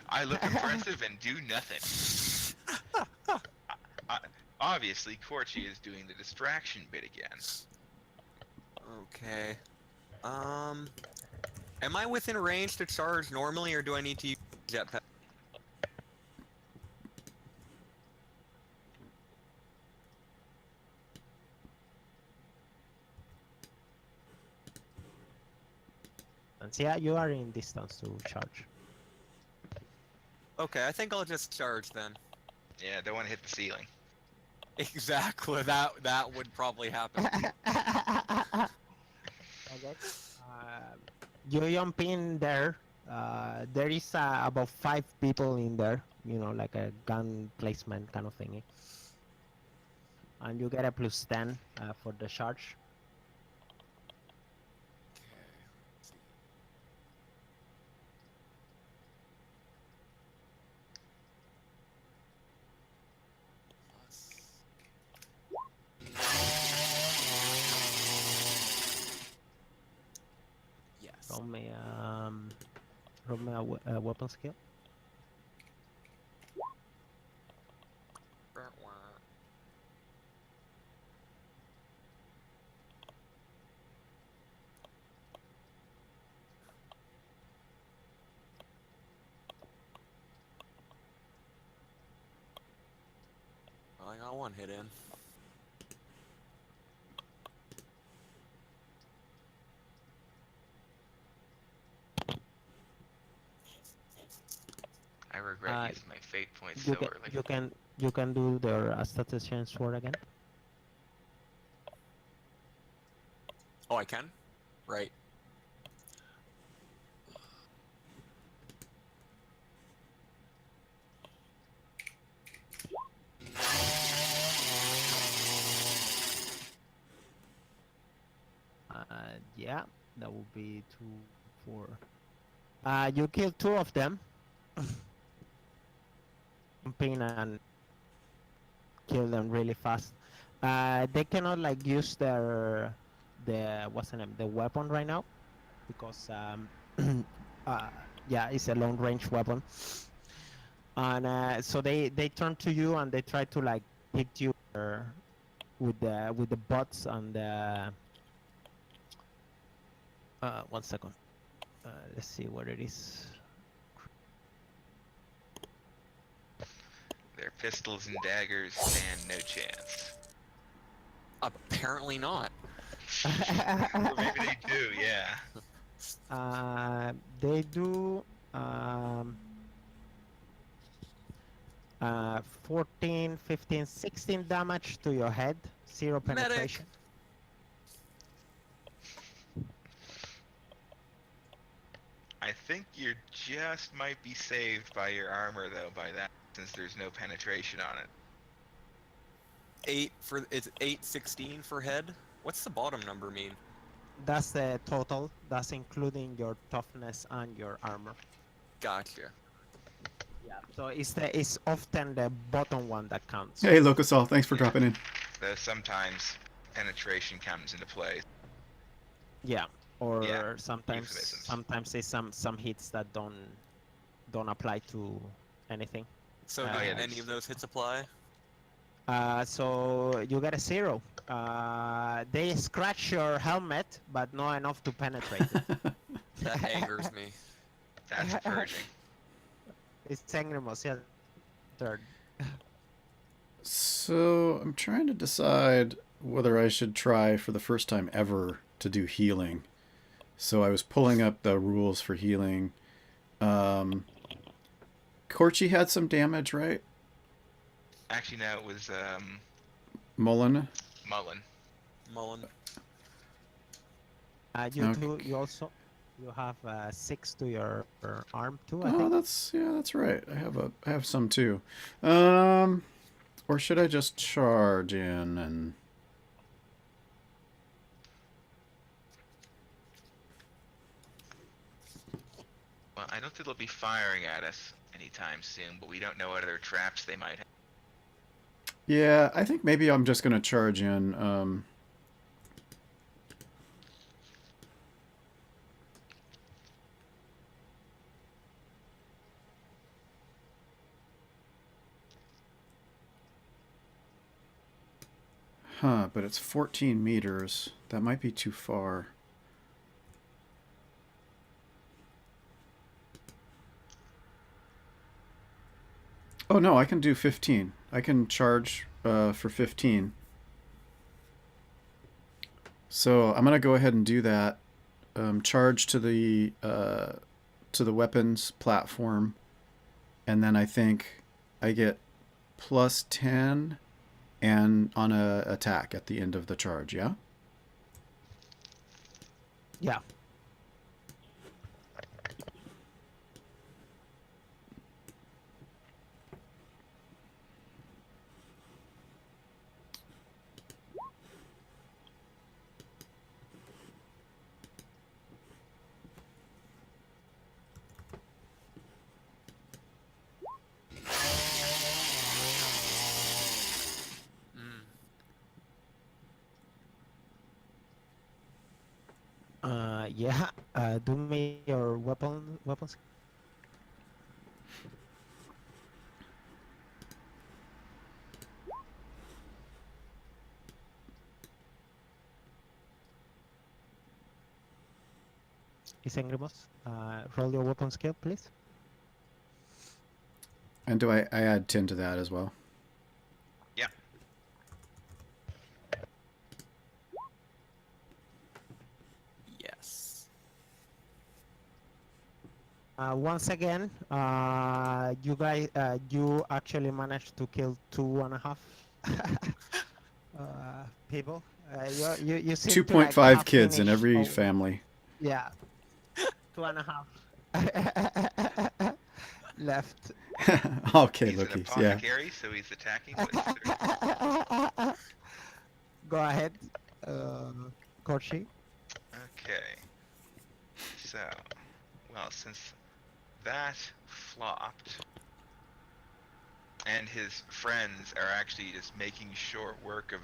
I look impressive and do nothing. Obviously, Corchi is doing the distraction bit again. Okay. Am I within range to charge normally, or do I need to use jetpack? And yeah, you are in distance to charge. Okay, I think I'll just charge then. Yeah, don't want to hit the ceiling. Exactly. That would probably happen. Okay. You jump in there. There is about 5 people in there. You know, like a gun placement kind of thingy. And you get a +10 for the charge. Yes. Roll me a weapon skill. Well, I got one hit in. I regret using my fate points You so can early. you can do the statistician sword again. Oh, I can? Right. Yeah, that would be 2, 4. You kill 2 of them. Jump in and kill them really fast. They cannot like use the what's the name, the weapon right now, because yeah, it's a long range weapon. And so they turn to you and they try to like hit you with the butts and the 1 second. Let's see what it is. Their pistols and daggers stand no chance. Apparently not. Or maybe they do, yeah. They do 14, 15, 16 damage to your head, 0 penetration. I think you just might be saved by your armor, though, by that, since there's no penetration on it. 816 for head. What's the bottom number mean? That's the total. That's including your toughness and your armor. Gotcha. Yeah. So it's often the bottom one that counts. Hey, Locusol, thanks for dropping in. Though sometimes penetration comes into play. Yeah. Or Yeah, sometimes euphemisms. there's some hits that don't apply to anything. So Oh, do yeah, any of those hits apply? So you get a 0. They scratch your helmet, but not enough to penetrate it. That angers me. That's purging. It's Ysengrimus, yeah. Third. So I'm trying to decide whether I should try for the first time ever to do healing. So I was pulling up the rules for healing. Corchi had some damage, right? Actually, no, it was Mullen. Mullen. Mullen. You Okay. do. You You have 6 to your arm too, I Oh, think. that's right. I have some too. Or should I just charge in and? Well, I don't think they'll be firing at us anytime soon, but we don't know what other traps they might have. Yeah, I think maybe I'm just gonna charge in. Huh, but it's 14 meters. That might be too far. Oh no, I can do 15. I can charge for 15. So I'm gonna go ahead and do that. Charge to the weapons platform, and then I think I get plus 10 and on a attack at the end of the charge. Yeah. Yeah. Mm. Yeah. Do me your weapons. Ysengrimus, roll your weapon skill, please. And do I add 10 to that as well? Yeah. Yes. Once again, you actually managed to kill 2.5 people. You seem to like 2.5 have kids in finished. every Oh, family. yeah, 2.5 left. Okay, He's an lookies. Yeah. apothecary, so he's attacking with. Go ahead, Korchi. Okay. So, well, since that flopped, and his friends are actually just making short work of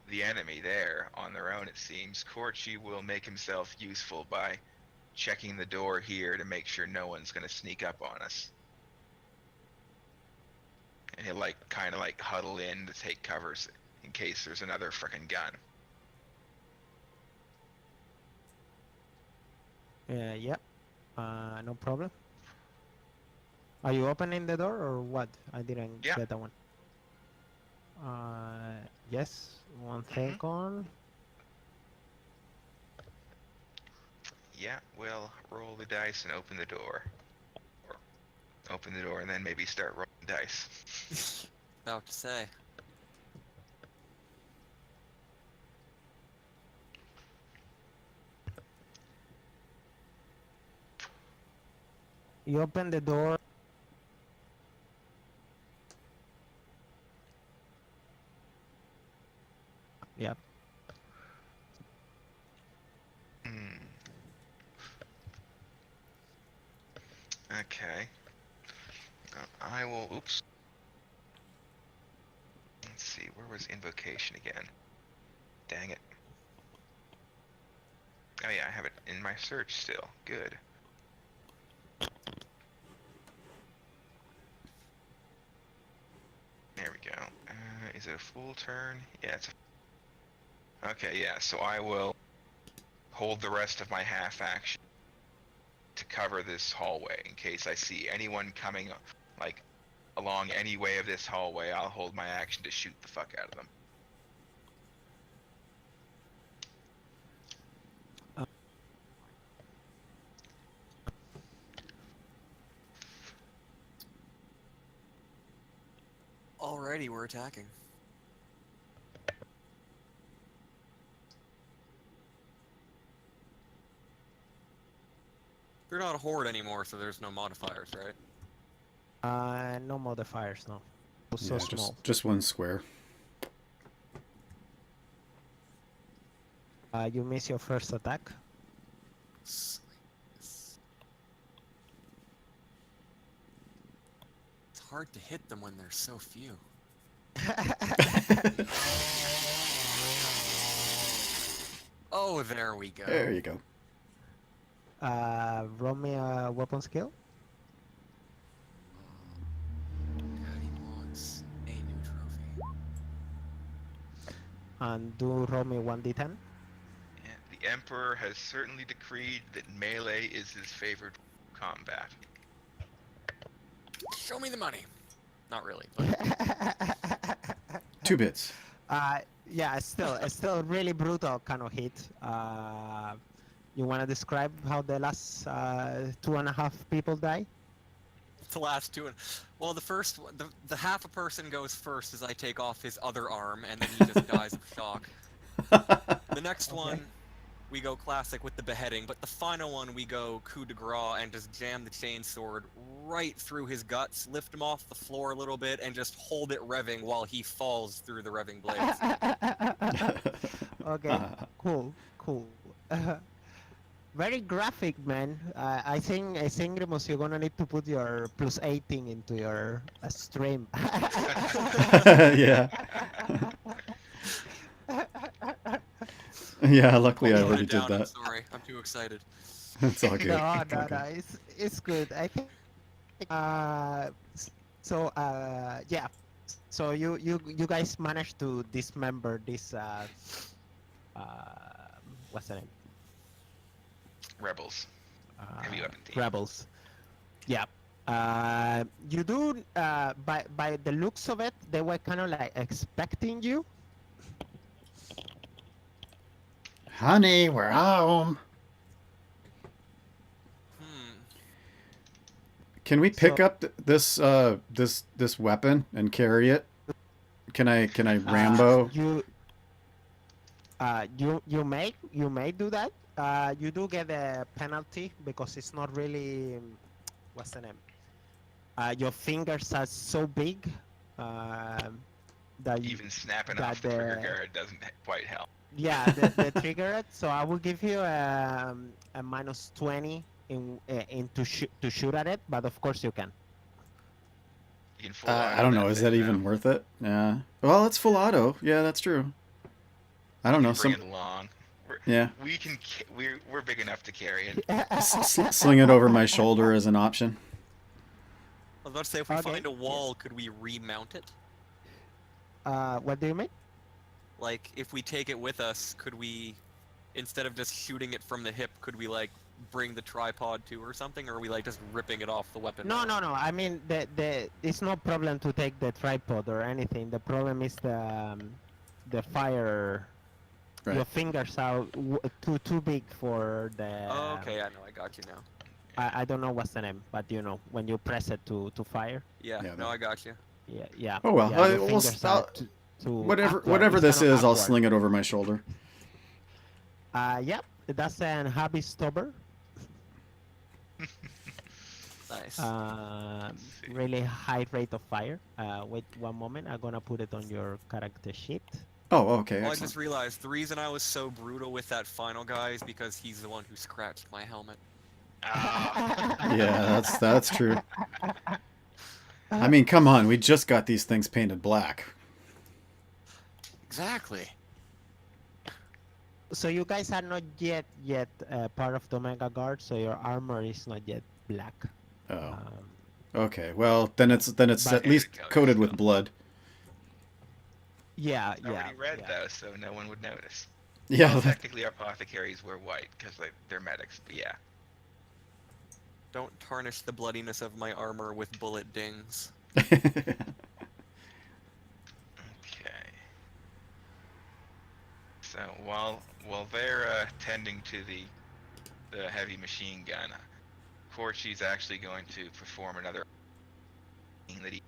the enemy there on their own, it seems, Corchi will make himself useful by checking the door here to make sure no one's going to sneak up on us. And he'll kind of huddle in to take covers in case there's another frickin' gun. Yeah, no problem. Are you opening the door or what? I didn't Yeah. get that one. Yes. One second. Yeah, we'll roll the dice and open the door. Or open the door and then maybe start rolling dice. About to say. You open the door. Yep. Okay. I will. Oops. Let's see. Where was invocation again? Dang it. Oh yeah, I have it in my search still. Good. There we go. Is it a full turn? Yeah, it's a... Okay, yeah, so I will hold the rest of my half action to cover this hallway in case I see anyone coming, along any way of this hallway. I'll hold my action to shoot the fuck out of them. Alrighty, we're attacking. not a horde anymore, so there's no modifiers, right? No modifiers, no. So Yeah, small. just one square. You miss your first attack. It's hard to hit them when there's so few. Oh, there we go. There you go. Roll me a weapon skill. Daddy wants a new trophy. And do roll me 1d10. And the Emperor has certainly decreed that melee is his favorite combat. Show me the money. Not really, but 2 bits. Yeah, it's still really brutal kind of hit. You want to describe how the last 2.5 people die? the last two. Well, the first, the half a person goes first as I take off his other arm, and then he just dies of shock. The next one, we go classic with the beheading, but the final one we go coup de grace and just jam the chainsword right through his guts, lift him off the floor a little bit, and just hold it revving while he falls through the revving blades. Okay, cool. Very graphic, man. I think Ysengrimus, you're gonna need to put your plus 18 into your stream. Yeah. Yeah, luckily I I'll put already it did down, I'm that. sorry, I'm too excited. It's all good. No, It's all good. it's good. I think. Yeah. So you guys managed to dismember this. What's the name? Rebels. Heavy weapon team. Rebels. Yeah. You do. By the looks of it, they were kind of like expecting you. Honey, we're home. Can we pick up this this weapon and carry it? Can I Rambo? You may do that. You do get a penalty because it's not really what's the name? Your fingers are so big that Even snapping off the trigger guard doesn't quite help. yeah, the trigger it. So I will give you a minus 20 to shoot at it, but of course you can. You can full I don't know. Is that even worth it? Yeah. Well, it's full auto. Yeah, that's true. I don't know. Bring it along. Yeah. We can. We're big enough to carry it. Sling it over my shoulder as an option. I was about to say, if we find a wall, could we remount it? What do you mean? Like, if we take it with us, could we, instead of just shooting it from the hip, could we, like, bring the tripod to or something? Or are we, like, just ripping it off the weapon? No. I mean, it's no problem to take the tripod or anything. The problem is the fire. Right. Your fingers are too big for the... Oh, okay, I know, I got you now. I don't know what's the name, but you know, when you press it to fire. Yeah, no, I got you. Yeah. Oh well, yeah, whatever this is, I'll sling it over my shoulder. Yep, that's an Habby Stubber. Nice. Really high rate of fire. Wait 1 moment, I'm gonna put it on your character sheet. Oh, okay. Well, I Excellent. just realized the reason I was so brutal with that final guy is because he's the one who scratched my helmet. Yeah, that's true. I mean, come on, we just got these things painted black. Exactly. So you guys are not yet part of the Omega Guard, so your armor is not yet black. Oh. Okay. Well, then it's at least coated with blood. Yeah. Already red though, so no one would notice. Yeah. Well, technically, apothecaries were white because they're medics. But yeah. Don't tarnish the bloodiness of my armor with bullet dings. Okay. So while they're tending to the heavy machine gun, Corchi's actually going to perform another thing that he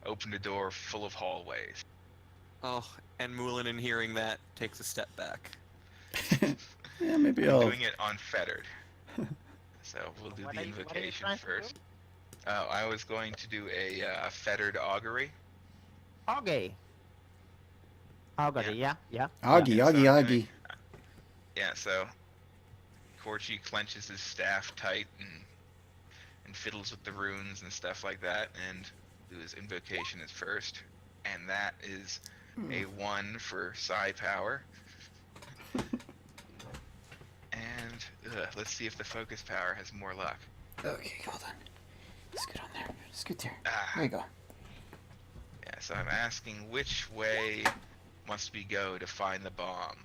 opened a door full of hallways. Oh, and Moulin, in hearing that, takes a step back. Yeah, maybe I'm I'll. doing it unfettered. So So we'll do What the are you invocation trying to do? first. Oh, I was going to do a fettered augury. Okay. Augury, yeah. Augie, Yeah, so Augie, I'm Augie. Yeah, so Corchi clenches his staff tight and fiddles with the runes and stuff like that, and do his invocation as first. And that is a 1 for psi power. And let's see if the focus power has more luck. Okay, hold on. Scoot on there. Scoot there. Ah, There you go. yeah, so I'm asking which way must we go to find the bomb?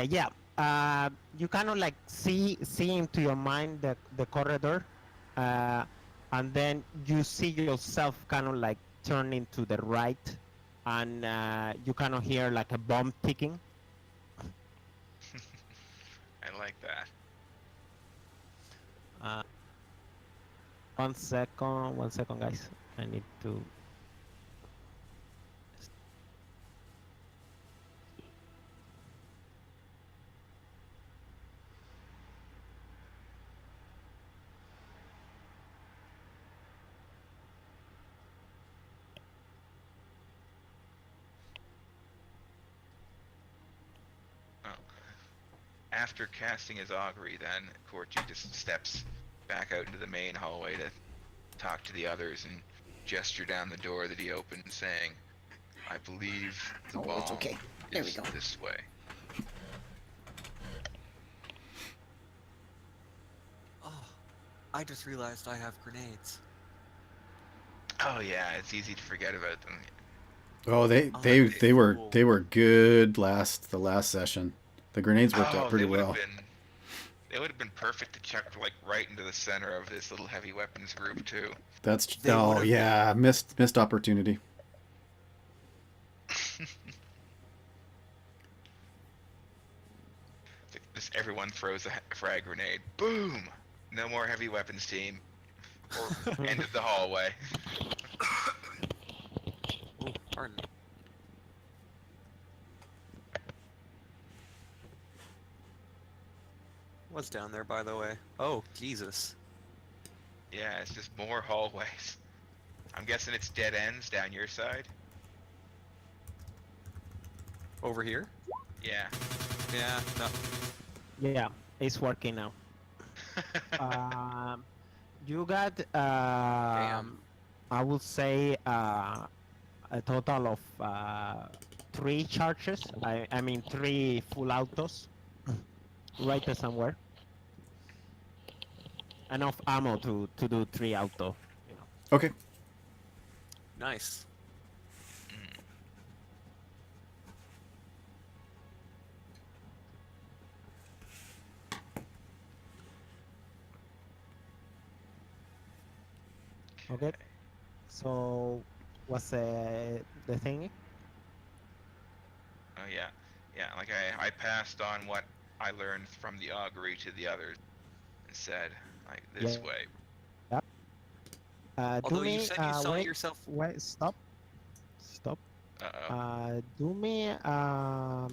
Yeah. You kind of like see into your mind the corridor, and then you see yourself kind of like turning to the right, and you kind of hear like a bomb ticking. I like that. 1 second, guys. I need to. After casting his augury, then Corchi just steps back out into the main hallway to talk to the others and gesture down the door that he opened, saying, "I believe the bomb it's okay. There we is go. this way." Oh, I just realized I have grenades. Oh yeah, it's easy to forget about them. Oh, they were good the last session. The grenades worked out pretty well. They would have been perfect to chuck like right into the center of this little heavy weapons group too. Missed opportunity. Just everyone throws a frag grenade. Boom! No more heavy weapons team. Or end of the hallway. Oh, pardon. What's down there, by the way? Oh, Jesus. Yeah, it's just more hallways. I'm guessing it's dead ends down your side. Over here? Yeah. Yeah, no. Yeah, it's working now. You got Damn. I would say a total of 3 charges. I mean 3 full autos. Right there somewhere. Enough ammo to do 3 auto. You know. Okay. Nice. Okay. So what's the thing? Oh yeah. Yeah, like I passed on what I learned from the augury to the others and said, like, this Yeah. way. Although Do you me said you saw wait, yourself... wait, stop. Uh-oh. Do me how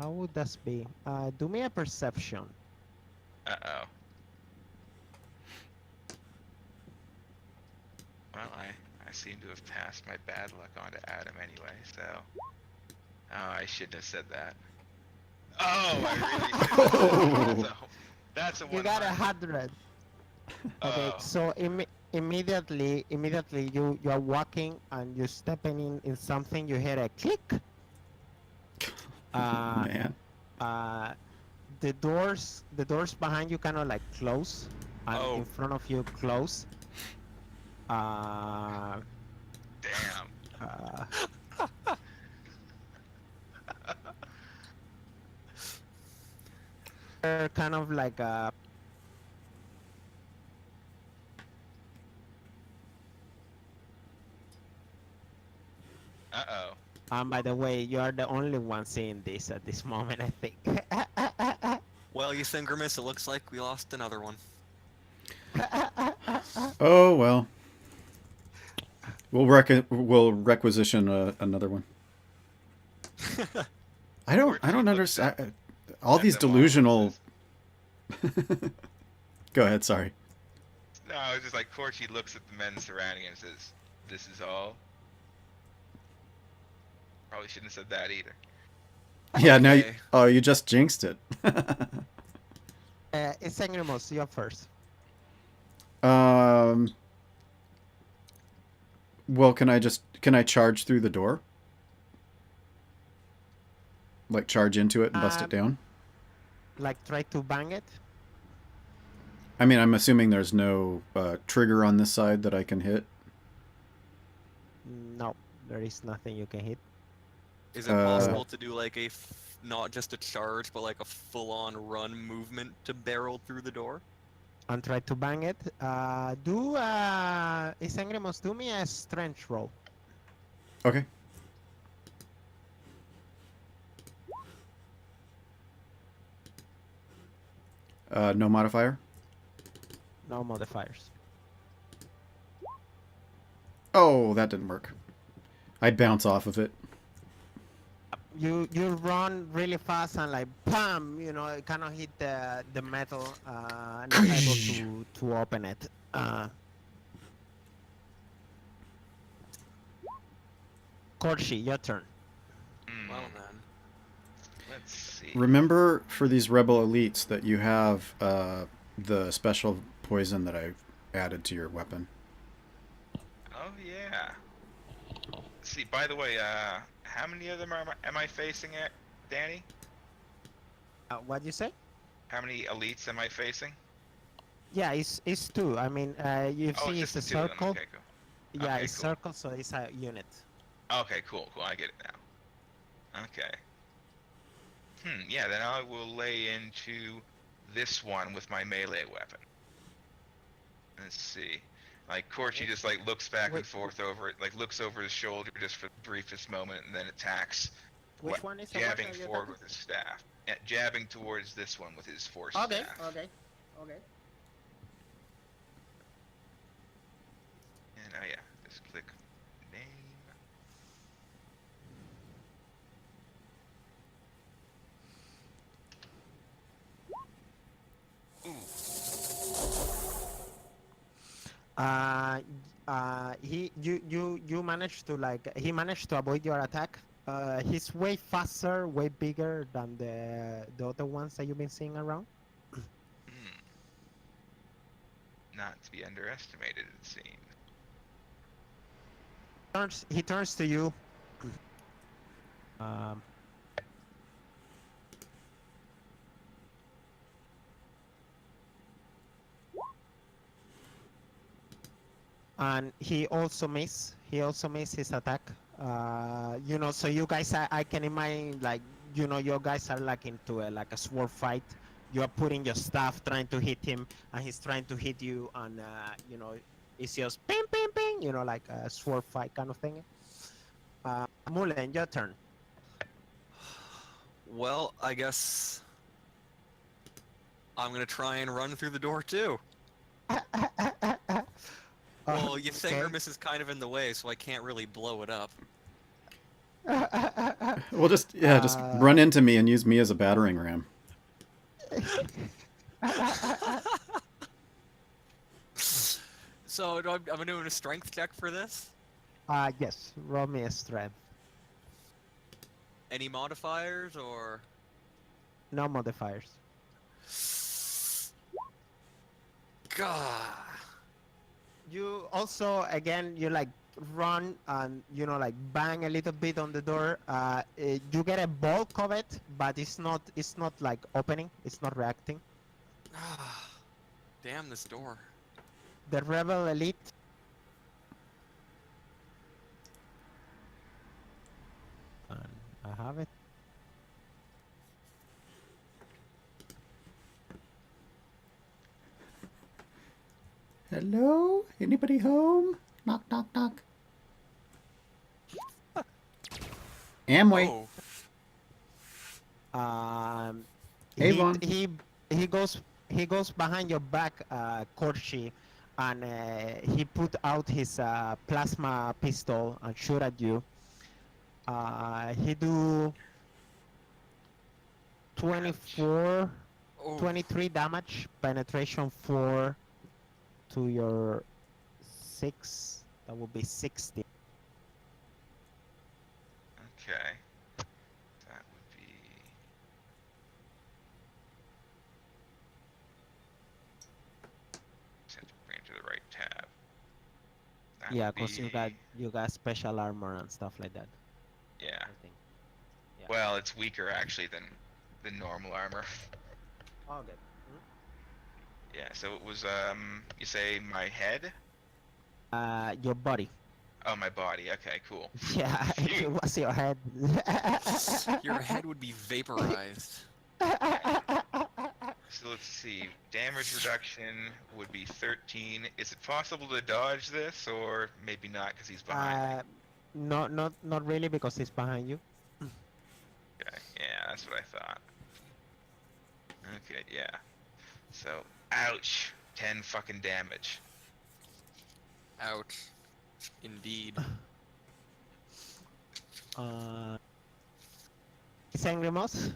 would that be? Do me a perception. Uh-oh. Well, I seem to have passed my bad luck on to Adam anyway, so... Oh, I shouldn't have said that. Oh, I really should. That's a You got 100. 100. Okay, Oh. so immediately you are walking and you're stepping in something. You hear a click. Man. The doors behind you kind of like close, and Oh. in front of you close. Damn. They're kind of like Uh-oh. By the way, you are the only one seeing this at this moment, I think. Well, Ysengrimus, it looks like we lost another one. Oh well. We'll requisition another one. I don't looks understand. All at these them all and delusional. says- Go ahead. Sorry. No, it's just like Corchi looks at the men surrounding him and says, "This is all." Probably shouldn't have said that either. Yeah. Now. Okay. Oh, you just jinxed it. Ysengrimus, you're first. Well, can I charge through the door? Like charge into it and bust it down? Like, try to bang it. I mean, I'm assuming there's no trigger on this side that I can hit. No, there is nothing you can hit. Is it possible to do like not just a charge, but like a full-on run movement to barrel through the door? And try to bang it. Ysengrimus, do me a strength roll. Okay. No modifier? No modifiers. Oh, that didn't work. I bounce off of it. You run really fast and like bam, you know, it kind of hit the metal, not able to open it. Corshi, your turn. Well then. Let's see. Remember for these rebel elites that you have the special poison that I've added to your weapon. Oh yeah. Let's see. By the way, how many of them am I facing at, Danny? What you say? How many elites am I facing? Yeah, it's two. I mean, you Oh, see it's it's just a the two of them. circle. Okay, cool. Yeah, Okay, it's cool. circle, so it's a unit. Okay, cool. I get it now. Okay. Yeah, then I will lay into this one with my melee weapon. Let's see. Like, Corchi just, like, looks back and forth over it, like, looks over his shoulder just for the briefest moment, and then attacks. Which one is the jabbing weapon you're forward talking? with his staff. Yeah, jabbing towards this one with his force Okay, staff. okay. And, oh yeah, just click name. Ooh. You managed to he managed to avoid your attack. He's way faster, way bigger than the other ones that you've been seeing around. Not to be underestimated, it seems. He turns to you. Um, and he also missed his attack. You know, so you guys, I can imagine, like, you know, your guys are like into a sword fight. You are putting your staff trying to hit him, and he's trying to hit you, and you know, it's just ping ping ping, you know, like a sword fight kind of thing. Mullen, your turn. Well, I guess I'm gonna try and run through the door too. Well, Ysengrimus is kind of in the way, so I can't really blow it up. Well, just run into me and use me as a battering ram. So I'm doing a strength check for this. Yes, roll me a strength. Any modifiers or? No modifiers. God. You also, again, you like run and, you know, like bang a little bit on the door. You get a bulk of it, but it's not like opening. It's not reacting. Damn this door. The rebel elite. And I have it. Hello? Anybody home? Knock, knock, knock. Amway. Oh, Hey, He Vaughn. he goes behind your back, Corshi, and he put out his plasma pistol and shoot at you. He do 24, oh. 23 damage, penetration 4 to your 6. That would be 60. Okay. That would be. Just have to bring it to the right tab. That Yeah, would because be- you got special armor and stuff like that. Yeah. I think. Yeah. Well, it's weaker actually than normal armor. Okay. Yeah. So it was you say my head? Your body. Oh, my body. Okay, cool. Yeah, Phew. it was your head. Your head would be vaporized. So let's see. Damage reduction would be 13. Is it possible to dodge this, or maybe not because he's behind me? Not really, because it's behind you. Okay, yeah, that's what I thought. Okay, yeah. So, ouch. 10 fucking damage. Ouch. Indeed. Ysengrimus,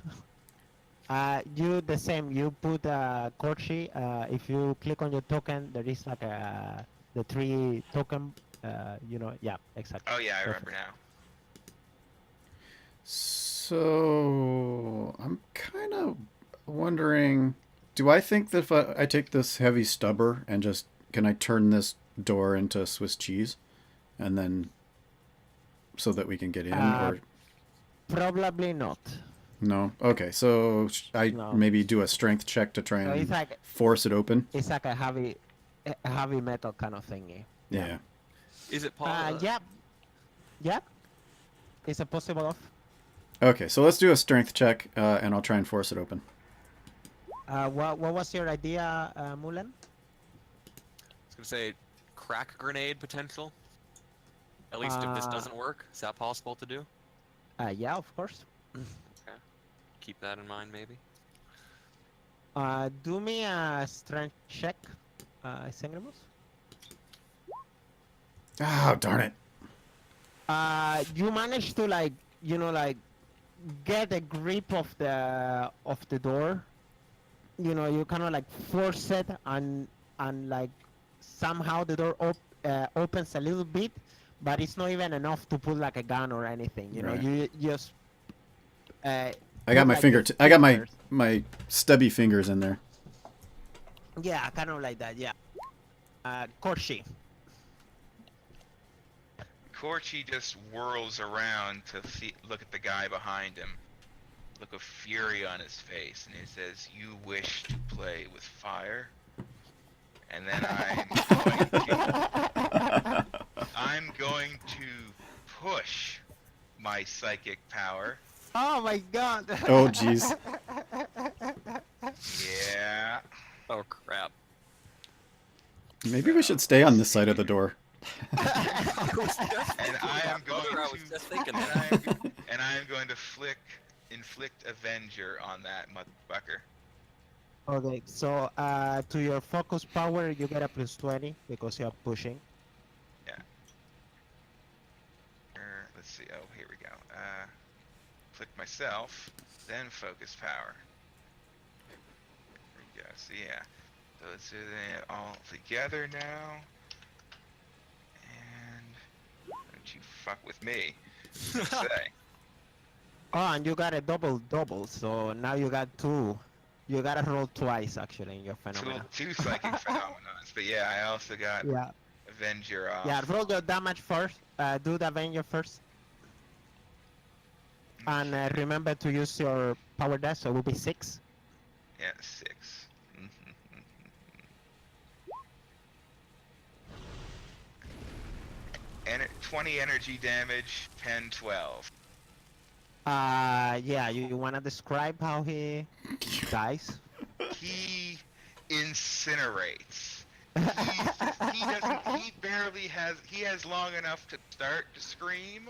you the same. You put Corshi. If you click on your token, there is like the 3 token. Yeah, exactly. Oh yeah, I Perfect. remember now. So I'm kind of wondering, do I think that if I take this heavy stubber and just, can I turn this door into Swiss cheese, and then so that we can get in, or Probably not. no? Okay, so I No. maybe do a strength check to try So and it's like force it open. a heavy metal kind of thingy. Yeah. Is it possible? Yep. It's a possible off. Okay, so let's do a strength check, and I'll try and force it open. What was your idea, Mulan? I was gonna say crack grenade potential. At least if this doesn't work, is that possible to do? Yeah, of course. Keep that in mind, maybe. Do me a strength check, Ysengrimus. Oh, darn it. You managed to get a grip of the door. You kind of force it, and somehow the door opens a little bit, but it's not even enough to put a gun or anything. Right. You just. I got my I got my stubby fingers in there. Yeah, kind of like that. Yeah. Corshi. Corchi just whirls around to look at the guy behind him. Look of fury on his face, and he says, "You wish to play with fire?" And then I'm going to push my psychic power. Oh my God. Oh, jeez. Yeah. Oh crap. Maybe we should stay on this side of the door. And I am going I was just thinking and that. I am going to inflict Avenger on that motherfucker. Okay, so to your focus power, you get a +20 because you're pushing. Let's see. Oh, here we go. Click myself, then focus power. There we go. So yeah. So let's do that all together now. And don't you fuck with me. Say. Oh, and you got a double, so now you got 2. You gotta roll twice actually in your phenomena. Two psychic phenomenons. But yeah, I also got Yeah. Avenger off. Yeah, roll your damage first. Do the Avenger first. And remember to use your power dash, so it will be 6. Yeah, 6. And 20 energy damage, 10, 12. Yeah, you wanna describe how he dies? He incinerates. He barely has, he has long enough to start to scream,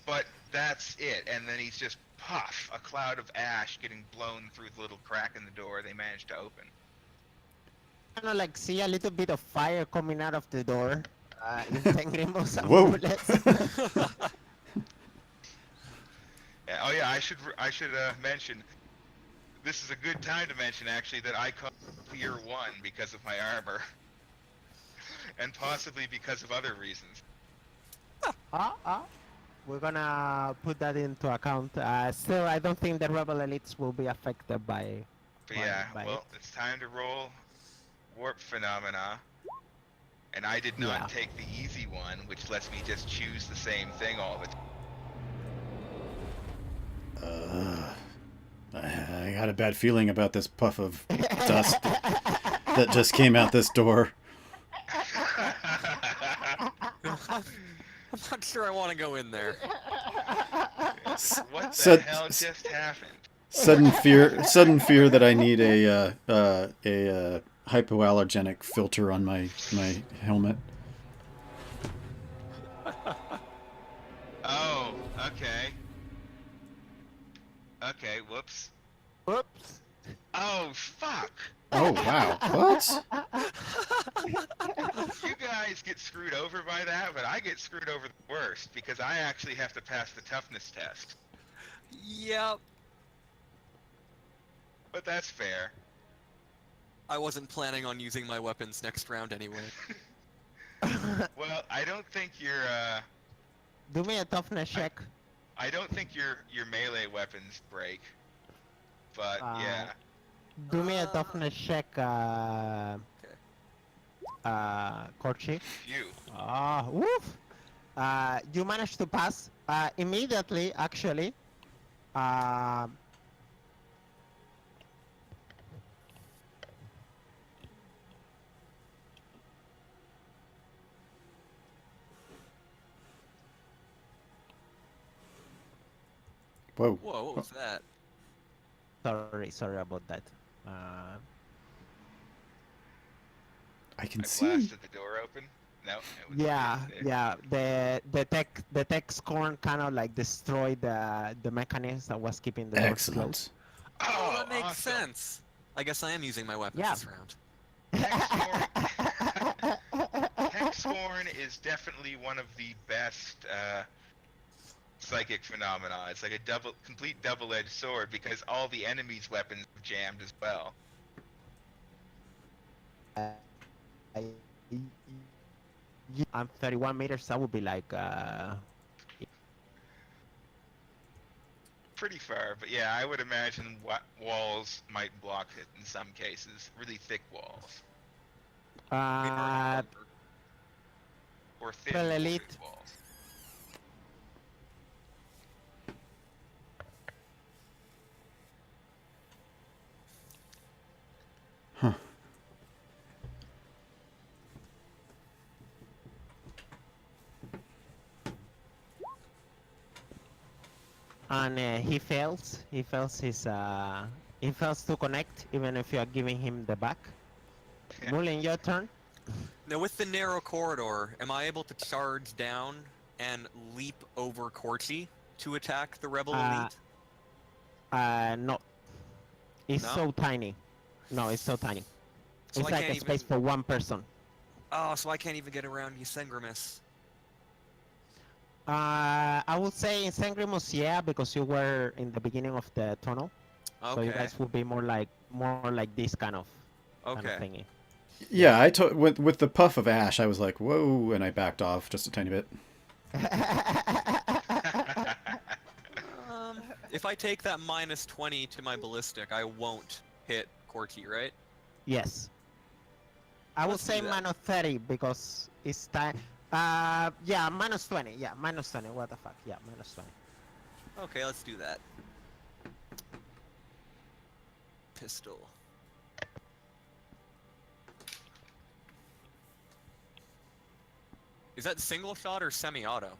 but That's it. And then he's just puff, a cloud of ash getting blown through the little crack in the door they managed to open. Kind of like see a little bit of fire coming out of the door. Ysengrimus Whoa. amulet. Yeah, oh yeah, I should mention. This is a good time to mention actually that I call Tier 1 because of my armor, and possibly because of other reasons. We're gonna put that into account. Still, I don't think the rebel elites will be affected by. But yeah, by well, it. it's time to roll warp phenomena. And I did not Yeah. take the easy one, which lets me just choose the same thing all the time. I got a bad feeling about this puff of dust that just came out this door. I'm not sure I want to go in there. What the Sud- hell just happened? Sudden fear that I need a hypoallergenic filter on my helmet. Oh, okay. Okay, whoops. Oops. Oh, fuck! Oh wow! What? You guys get screwed over by that, but I get screwed over the worst, because I actually have to pass the toughness test. Yep. But that's fair. I wasn't planning on using my weapons next round anyway. Well, I don't think your Do me a toughness check. I don't think your melee weapons break. But yeah. Do me a toughness check, Korchi. Phew. Woof! You managed to pass immediately, actually. Whoa! Whoa, what was that? Sorry about that. I can I see. blasted the door open. No. It was Yeah, there. yeah. The tech scorn kind of like destroyed the mechanism that was keeping the doors closed. Excellent. Oh, that makes awesome. sense. I guess I am using my weapons Yeah. this round. Hexhorn is definitely one of the best psychic phenomena. It's like a complete double-edged sword because all the enemy's weapons are jammed as well. I'm 31 meters. That would be like Pretty far, but yeah, I would imagine walls might block it in some cases. Really thick walls. Or thin Well, wooded elite. walls. and he fails. He fails his. He fails to connect, even if you are giving him the back. Mullen, your turn. Now, with the narrow corridor, am I able to charge down and leap over Corti to attack the rebel elite? No. It's No? so tiny. No, it's so tiny. So it's I like can't a space even- for one person. Oh, so I can't even get around Ysengrimus. I would say in Ysengrimus, yeah, because you were in the beginning of the tunnel. Okay. So you guys would be more like this kind of Okay. thingy. Yeah, with the puff of ash, I was like, whoa, and I backed off just a tiny bit. If I take that minus 20 to my ballistic, I won't hit Corti, right? Yes. I would Let's do say that. minus 30 because it's time. Yeah, minus 20. Yeah, minus 20. What the fuck? Yeah, minus 20. Okay, let's do that. Pistol. Is that single shot or semi-auto?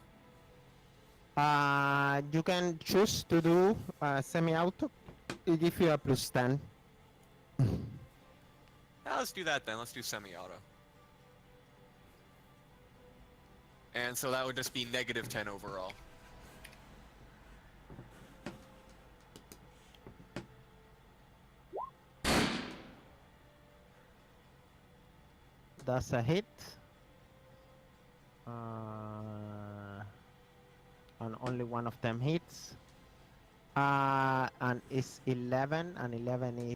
You can choose to do semi-auto. It gives you a plus 10. Yeah, let's do that then. Let's do semi-auto. And so that would just be negative 10 overall. That's a hit. And only one of them hits. And it's 11, and 11 is.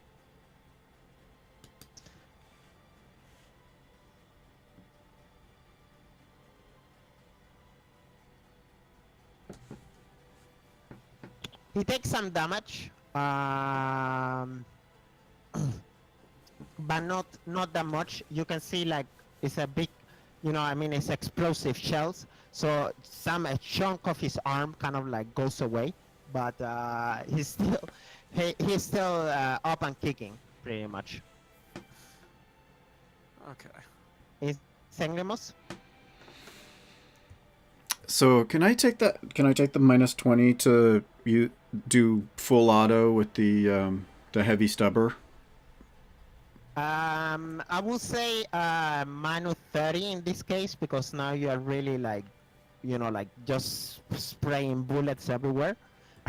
He takes some damage, but not that much. You can see like it's a big, I mean, it's explosive shells. So a chunk of his arm kind of like goes away, but he's still he's still up and kicking pretty much. Okay. Is Ysengrimus? So can I take that? Can I take the -20 to you do full auto with the heavy stubber? I will say -30 in this case, because now you are really like, like just spraying bullets everywhere.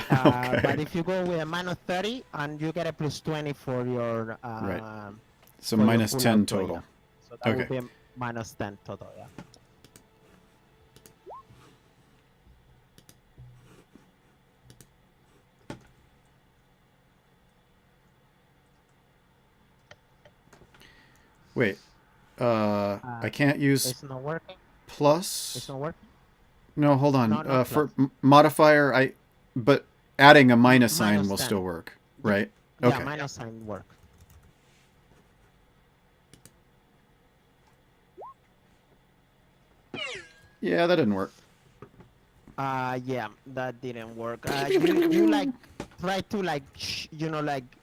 Okay. But if you go with a -30 and you get a +20 for your Right. So for your -10 full auto, total. yeah. So that will Okay. be a -10 total, yeah. Wait. I can't use It's not working. plus. It's not working. No, hold on. No, not For plus. modifier, but adding a minus sign will -10. still work, right? Yeah, Okay. minus sign work. Yeah, that didn't work. Yeah, that didn't work. You like try to like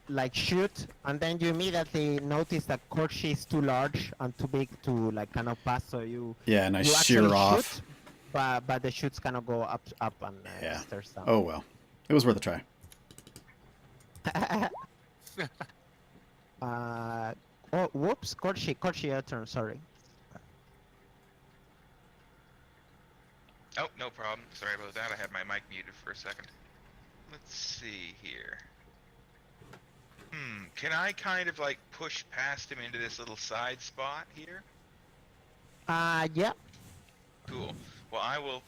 like shoot, and then you immediately notice that Korchi is too large and too big to like kind of pass. So you Yeah, and I you shear actually off. shoot, but the shoots kind of go up and Yeah. stairs down. Oh well, it was worth a try. Oh, whoops, Korchi, your turn. Sorry. Oh, no problem. Sorry about that. I had my mic muted for a second. Let's see here. Can I kind of like push past him into this little side spot here? Yeah. Cool. Well, I will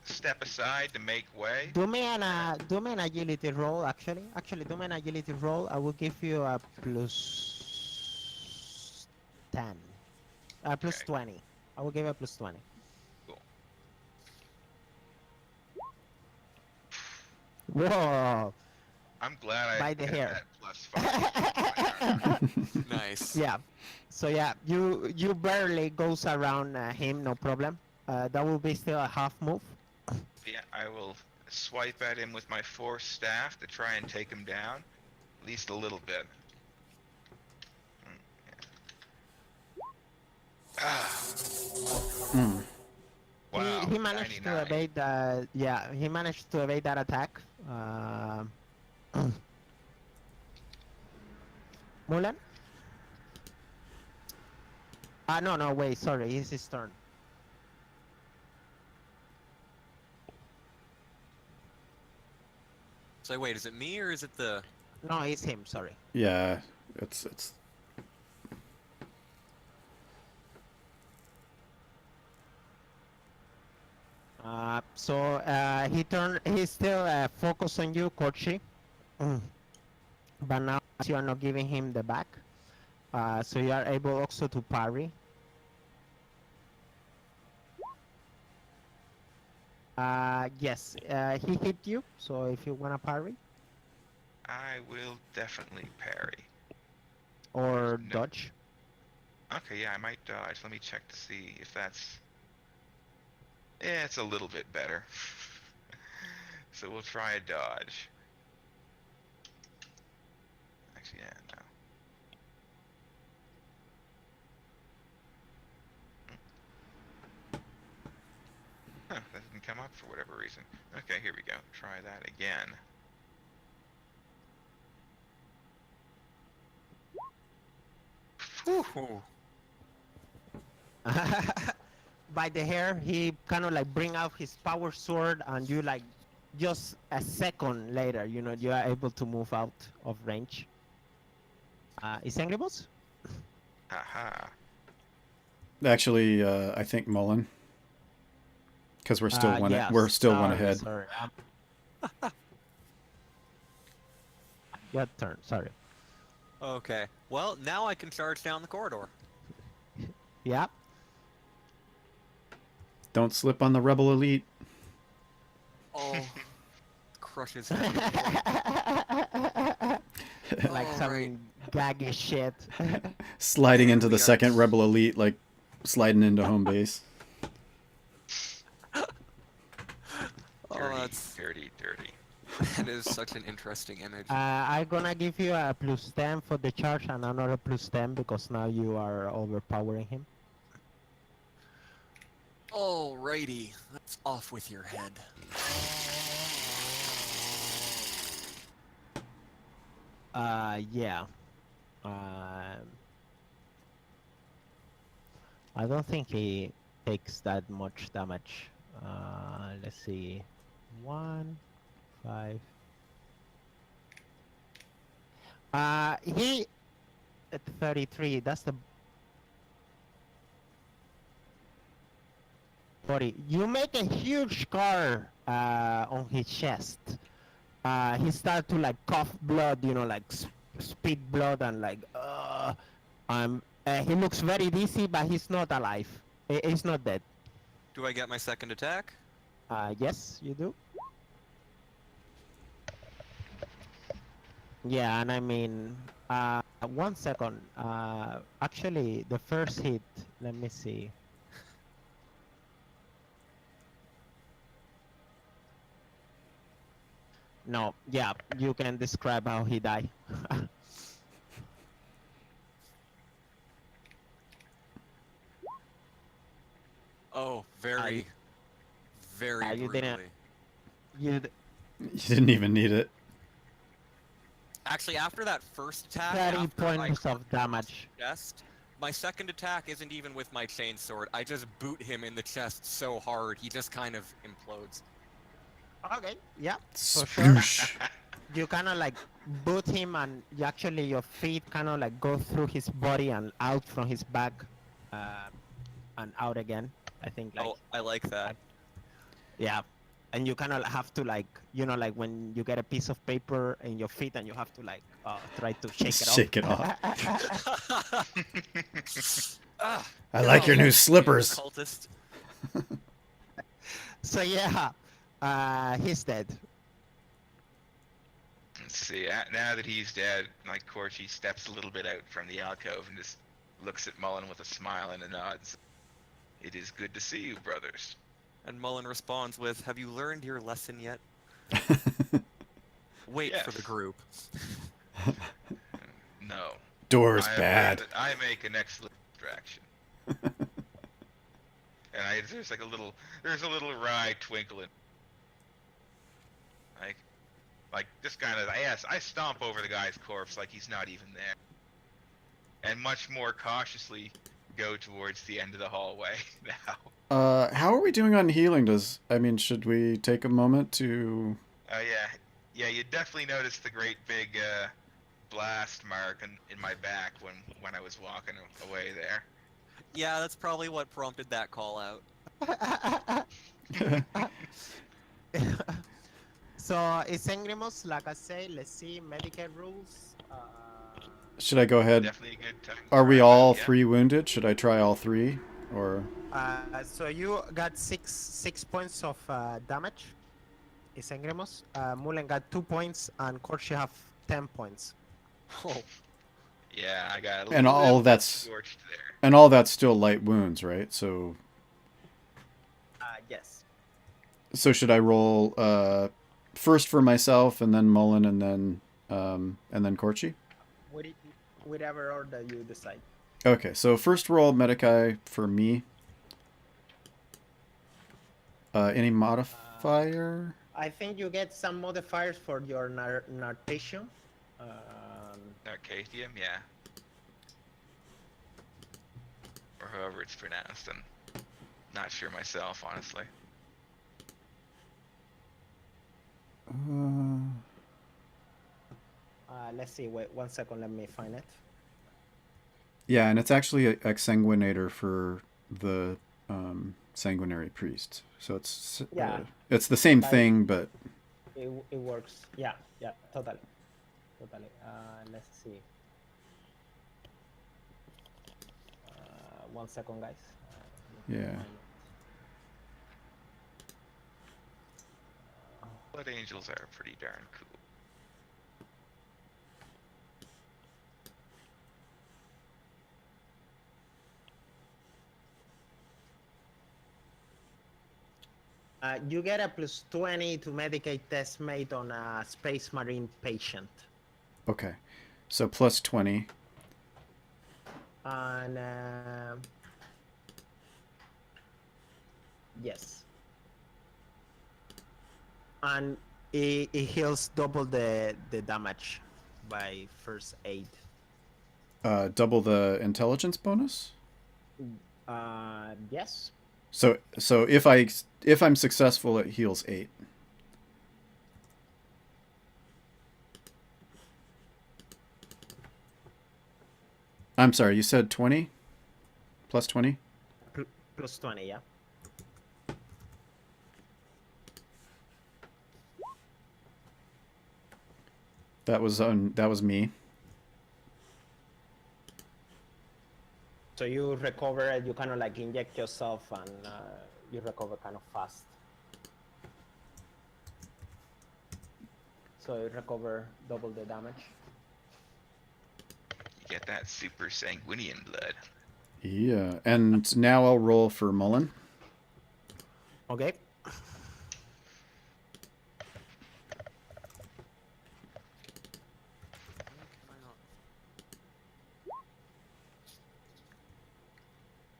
step aside to make way. Do me an agility roll. Actually, do me an agility roll. I will give you a +10, +20. I will give you a +20. Cool. Whoa! I'm glad I By the got hair. that +5. Nice. Yeah. So yeah, you barely goes around him, no problem. That will be still a half move. Yeah, I will swipe at him with my force staff to try and take him down, at least a little bit. Wow. He managed 99. to evade. Yeah, he managed to evade that attack. Mulan? No, wait, sorry, it's his turn. So wait, is it me or is it the? No, it's him, sorry. Yeah, it's. He's still focused on you, Kochi. But now you are not giving him the back. So you are able also to parry. Yes, he hit you, so if you wanna parry I will definitely parry. or No. dodge. Okay, yeah, I might dodge. Let me check to see if that's... Yeah, it's a little bit better. So we'll try a dodge. Actually, yeah, no. Huh, that didn't come up for whatever reason. Okay, here we go. Try that again. Ooh. By the hair, he kind of like bring out his power sword, and you like just a second later, you are able to move out of range. Ysengrimus? Haha. Actually, I think Mullen, because we're still one. Yeah, We're still one sorry, ahead. Sorry. Your turn. Sorry. Okay. Well, now I can charge down the corridor. Yeah. Don't slip on the rebel elite. Oh, crushes him. Like All some right. gaggy shit. Sliding into We the are- second rebel elite, like sliding into home base. Oh, Dirty, that's dirty, dirty. that is such an interesting image. I'm gonna give you a +10 for the charge and another +10 because now you are overpowering him. Alrighty, that's off with your head. Yeah. I don't think he takes that much damage. Let's see. 1, 5. He at 33. That's the body. You make a huge scar on his chest. He start to like cough blood, you know, like spit blood and like he looks very dizzy, but he's not alive. He's not dead. Do I get my second attack? Yes, you do. Yeah, and I mean, 1 second. Actually, the first hit. Let me see. No, yeah, you can describe how he died. Oh, very, very you brutally. didn't- You You didn't even need it. Actually, after that first attack, 30 after I points hurt of him damage. in the chest, my second attack isn't even with my chainsword. I just boot him in the chest so hard, he just kind of implodes. Okay, yeah, for sure. Sploosh. You kind of like boot him, and you actually your feet kind of like go through his body and out from his back, and out again. I think like Oh, I like that. yeah, and you kind of have to like like when you get a piece of paper in your feet and you have to like try to shake it Shake off. it off. Ah, I like your new you slippers. Cultist. So yeah, he's dead. Let's see. Now that he's dead, like Corchi steps a little bit out from the alcove and just looks at Mullen with a smile and a nod. It is good to see you, brothers. And Mullen responds with, "Have you learned your lesson yet? Wait for the Yes. group." No. Door's I have bad. learned that I make an excellent distraction. And there's like a little wry twinkle in. Like this kind of, yes, I stomp over the guy's corpse like he's not even there, and much more cautiously go towards the end of the hallway now. How are we doing on healing? Should we take a moment to... Yeah, you definitely noticed the great big blast mark in my back when I was walking away there. Yeah, that's probably what prompted that call out. So Ysengrimus, like I say, let's see medical rules. Should I go ahead? Definitely a good time. Are we to all yeah. 3 wounded? Should I try all 3? Or... So you got six points of damage. Ysengrimus. Mullen got 2 points, and Korshi have 10 points. Oh, Yeah, I got a And little all bit that's... scorched there. And all that's still light wounds, right? So Yes. should I roll first for myself, and then Mullen, and then Corchi? Whatever order you decide. Okay, so first roll Medicae for me. Any modifier? I think you get some modifiers for your narration. Narcatium, yeah. Or however it's pronounced. I'm not sure myself, honestly. Let's see. Wait 1 second. Let me find it. Yeah, and it's actually a exsanguinator for the sanguinary priest. So it's Yeah. it's the same Like- thing, but It works. Yeah, totally. Let's see. 1 second, guys. yeah. Blood angels are pretty darn cool. You get a +20 to medicate test made on a Space Marine patient. Okay. So plus 20. And yes. And it heals double the damage by first aid. Double the intelligence bonus. Yes. So if I'm successful, it heals 8. I'm sorry, you said 20? Plus 20? Plus 20, yeah. That was me. So you recover, you kind of like inject yourself and you recover kind of fast. So you recover double the damage. You get that super sanguinian blood. Yeah, and now I'll roll for Mullen. Okay.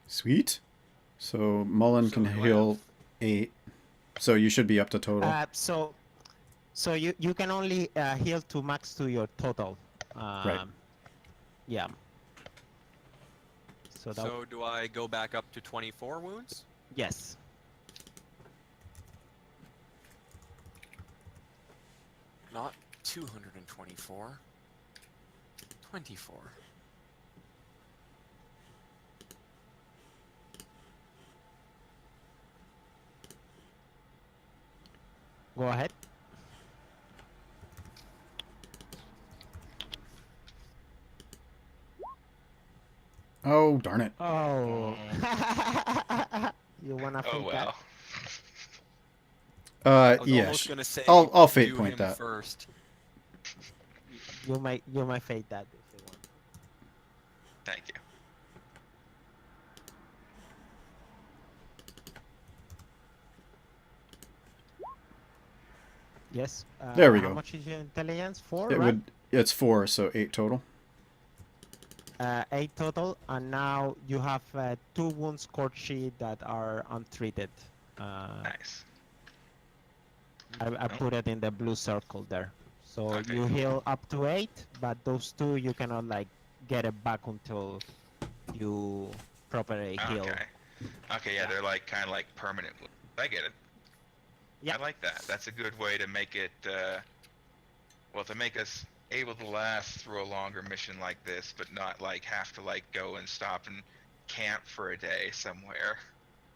Sweet. So Mullen So can do I heal have- 8. So you should be up to total. So you can only heal to max to your total. Right. Yeah. So that So do I go back up to 24 wounds? yes. Not 224. 24. Go ahead. Oh, darn it. Oh. You wanna Oh fake well. I was Yeah. almost gonna say I'll fate do point him that. first. that? You might fake that if you want. Thank you. Yes. There we How go. much is your intelligence? 4, It right? would. It's 4, so 8 total. 8 total, and now you have 2 wounds scorchy that are untreated. Nice. I put it in the blue circle there. So Okay, you cool. heal up to 8, but those 2 you cannot like get it back until you properly heal. Okay. Okay, yeah, they're like kind of like permanent. I get it. Yeah. I like that. That's a good way to make it, well, to make us able to last through a longer mission like this, but not like have to like go and stop and camp for a day somewhere.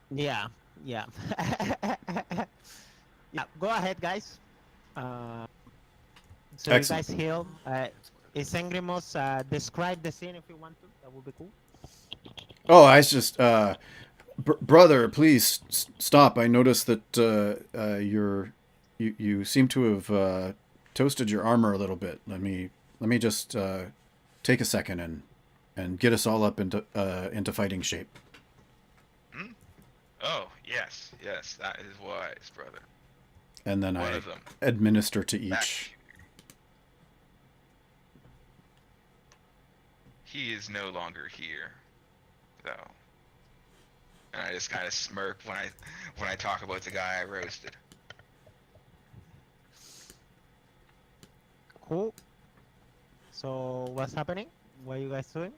Yeah. Yeah. Yeah. Go ahead, guys. So Excellent. you guys heal. Ysengrimus, describe the scene if you want to. That would be cool. Oh, I was just brother, please stop. I noticed that you seem to have toasted your armor a little bit. Let me just take a second and get us all up into fighting shape. Oh, yes, that is wise, brother. And then One I of them. administer to Back. each. He is no longer here, though. And I just kind of smirk when I talk about the guy I roasted. Cool. So what's happening? What are you guys doing?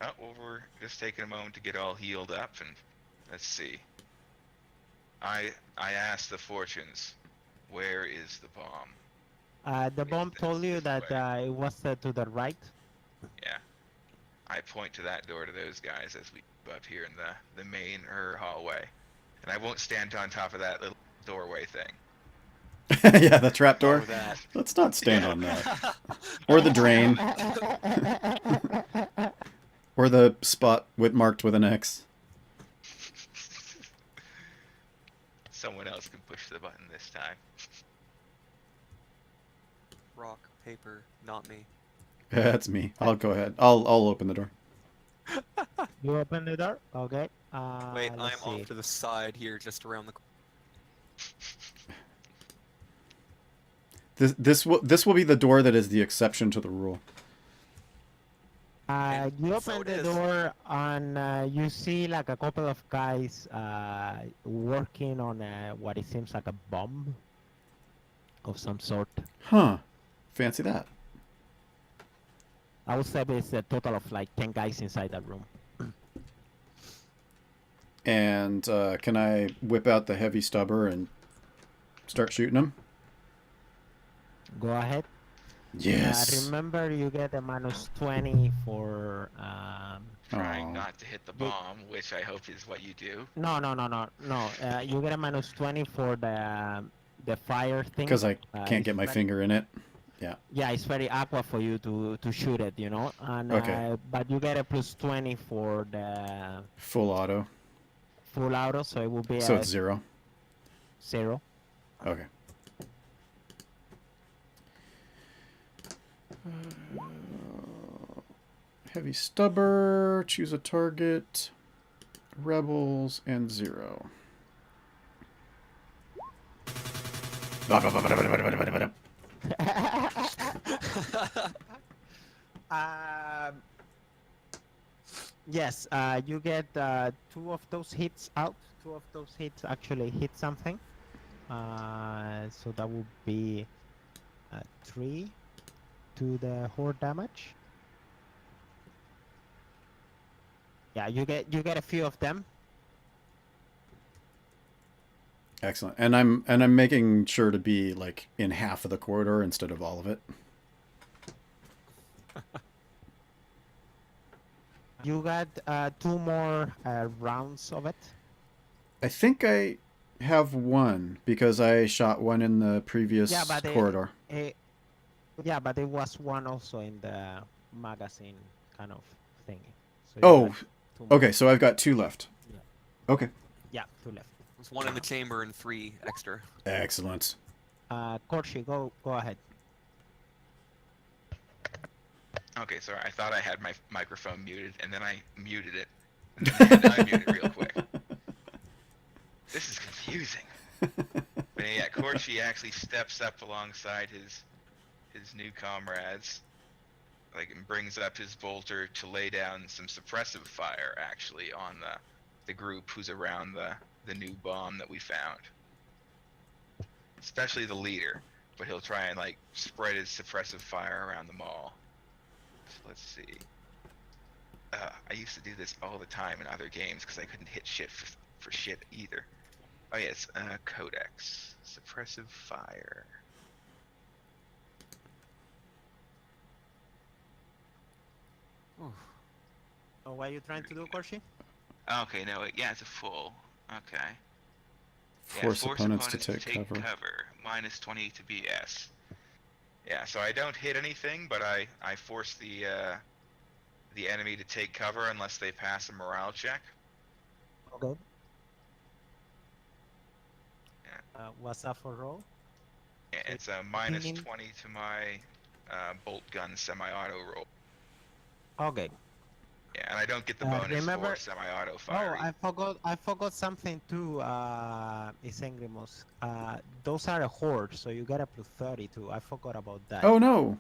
Oh, well, we're just taking a moment to get all healed up, and let's see. I asked the fortunes, where is the bomb? The bomb This- told you this that way. it was to the right. Yeah. I point to that door to those guys as we go up here in the main hallway, and I won't stand on top of that little doorway thing. Yeah, the trap door. Oh, that. Let's not stand on that. Or the drain. Or the spot marked with an X. Someone else can push the button this time. Rock, paper, not me. Yeah, that's me. I'll go ahead. I'll open the door. You open the door? Okay. Wait, I'm let's see. off to the side here, just around the. This will be the door that is the exception to the rule. You so open it the is. door and you see like a couple of guys working on what it seems like a bomb of some sort. Huh. Fancy that. I would say it's a total of like 10 guys inside that room. And can I whip out the heavy stubber and start shooting them? Go ahead. Yes. Remember, you get a -20 for. Trying Aw. not to hit the bomb, which I hope is what you do. No. You get a -20 for the fire thing. Because I can't it's get my very- finger in it. Yeah, it's very aqua for you to shoot it, you know. And Okay. but you get a +20 for the Full auto. full auto, so it will be So a it's 0. 0. Okay. Heavy stubber. Choose a target. Rebels and 0. Yes, you get 2 of those hits out. 2 of those hits actually hit something. So that would be 3 to the horde damage. Yeah, you get a few of them. Excellent. And I'm making sure to be like in half of the corridor instead of all of it. You got 2 more rounds of it. I think I have one because I shot one in the previous Yeah, but corridor. Yeah, but it was one also in the magazine kind of thingy. So you Oh, got 2 more. okay. So I've got 2 left. Yeah. Okay. Yeah, 2 left. There's 1 in the chamber and 3 extra. Excellent. Korshi, go ahead. Okay, sorry. I thought I had my microphone muted, and then I muted it, and then I had to unmute it real quick. This is confusing. But yeah, Korshi actually steps up alongside his new comrades, like, and brings up his bolter to lay down some suppressive fire, actually, on the group who's around the new bomb that we found. Especially the leader, but he'll try and like spread his suppressive fire around them all. So let's see. I used to do this all the time in other games because I couldn't hit shit for shit either. Oh yes, Codex. Suppressive fire. So what are you trying to do, Korshi? Okay, no, yeah, it's a full. Okay. Yeah, Force opponents to take cover. Minus 20 to BS. Yeah, so I don't hit anything, but I force the enemy to take cover unless they pass a morale check. Okay. Yeah. What's that for roll? Yeah, it's a minus Meaning- 20 to my bolt gun semi-auto roll. Okay. Yeah, and I don't get the Uh, bonus remember- for semi-auto fire. I forgot something too, Ysengrimus. Those are a horde, so you get a +30 too. I forgot about that. Oh no.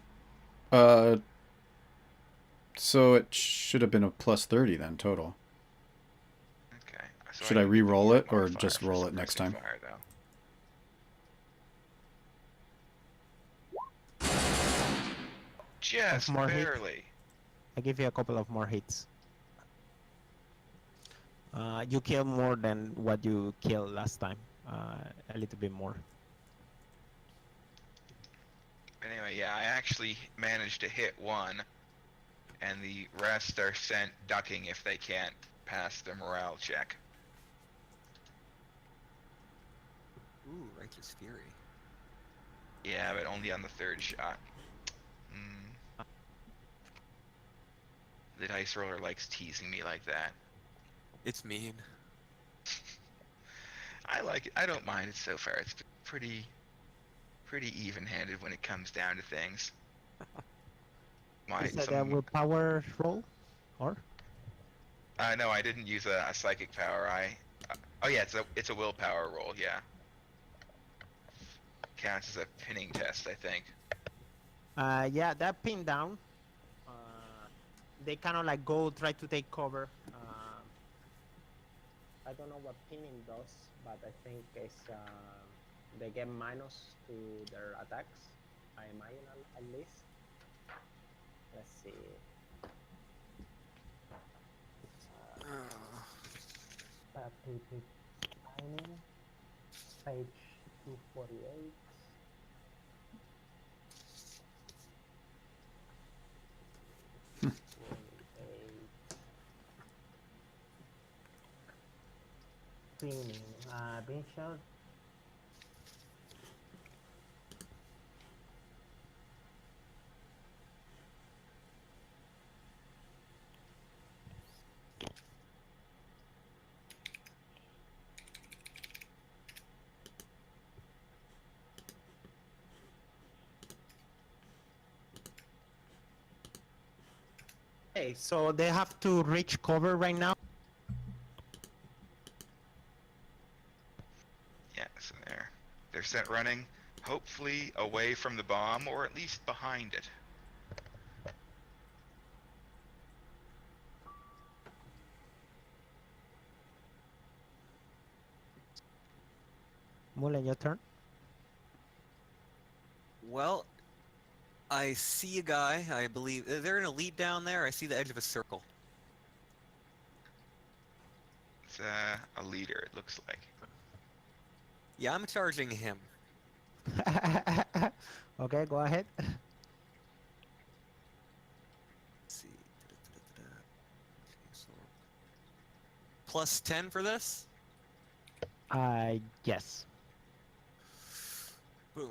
So it should have been a +30 then total. Okay. So Should I don't get the re-roll horde it or modifier just for roll it next suppressing time? fire, though. Just more hit. barely. I give you a couple of more hits. You kill more than what you killed last time. A little bit more. Anyway, yeah, I actually managed to hit one, and the rest are sent ducking if they can't pass the morale check. Ooh, righteous fury. Yeah, but only on the third shot. Mm. The dice roller likes teasing me like that. It's mean. I like it. I don't mind it so far. It's pretty even-handed when it comes down to things. Is that a willpower roll? Or? No, I didn't use a psychic power. Oh yeah, it's a willpower roll. Yeah, counts as a pinning test, I think. Yeah, that pin down. They kind of like go try to take cover. I don't know what pinning does, but I think it's they get minus to their attacks. I imagine at least. Let's see. Pinning, page 248. Pinning, being shot. Okay, so they have to reach cover right now. Yeah, so they're sent running, hopefully away from the bomb or at least behind it. Mullen, your turn. Well, I see a guy, I believe. Is there an elite down there? I see the edge of a circle. It's a leader, it looks like. Yeah, I'm charging him. Okay, go ahead. Let's see. Plus 10 for this? Yes. Boom.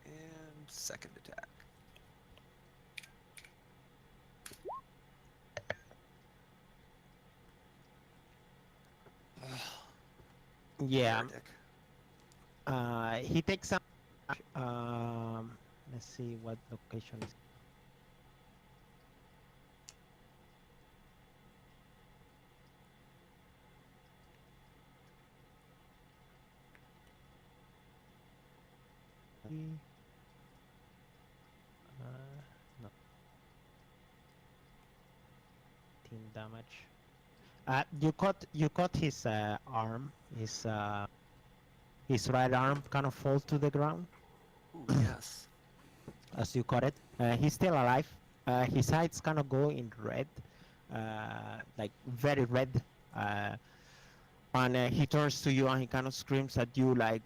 And second attack. Yeah. Heretic. He takes some. Let's see what location is. No. Team damage. You cut his arm. His right arm kind of falls to the ground Ooh, yes. as you cut it. He's still alive. His eyes kind of go in red, like very red. And he turns to you and he kind of screams at you like,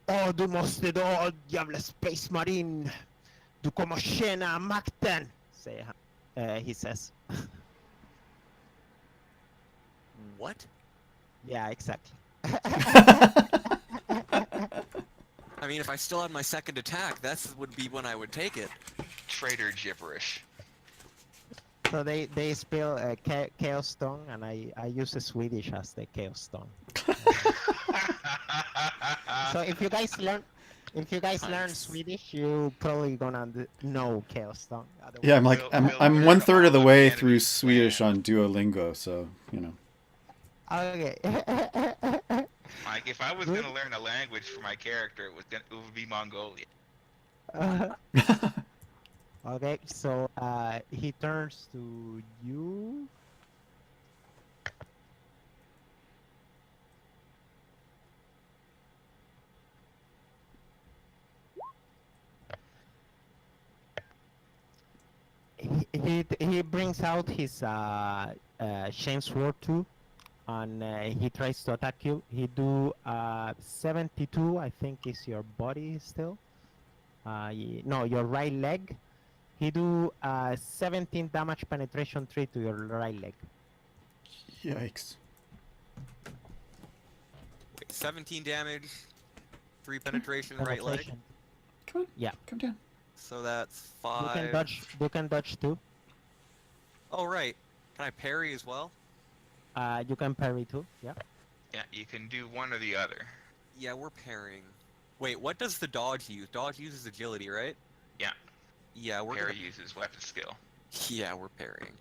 "Oh, du måste då, jävla Space Marine! Du kommer tjäna makten!" Say, he says. What? Yeah, exactly. I mean, if I still had my second attack, that would be when I would take it. Traitor gibberish. So they spell Chaos Stone, and I use the Swedish as the Chaos Stone. So if you guys learn Nice. Swedish, you probably gonna know Chaos Stone. Yeah, I'm like We'll I'm learn 1/3 of the all way the through enemy's Swedish plan. on Duolingo, so you know. Okay. Like, if I was Good. gonna learn a language for my character, it would be Mongolian. Okay, so he turns to you. He brings out his shame sword too, and he tries to attack you. He do 72, I think, is your body still. No, your right leg. He do 17 damage penetration 3 to your right leg. Yikes. Wait, 17 damage, 3 penetration, right leg. Penetration. Come on. Yeah. Come down. So that's You 5. can dodge. You can dodge too. Oh, right. Can I parry as well? You can parry too. Yeah. Yeah, you can do one or the other. Yeah, we're parrying. Wait, what does the dodge use? Dodge uses agility, right? Yeah. Yeah, we're Parry gonna... uses weapon skill. Yeah, we're parrying.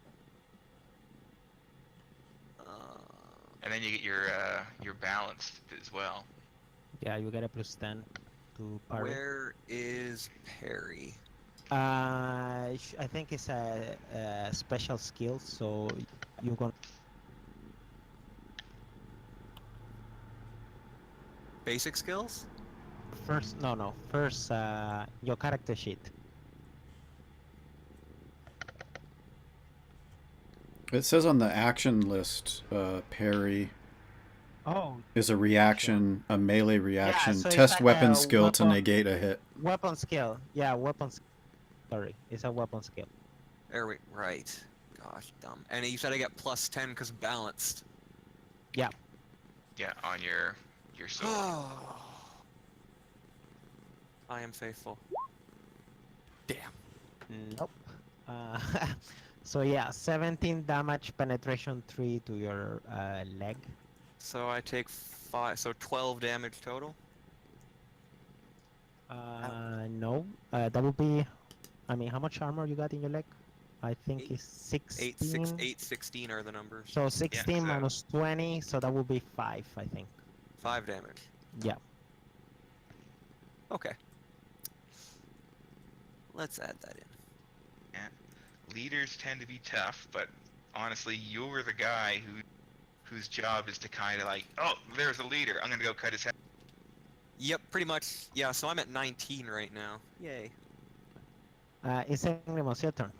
And then you get your balance as well. Yeah, you get a +10 to parry. Where is parry? I think it's a special skill, so you're gonna. Basic skills? First, no. First, your character sheet. It says on the action list, parry Oh, is a reaction, a melee reaction. so it's Test like weapon a skill to weapon- negate a hit. weapon skill. Yeah, weapon. Sorry, it's a weapon skill. There we... Right. Gosh, dumb. And you said I get +10 because balanced. Yeah. Yeah, on your sword. I am faithful. Damn. Nope. So yeah, 17 damage penetration 3 to your leg. So I take 5, so 12 damage total. No, that would be. I mean, how much armor you got in your leg? I think it's 16. 16 are the numbers. So 16 so- minus 20, so that would be 5, I think. 5 damage. Yeah. Okay. Let's add that in. Leaders tend to be tough, but honestly, you're the guy whose job is to kind of like, oh, there's a leader. I'm gonna go cut his head. Yep, pretty much. Yeah, so I'm at 19 right now. Yay. Ysengrimus, your turn.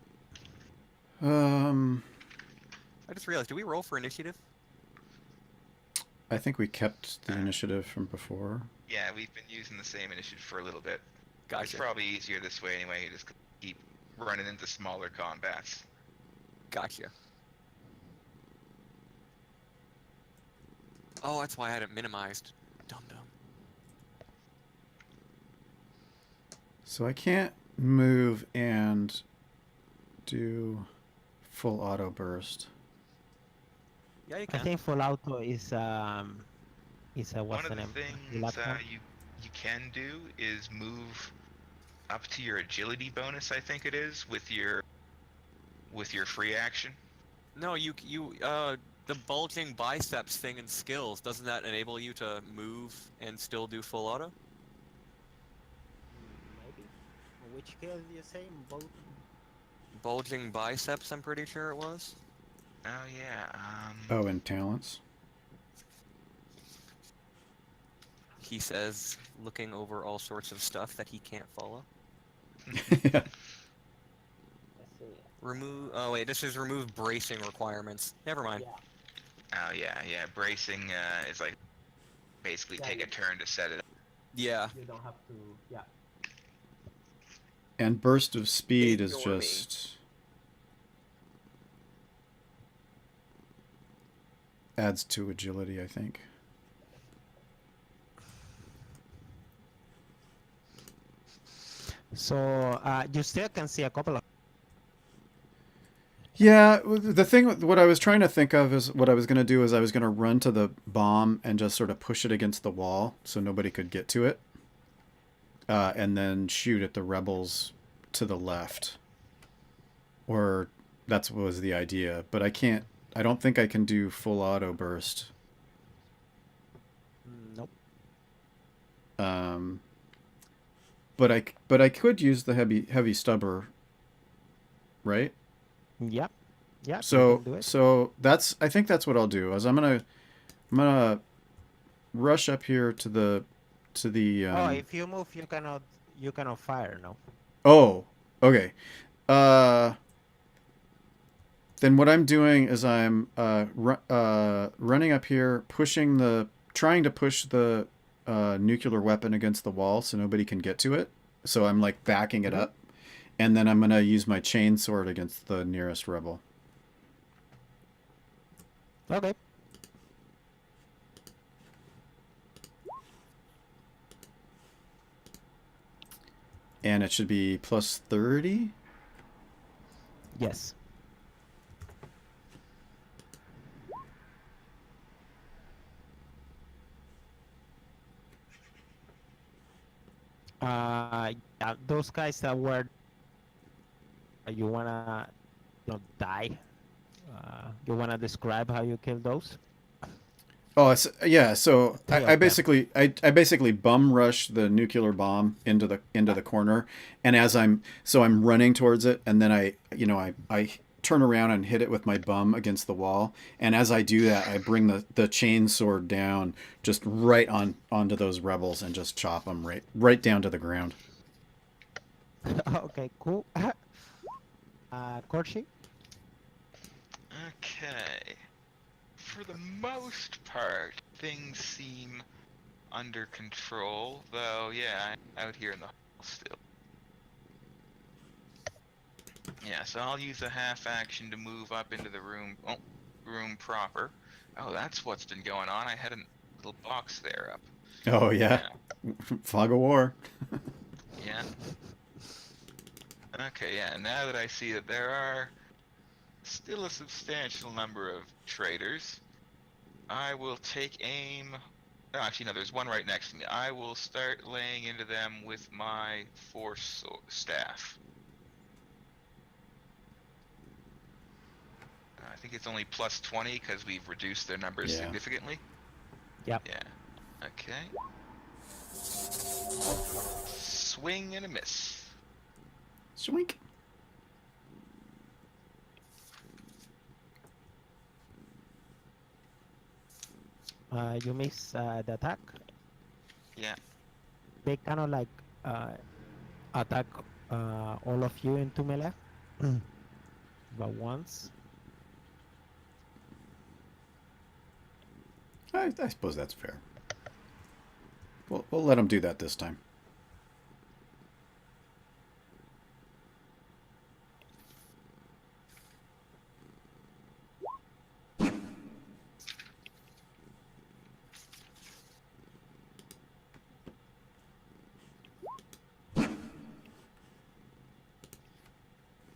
I just realized, do we roll for initiative? I think we kept the initiative from before. Yeah, we've been using the same initiative for a little bit. It's Gotcha. probably easier this way anyway. You just keep running into smaller combats. Gotcha. Oh, that's why I had it minimized. Dum-dum. So I can't move and do full auto burst. Yeah, you I can. think full auto is a what's One the of the name? things Laptop? you can do is move up to your agility bonus. I think it is with your free action. No, the bulging biceps thing in skills, doesn't that enable you to move and still do full auto? Maybe. Which skill do you say? Both? Bulging biceps, I'm pretty sure it was. Oh yeah. Oh, and talents. He says, looking over all sorts of stuff that he can't follow. Yeah. Let's see. Remove. Oh wait, this is remove bracing requirements. Never mind. Oh yeah. Bracing is like basically Yeah, take you- a turn to set it up. Yeah. You don't have to. Yeah. And burst of speed is Ignore me. just adds to agility, I think. So you still can see a couple of. Yeah, the thing, what I was trying to think of is what I was going to do is I was going to run to the bomb and just sort of push it against the wall so nobody could get to it. And then shoot at the rebels to the left. Or that's what was the idea. But I don't think I can do full auto burst. Nope. But I could use the heavy stubber, right? Yep. Yeah. you So can do it. I think that's what I'll do. Is I'm gonna rush up here to the Oh, if you move, you cannot fire. No. Oh, okay. Then what I'm doing is I'm running up here, trying to push the nuclear weapon against the wall so nobody can get to it. So I'm like backing it up, and then I'm gonna use my chain sword against the nearest rebel. Okay. And it should be plus 30. Yes. Yeah, those guys that were you wanna die. You wanna describe how you kill those? Oh, yeah. So Three I of them. basically bum rush the nuclear bomb into the corner, and I'm running towards it, and then I turn around and hit it with my bum against the wall, and as I do that, I bring the chain sword down just right onto those rebels and just chop them right down to the ground. Okay, cool. Corshi? Okay. For the most part, things seem under control, though, yeah, I'm out here in the hall still. Yeah, so I'll use a half action to move up into the room proper. Oh, that's what's been going on. I had a little box there up. Oh yeah, fog of war. Yeah. Okay, yeah, now that I see that there are still a substantial number of traitors, I will take aim. Oh, actually, no, there's one right next to me. I will start laying into them with my force staff. I think it's only plus 20 because we've reduced their numbers Yeah. significantly. Yep. Yeah. Okay. Swing and a miss. Swink. You miss the attack. Yeah. They kind of like attack all of you into melee, but once. I suppose that's fair. We'll let them do that this time.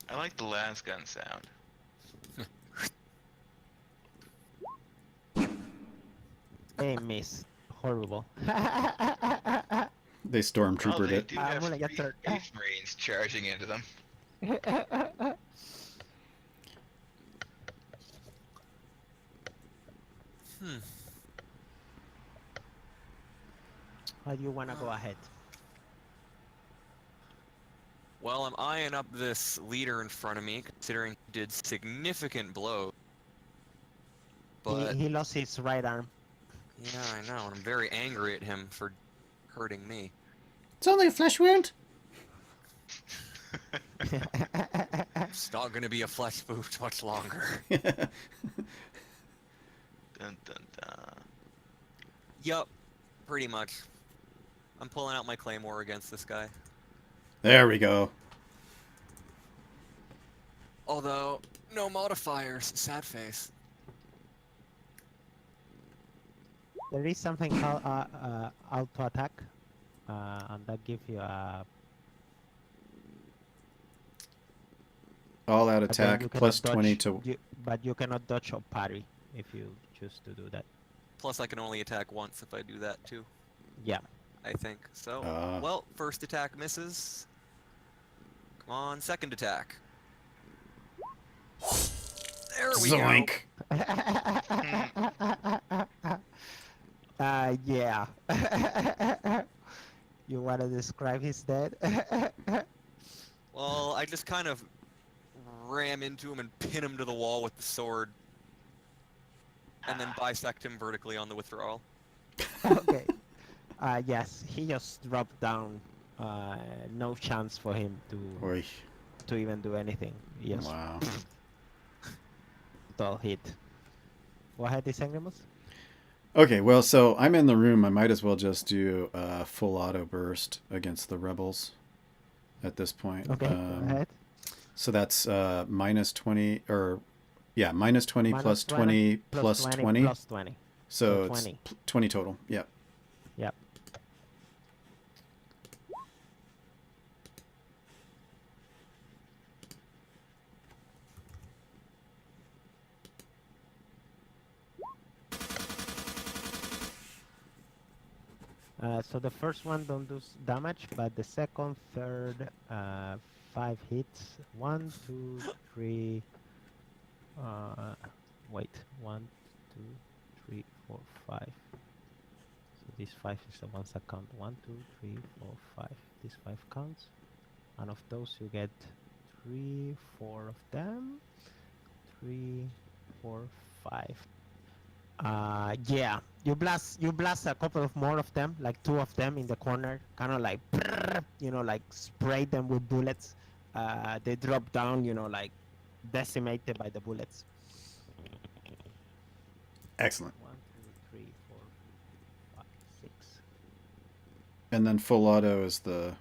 I like the las gun sound. They miss. Horrible. They Well, stormtroopered they it. do I'm have gonna get 3 third. Space Marines charging into them. How do you wanna go ahead? Well, I'm eyeing up this leader in front of me, considering he did significant blow. But He lost his right arm. yeah, I know, and I'm very angry at him for hurting me. It's only a flesh wound. It's not gonna be a flesh wound much longer. Dun dun dun. Yup, pretty much. I'm pulling out my claymore against this guy. There we go. Although, no modifiers, sad face. There is something called auto attack, and that gives you a. All out but then attack you plus cannot 20 dodge- to. but you cannot dodge or parry if you choose to do that. Plus, I can only attack once if I do that too, Yeah. I think. So, Ah. well, first attack misses. Come on, second attack. There we go. Zoink. Yeah. You want to describe his dead? Well, I just kind of ram into him and pin him to the wall with the sword. And then bisect him vertically on the withdrawal. Okay. Yes, he just dropped down. No chance for him Oy. to even do anything. Yes. Wow. total hit. Go ahead, Ysengrimus. Okay, well, so I'm in the room. I might as well just do a full auto burst against the rebels at this point. Okay, go ahead. So that's minus 20, or yeah, minus 20 Minus plus 20 plus plus 20. plus 20. So So it's 20. 20 total. Yeah. Yep. So the first one don't do damage, but the second, third, 5 hits. 1, 2, 3. Wait. 1, 2, 3, 4, 5. So this 5 is the ones that count. 1, 2, 3, 4, 5. This 5 counts. And of those you get 3, 4 of them. 3, 4, 5. Yeah, you blast a couple of more of them, like 2 of them in the corner, kind of like, like spray them with bullets. They drop down, like decimated by the bullets. Excellent. 1, 2, 3, 4, 5, 6. And then full auto is the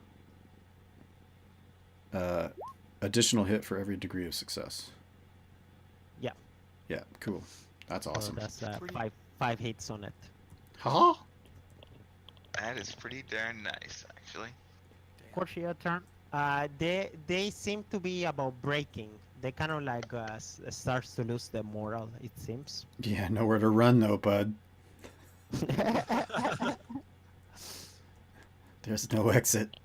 additional hit for every degree of success. Yeah. Yeah, cool. That's awesome. So that's 5 hits on it. Huh? That is pretty darn nice, actually. Corsi, your turn. They seem to be about breaking. They kind of like starts to lose their moral, it seems. Yeah, nowhere to run though, bud. There's no exit.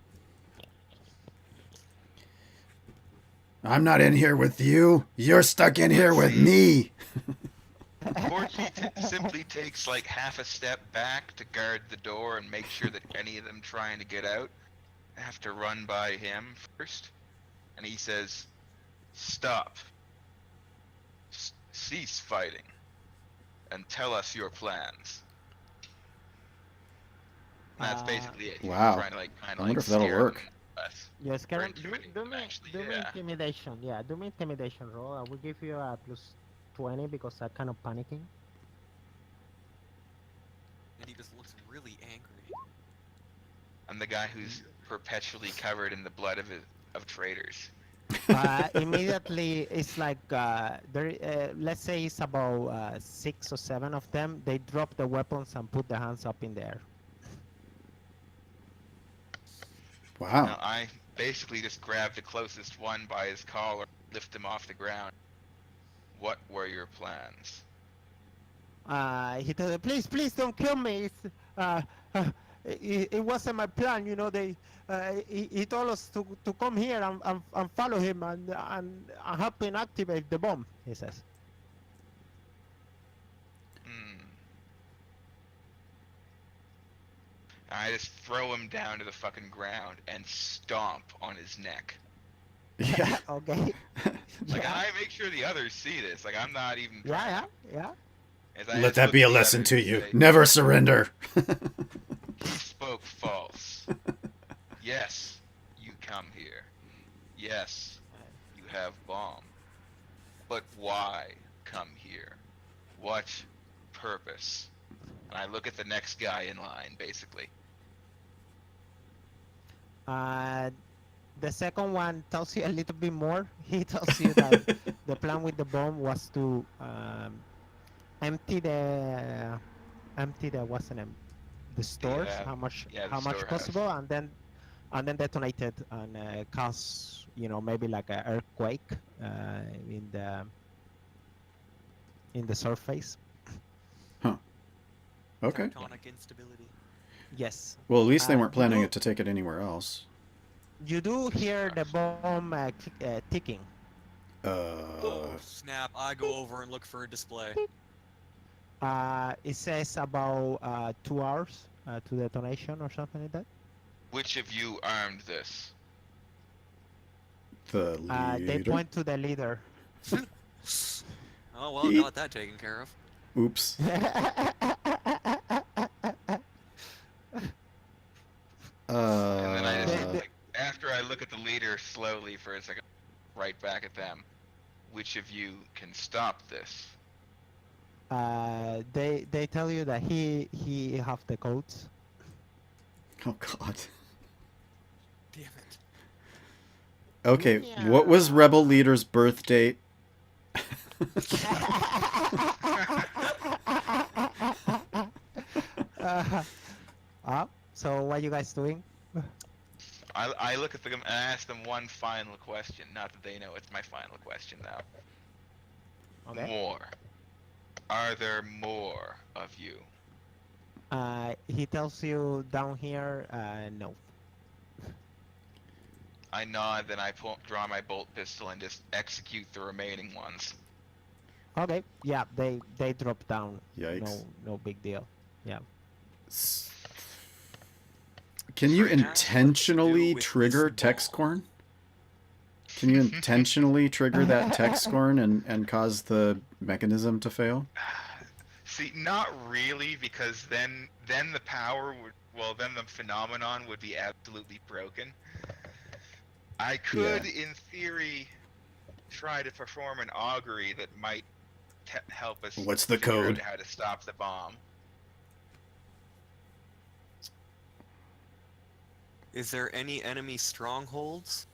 I'm not in here with you. You're stuck in here with me. Corsi simply takes like half a step back to guard the door and make sure that any of them trying to get out have to run by him first. And he says, "Stop. Cease fighting. And tell us your plans." And that's basically it. He's Wow. Trying to, like, kind I of wonder like if that'll scare work. them less. Yes, Or Karen, do intimidating me, them, actually, do me yeah. intimidation. Yeah, do me intimidation roll. I will give you a plus 20 because I'm kind of panicking. And he just looks really angry. I'm the guy who's perpetually covered in the blood of traitors. Immediately, it's like let's say it's about 6 or 7 of them. They drop the weapons and put their hands up in the air. Wow. Now, I basically just grabbed the closest one by his collar, lift him off the ground. What were your plans? He told them, please don't kill me. It wasn't my plan, he told us to come here and follow him and help him activate the bomb, he says. I just throw him down to the fucking ground and stomp on his neck. Yeah. Okay. Like, I make sure the others see this. Like, I'm not even trying. Yeah. As I Let just that look be at a the lesson others to and you. say, Never surrender. He spoke false. Yes, you come here. Yes, you have bomb. But why come here? What purpose? And I look at the next guy in line, basically. The second one tells you a little bit more. He tells you that the plan with the bomb was to empty the what's the name, the stores, how much storehouse. possible, and then detonate it and cause maybe like an earthquake in the surface. Okay. Tectonic instability. Yes. Well, at least they Uh, weren't planning you- it to take it anywhere else. You do hear the bomb ticking. Oh, snap. I go over and look for a display. It says about 2 hours to detonation or something like that. Which of you armed this? The leader. They point to the leader. Oh, well, got that taken care of. Oops. And then I just, Uh, like, after I look at the leader slowly for a second, right back at them. which of you can stop this? They tell you that he have the codes. Oh God. Damn it. Okay, what was Rebel Leader's birth date? So what you guys doing? I look at them and ask them one final question. Not that they know it's my final question now. Okay. More. Are there more of you? He tells you down here, no. I nod, then I draw my bolt pistol and just execute the remaining ones. Okay, yeah, they drop down. Yikes. No big deal. Yeah. Can you Sorry, Jack. intentionally What to do with trigger this Texcorn? Can you intentionally trigger that Texcorn and cause the mechanism to fail? See, not really, because then the power would, well, then the phenomenon would be absolutely broken. I could, in theory, try to perform an augury that might help us What's the figure code? out how to stop the bomb. Is there any enemy strongholds?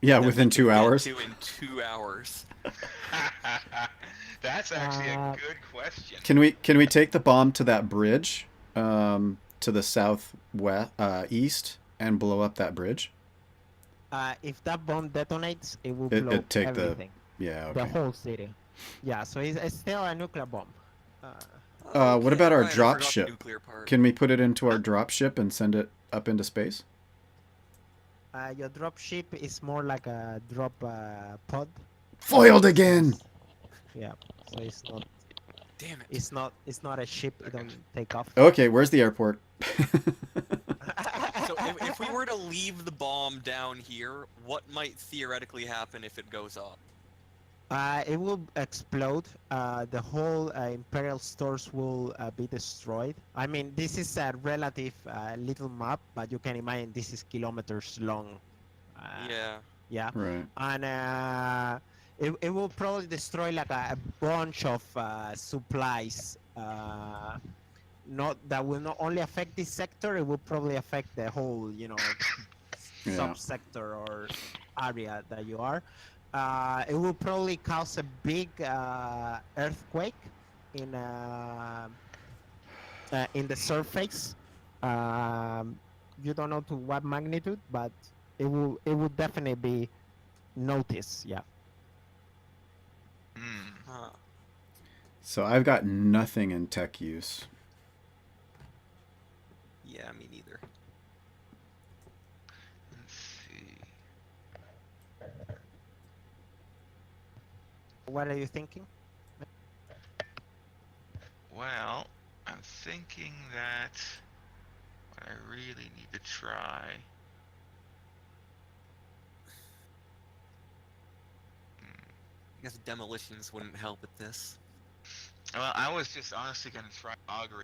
Yeah, that within we 2 can get hours. to in 2 hours. That's actually a good question. Can we take the bomb to that bridge, to the southwest east, and blow up that bridge? If that bomb detonates, it will It blow take the- everything. Yeah. The Okay. whole city. Yeah, so it's still a nuclear bomb. What about our right, I drop forgot the ship? nuclear part. Can we put it into our drop ship and send it up into space? Your drop ship is more like a drop pod. Foiled again. Yeah, so it's not. Damn it. It's not a ship. It don't take off. Okay, where's the airport? So if we were to leave the bomb down here, what might theoretically happen if it goes up? It will explode. The whole Imperial stores will be destroyed. I mean, this is a relative little map, but you can imagine this is kilometers long. Yeah. Yeah. Right. And it will probably destroy like a bunch of supplies. Not that will not only affect this sector, it will probably affect the whole, Yeah. subsector or area that you are. It will probably cause a big earthquake in the surface. You don't know to what magnitude, but it will definitely be noticed. Yeah. Hmm. Huh. So I've got nothing in tech use. Yeah, me neither. Let's see. What are you thinking? Well, I'm thinking that what I really need to try. I guess demolitions wouldn't help with this. Well, I was just honestly gonna try augury.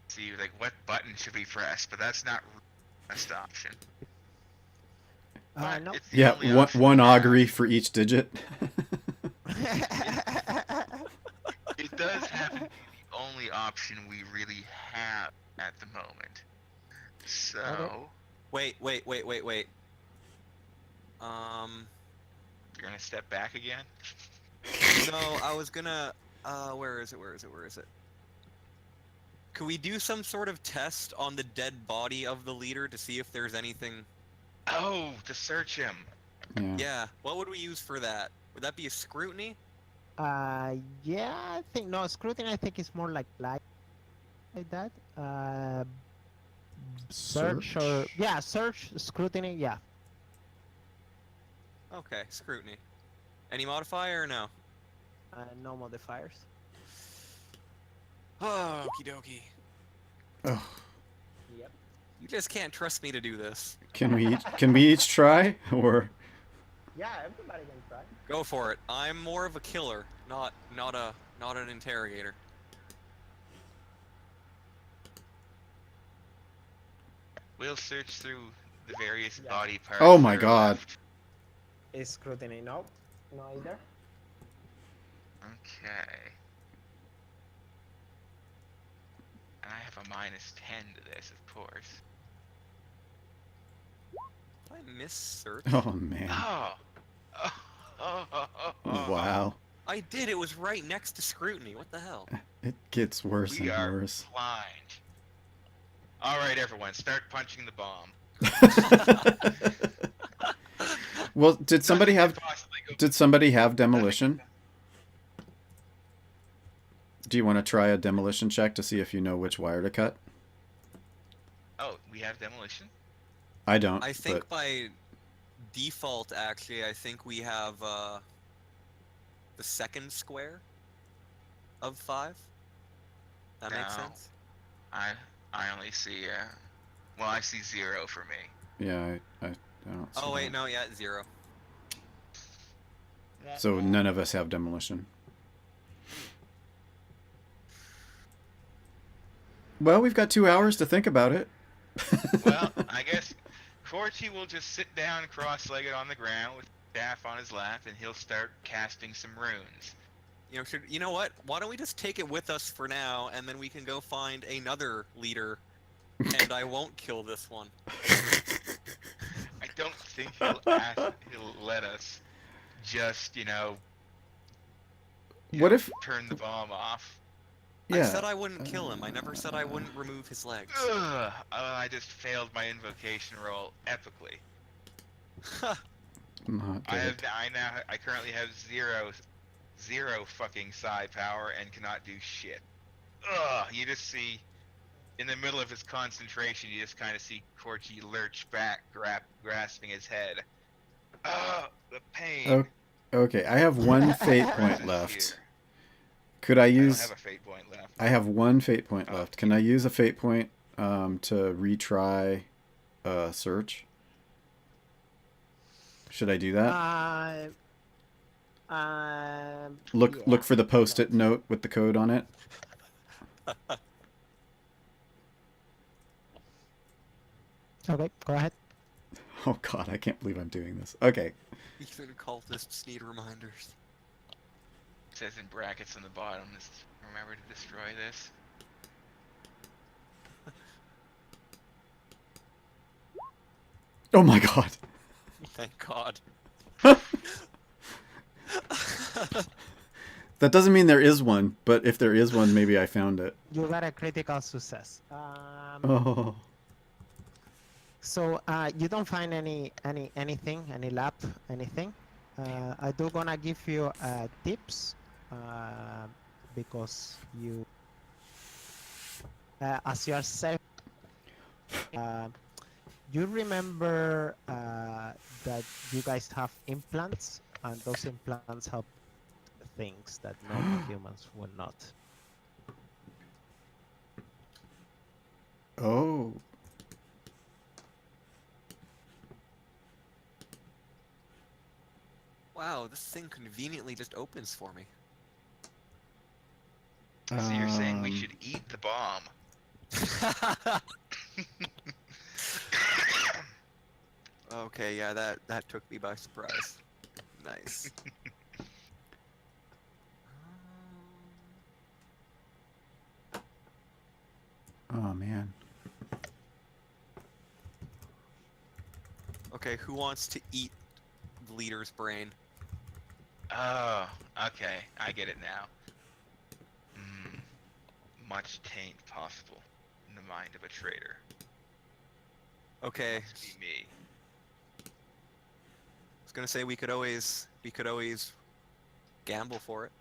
See, like, what button should we press? But that's not the best option. But No. it's the Yeah, only one, option one we have. augury for each digit. It does happen to be the only option we really have at the moment. So, Okay. Wait. you're gonna step back again? No, I was gonna. Where is it? Could we do some sort of test on the dead body of the leader to see if there's anything? Oh, to search him. Yeah. Yeah. What would we use for that? Would that be a scrutiny? Yeah, I think no scrutiny. I think it's more like that. Search or search scrutiny. Yeah. Okay, scrutiny. Any modifier or no? No modifiers. Oh, okie dokie. Oh, Yep. You just can't trust me to do this. can we each try or? Yeah, everybody can try. Go for it. I'm more of a killer, not an interrogator. We'll search through the various Yeah. body parts. Oh my that are God. left. Is scrutiny no? Neither. Okay. And I have a -10 to this, of course. Did I miss search? Oh man. Oh. Wow. I did. It was right next to scrutiny. What the hell? It gets worse We and are worse. blind. All right, everyone, start punching the bomb. Well, did somebody Nothing have could possibly go- did somebody have demolition? Do you want to try a demolition check to see if you know which wire to cut? Oh, we have demolition. I don't. I think but by default, actually, I think we have the second square of 5. That makes No. sense. I only see well, I see 0 for me. yeah, I don't. See Oh wait, that. no, yeah, 0. So none of us have demolition. Well, we've got 2 hours to think about it. Well, I guess Corti will just sit down cross-legged on the ground with staff on his lap, and he'll start casting some runes. You know what? Why don't we just take it with us for now, and then we can go find another leader, and I won't kill this one. I don't think he'll let us just, What if? turn the bomb off. Yeah. I said I wouldn't kill him. I never said I wouldn't remove his legs. Ugh, I just failed my invocation roll epically. Not good. I currently have zero fucking psi power and cannot do shit. Ugh, you just see, in the middle of his concentration, you just kind of see Corti lurch back, grasping his head. Ugh, the pain. Okay, I have one fate point Presence left. here. Could I I don't use? have a fate point left. I have one fate point Oh. left. Can I use a fate point to retry search? Should I do that? Look Yeah. for the post-it note with the code on it. Okay, go ahead. Oh god, I can't believe I'm doing this. Okay. Even cultists need reminders. It says in brackets on the bottom, remember to destroy this. Oh my god. Thank God. That doesn't mean there is one, but if there is one, maybe I found it. You got a critical success. Oh. So you don't find anything, any lab, anything. I do gonna give you tips because you, as you are safe, you remember that you guys have implants, and those implants have things that normal humans will not. Oh. Wow, this thing conveniently just opens for me. So you're saying we Um, should eat the bomb? Okay, yeah, that took me by surprise. Nice. Oh man. Okay, who wants to eat the leader's brain? Oh, okay. I get it now. Much taint possible in the mind of a traitor. Okay, Must be me. I was gonna say we could always gamble for it.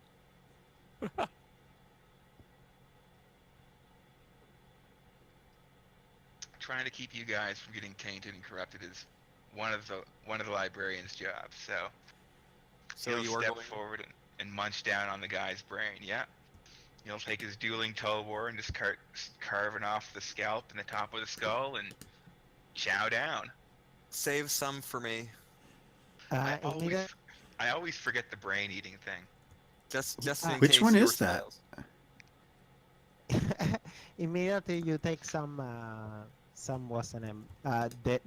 Trying to keep you guys from getting tainted and corrupted is one of the librarian's jobs. So So he'll you are step going. forward and munch down on the guy's brain. Yeah. He'll take his dueling tulwar and just carving off the scalp and the top of the skull and chow down. Save some for me, I Immediate- always forget the brain eating thing. just in Which case one yours is that? fails. Immediately you take some what's the name?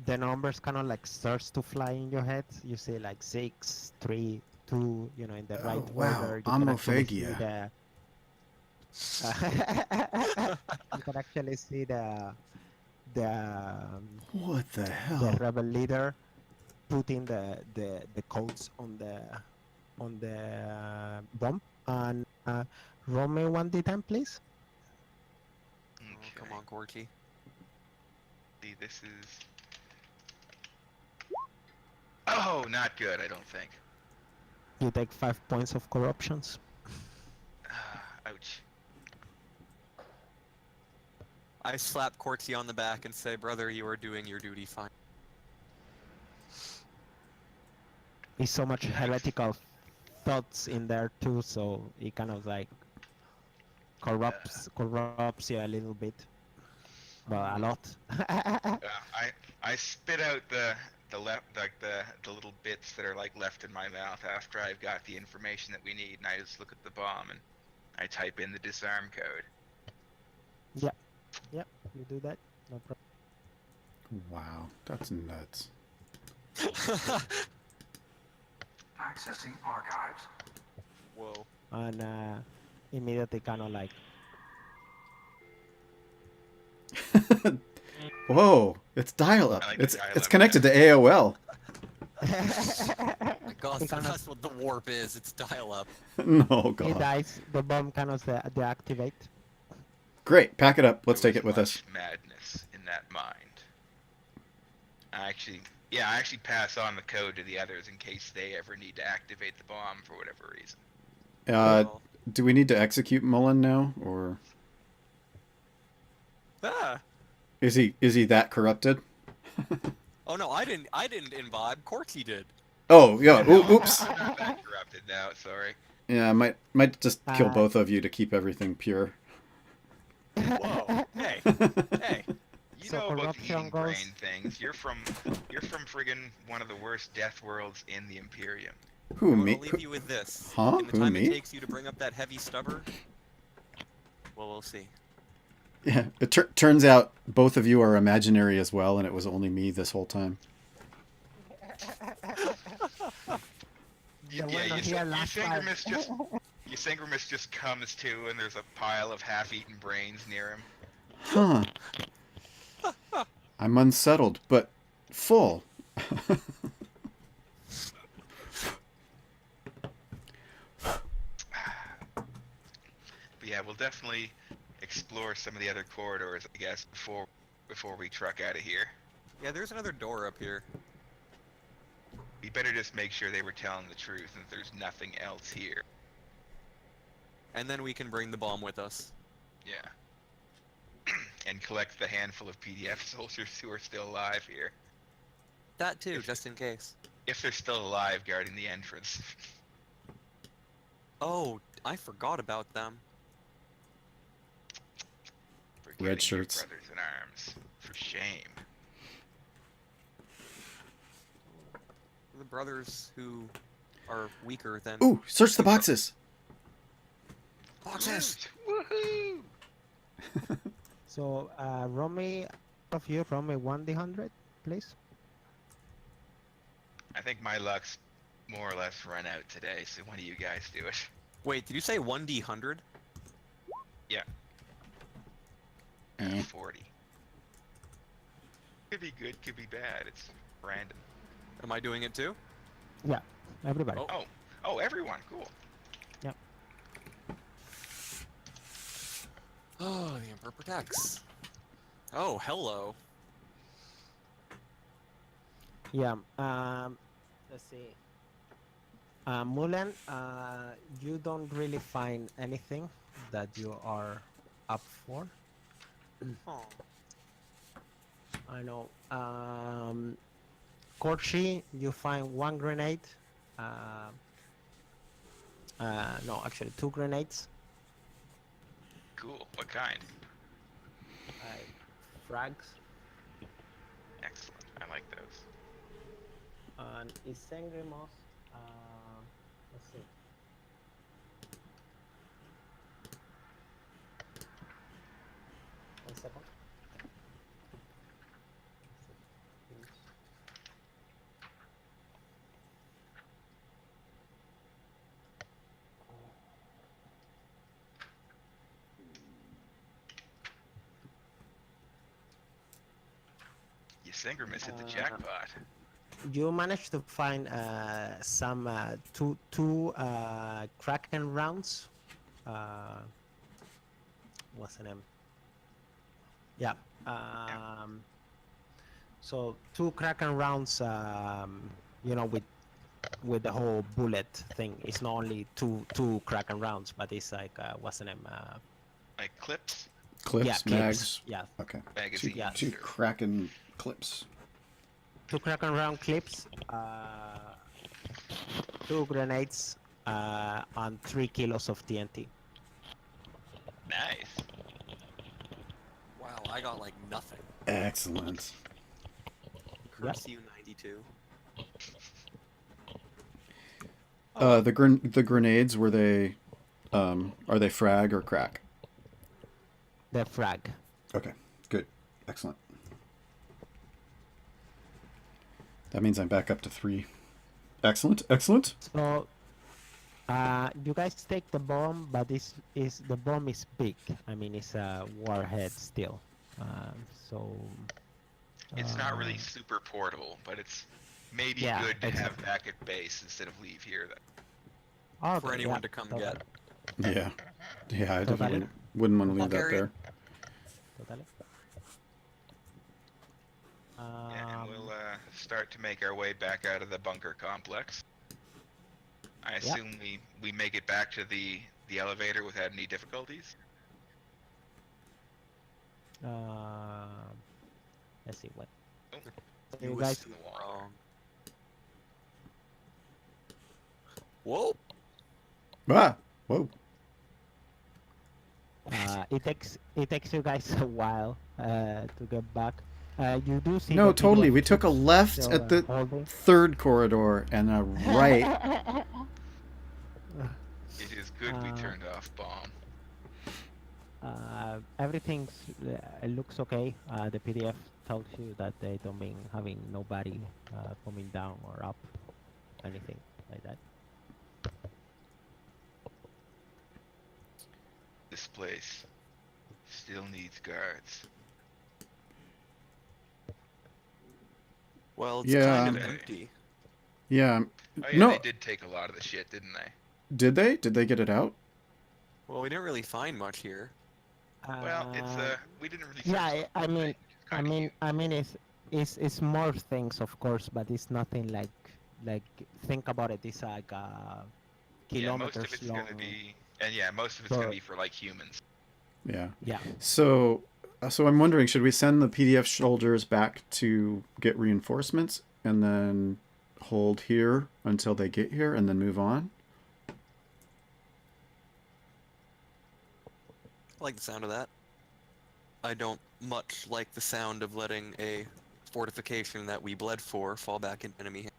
The numbers kind of like starts to fly in your head. You say like 6, 3, two, you know, in the right wow, order, you can actually see Omophagia. you can actually see the What the the hell? rebel leader putting the codes on the bomb. And roll me 1d10, please. Oh, Okay. come on, Corky. See, this is. Oh, not good. I don't think. You take 5 points of corruptions. Ouch. I slap Corky on the back and say, brother, you are doing your duty fine. There's so much Yikes. heretical thoughts in there too, so it kind of like corrupts you a little bit. Well, a lot. I spit out the little bits that are like left in my mouth after I've got the information that we need, and I just look at the bomb and I type in the disarm code. Yep, you do that. No problem. Wow, that's nuts. Accessing archives. Whoa. And immediately kind of like Whoa, it's dial-up. I like the It's dial-up, connected to AOL. My God, It kind of- that's what the warp is. It's dial-up. No, it God. dies. The bomb kind of deactivate. Great, pack it up. Let's There take it was with us. much madness in that mind. I actually pass on the code to the others in case they ever need to activate the bomb for whatever reason. Well, Do we need to execute Mullen now, or ah. is he that corrupted? Oh no, I didn't imbibe. Corky did. Oh, yeah. Oops. I'm not that corrupted now. Sorry. Yeah, I might just kill Uh, both of you to keep everything pure. Whoa. Hey. Hey. You So know about the corruption eating goes- brain things. You're from friggin' one of the worst death worlds in the Imperium. Who, I'll me? leave you with this. Huh? In the Who, time me? it takes you to bring up that heavy stubber, well, we'll see. Yeah, it turns out both of you are imaginary as well, and it was only me this whole time. The one here last time. Ysengrimus just comes to, and there's a pile of half-eaten brains near him. Huh. I'm unsettled, but full. But yeah, we'll definitely explore some of the other corridors, I guess, before we truck out of here. Yeah, there's another door up here. We better just make sure they were telling the truth and that there's nothing else here. And then we can bring the bomb with us. Yeah. And collect the handful of PDF soldiers who are still alive here. That too, just in case. If they're still alive guarding the entrance. Oh, I forgot about them. Forgetting Red your shirts. brothers in arms. For shame. The brothers who are weaker than Ooh, search the boxes. boxes. Woohoo! So roll me 1d100, please. I think my luck's more or less run out today, so one of you guys do it. Wait, did you say 1d100? Eh. 40. Could be good, could be bad. It's random. Am I doing it too? Yeah, everybody. Oh. Oh, everyone, cool. Oh, the Emperor protects. Oh, hello. Yeah. Let's see. Mulan, you don't really find anything that you are up for. Oh. I know. Korchi, you find one grenade. No, actually 2 grenades. Cool. What kind? Frags. Excellent. I like those. And Ysengrimus. Let's see. One second. Ysengrimus hit the jackpot. You managed to find some two Kraken rounds. What's the name? Yeah. So two Kraken rounds. You know, with the whole bullet thing. It's not only two Kraken rounds, but it's like what's the name? Like clips, Clips, Yeah, mags. clips. Yeah. Okay. magazines. Yeah. Two or- Kraken clips. Two Kraken round clips, two grenades, and 3 kilos of TNT. Nice. Wow, I got like nothing. Excellent. Curse you 92. The grenades, were they are they frag or crack? The frag. Okay, good. Excellent. That means I'm back up to 3. Excellent, excellent. So, you guys take the bomb, but the bomb is big. I mean, it's a warhead still. So. It's not really super portable, but it's maybe Yeah, good to have exactly. back at base instead of leave here. Okay, For anyone yeah, to come totally, get. Yeah. Yeah, I Totally. definitely wouldn't want to leave that Bulgaria. there. Totally. Yeah, and we'll start to make our way back out of the bunker complex. I assume we make it back to the elevator without any difficulties. Let's see what. Oh, You You guys, was wrong. Whoa! Ah, whoa. it takes you guys a while to get back. You do see. No, the totally. PDF We took a troops left still, at the holding. 3rd corridor and a right. it is good we Uh, turned off bomb. Everything looks okay. The PDF tells you that they don't mean having nobody coming down or up, anything like that. This place still needs guards. Well, it's Yeah. kind of empty. Yeah. Oh yeah, No. they did take a lot of the shit, didn't they? Did they? Did they get it out? Well, we didn't really find much here. Well, it's we didn't really. Yeah, search I the mean, thing, which is kinda huge. I mean, it's more things, of course, but it's nothing like think about it. It's like Yeah, most of kilometers it's long. gonna be, and yeah, most of it's gonna be for like humans. Yeah. Yeah. So I'm wondering, should we send the PDF soldiers back to get reinforcements and then hold here until they get here and then move on? I like the sound of that. I don't much like the sound of letting a fortification that we bled for fall back in enemy hands.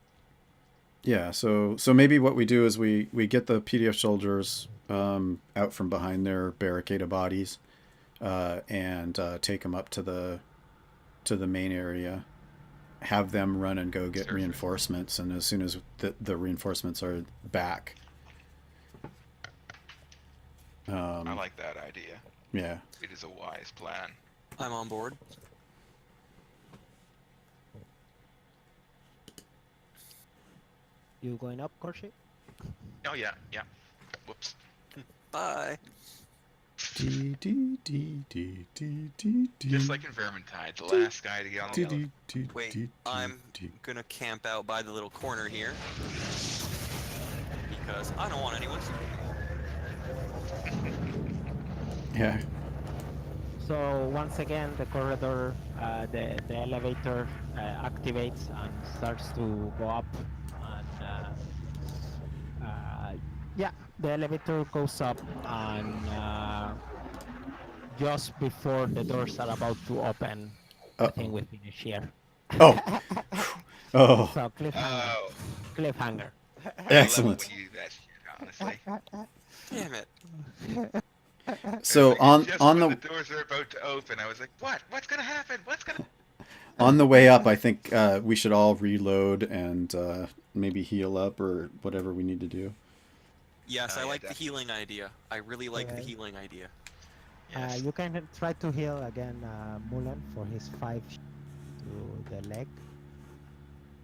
Yeah, so maybe what we do is we get the PDF soldiers out from behind their barricaded bodies and take them up to the main area, have them run and go get Surface. reinforcements, and as soon as the reinforcements are back, I like that idea. yeah. It is a wise plan. I'm on board. You going up, Corshi? Oh yeah, yeah. Whoops. Bye. Dee, dee, dee, dee, dee, dee, dee. Just like in Vermintide, the last guy to get on the Dee, elevator. dee, dee, Wait, dee, I'm dee. gonna camp out by the little corner here. Because I don't want anyone shooting me. Yeah. So once again, the corridor, the elevator activates and starts to go up, and yeah, the elevator goes up, and just before the doors are about to open, I think we finish here. Oh. Oh. So cliffhanger, Oh, cliffhanger. I love it Excellent. when you do that shit, honestly. Damn it. So Like, on just on when the the doors are about to open, I was like, "What? What's gonna happen? What's gonna?" on the way up, I think we should all reload and maybe heal up or whatever we need to do. Yes, Oh, I yeah, like the definitely. healing idea. I really like the Okay. healing idea. Yes. You can try to heal again Mulan for his 5 to the leg.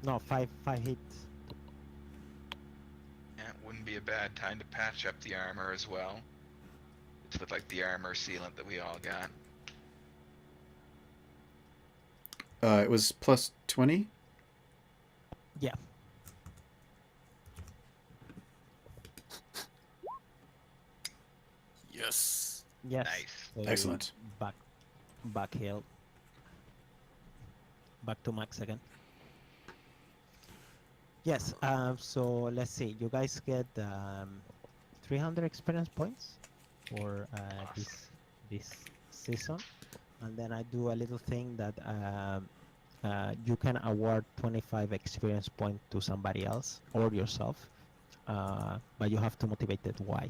No, five hits. Yeah, it wouldn't be a bad time to patch up the armor as well. It's with like the armor sealant that we all got. It was plus 20. Yeah. Yes. Yes. Nice. So Excellent. Back heal. Back to max again. Yes. So let's see. You guys get 300 experience points for this season, and then I do a little thing that you can award 25 experience points to somebody else or yourself, but you have to motivate it why.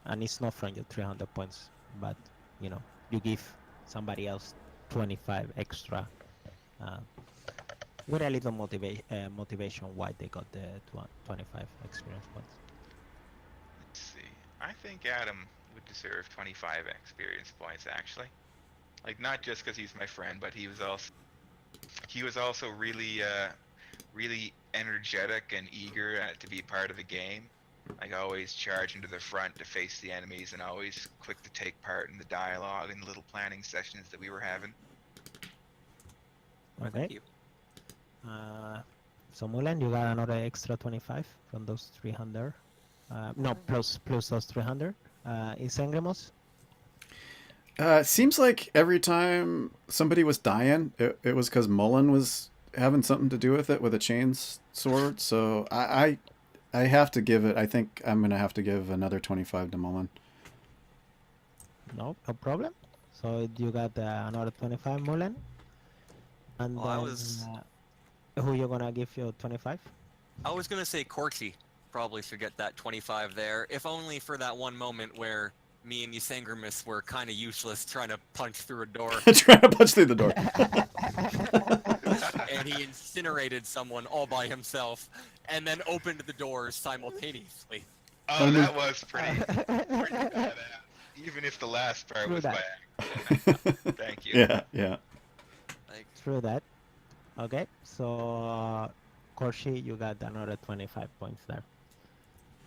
And it's not from your 300 points, but you know, you give somebody else 25 extra with a little motivation why they got the 25 experience points. Let's see. I think Adam would deserve 25 experience points actually. Like not just because he's my friend, but he was also really really energetic and eager to be part of the game. Like always charging to the front to face the enemies and always quick to take part in the dialogue and little planning sessions that we were having. Okay. you. So Mulan, you got another extra 25 from those 300. No, plus those 300. Ysengrimus? It seems like every time somebody was dying, it was because Mullen was having something to do with it with a chains sword. So I have to give it. I think I'm gonna have to give another 25 to Mullen. No problem. So you got another 25, Mulan. And Well, I then was- who you gonna give your 25? I was gonna say Corky probably should get that 25 there, if only for that one moment where me and Ysengrimus were kind of useless trying to punch through a door, Trying to punch through the door. and he incinerated someone all by himself, and then opened the doors simultaneously. Oh, that was pretty badass. Even if the last part True was that. by accident. Thank you. Yeah. Like, Through that. Okay, so Korshi, you got another 25 points there.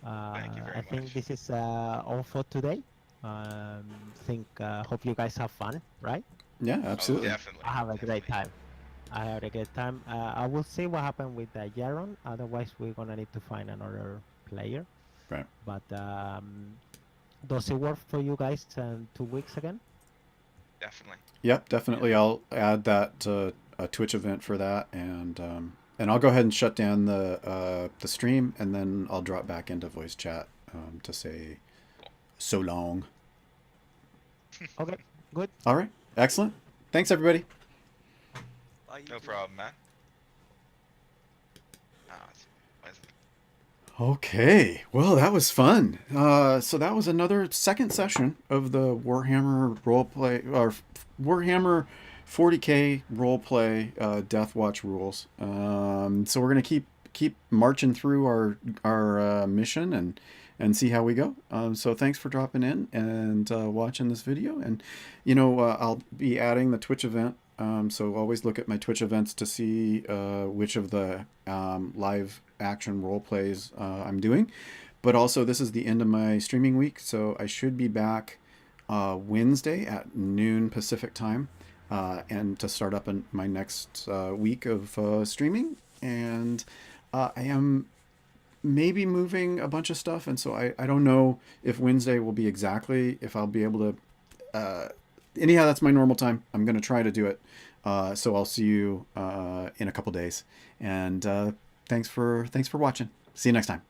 Thank you very I think much. this is all for today. Hope you guys have fun, right? Yeah, Oh, absolutely. definitely. I have a great definitely. time. I had a good time. I will see what happened with Yaron. Otherwise, we're gonna need to find another player. Right. But does it work for you guys in 2 weeks again? Definitely. Yep, definitely. I'll add that a Twitch event for that, and I'll go ahead and shut down the stream, and then I'll drop back into voice chat to say so long. Okay, good. All right, excellent. Thanks, everybody. bye, No YouTube. problem, man. It's pleasant. Okay, well, that was fun. So that was another second session of the Warhammer roleplay, or Warhammer 40k roleplay Deathwatch rules. So we're gonna keep marching through our mission and see how we go. So thanks for dropping in and watching this video. And I'll be adding the Twitch event. So always look at my Twitch events to see which of the live action role plays I'm doing. But also, this is the end of my streaming week, so I should be back Wednesday at noon Pacific time, and to start up my next week of streaming. And I am maybe moving a bunch of stuff, and so I don't know if Wednesday will be exactly, if I'll be able to anyhow, that's my normal time. I'm going to try to do it. So I'll see you in a couple days. And thanks for watching. See you next time.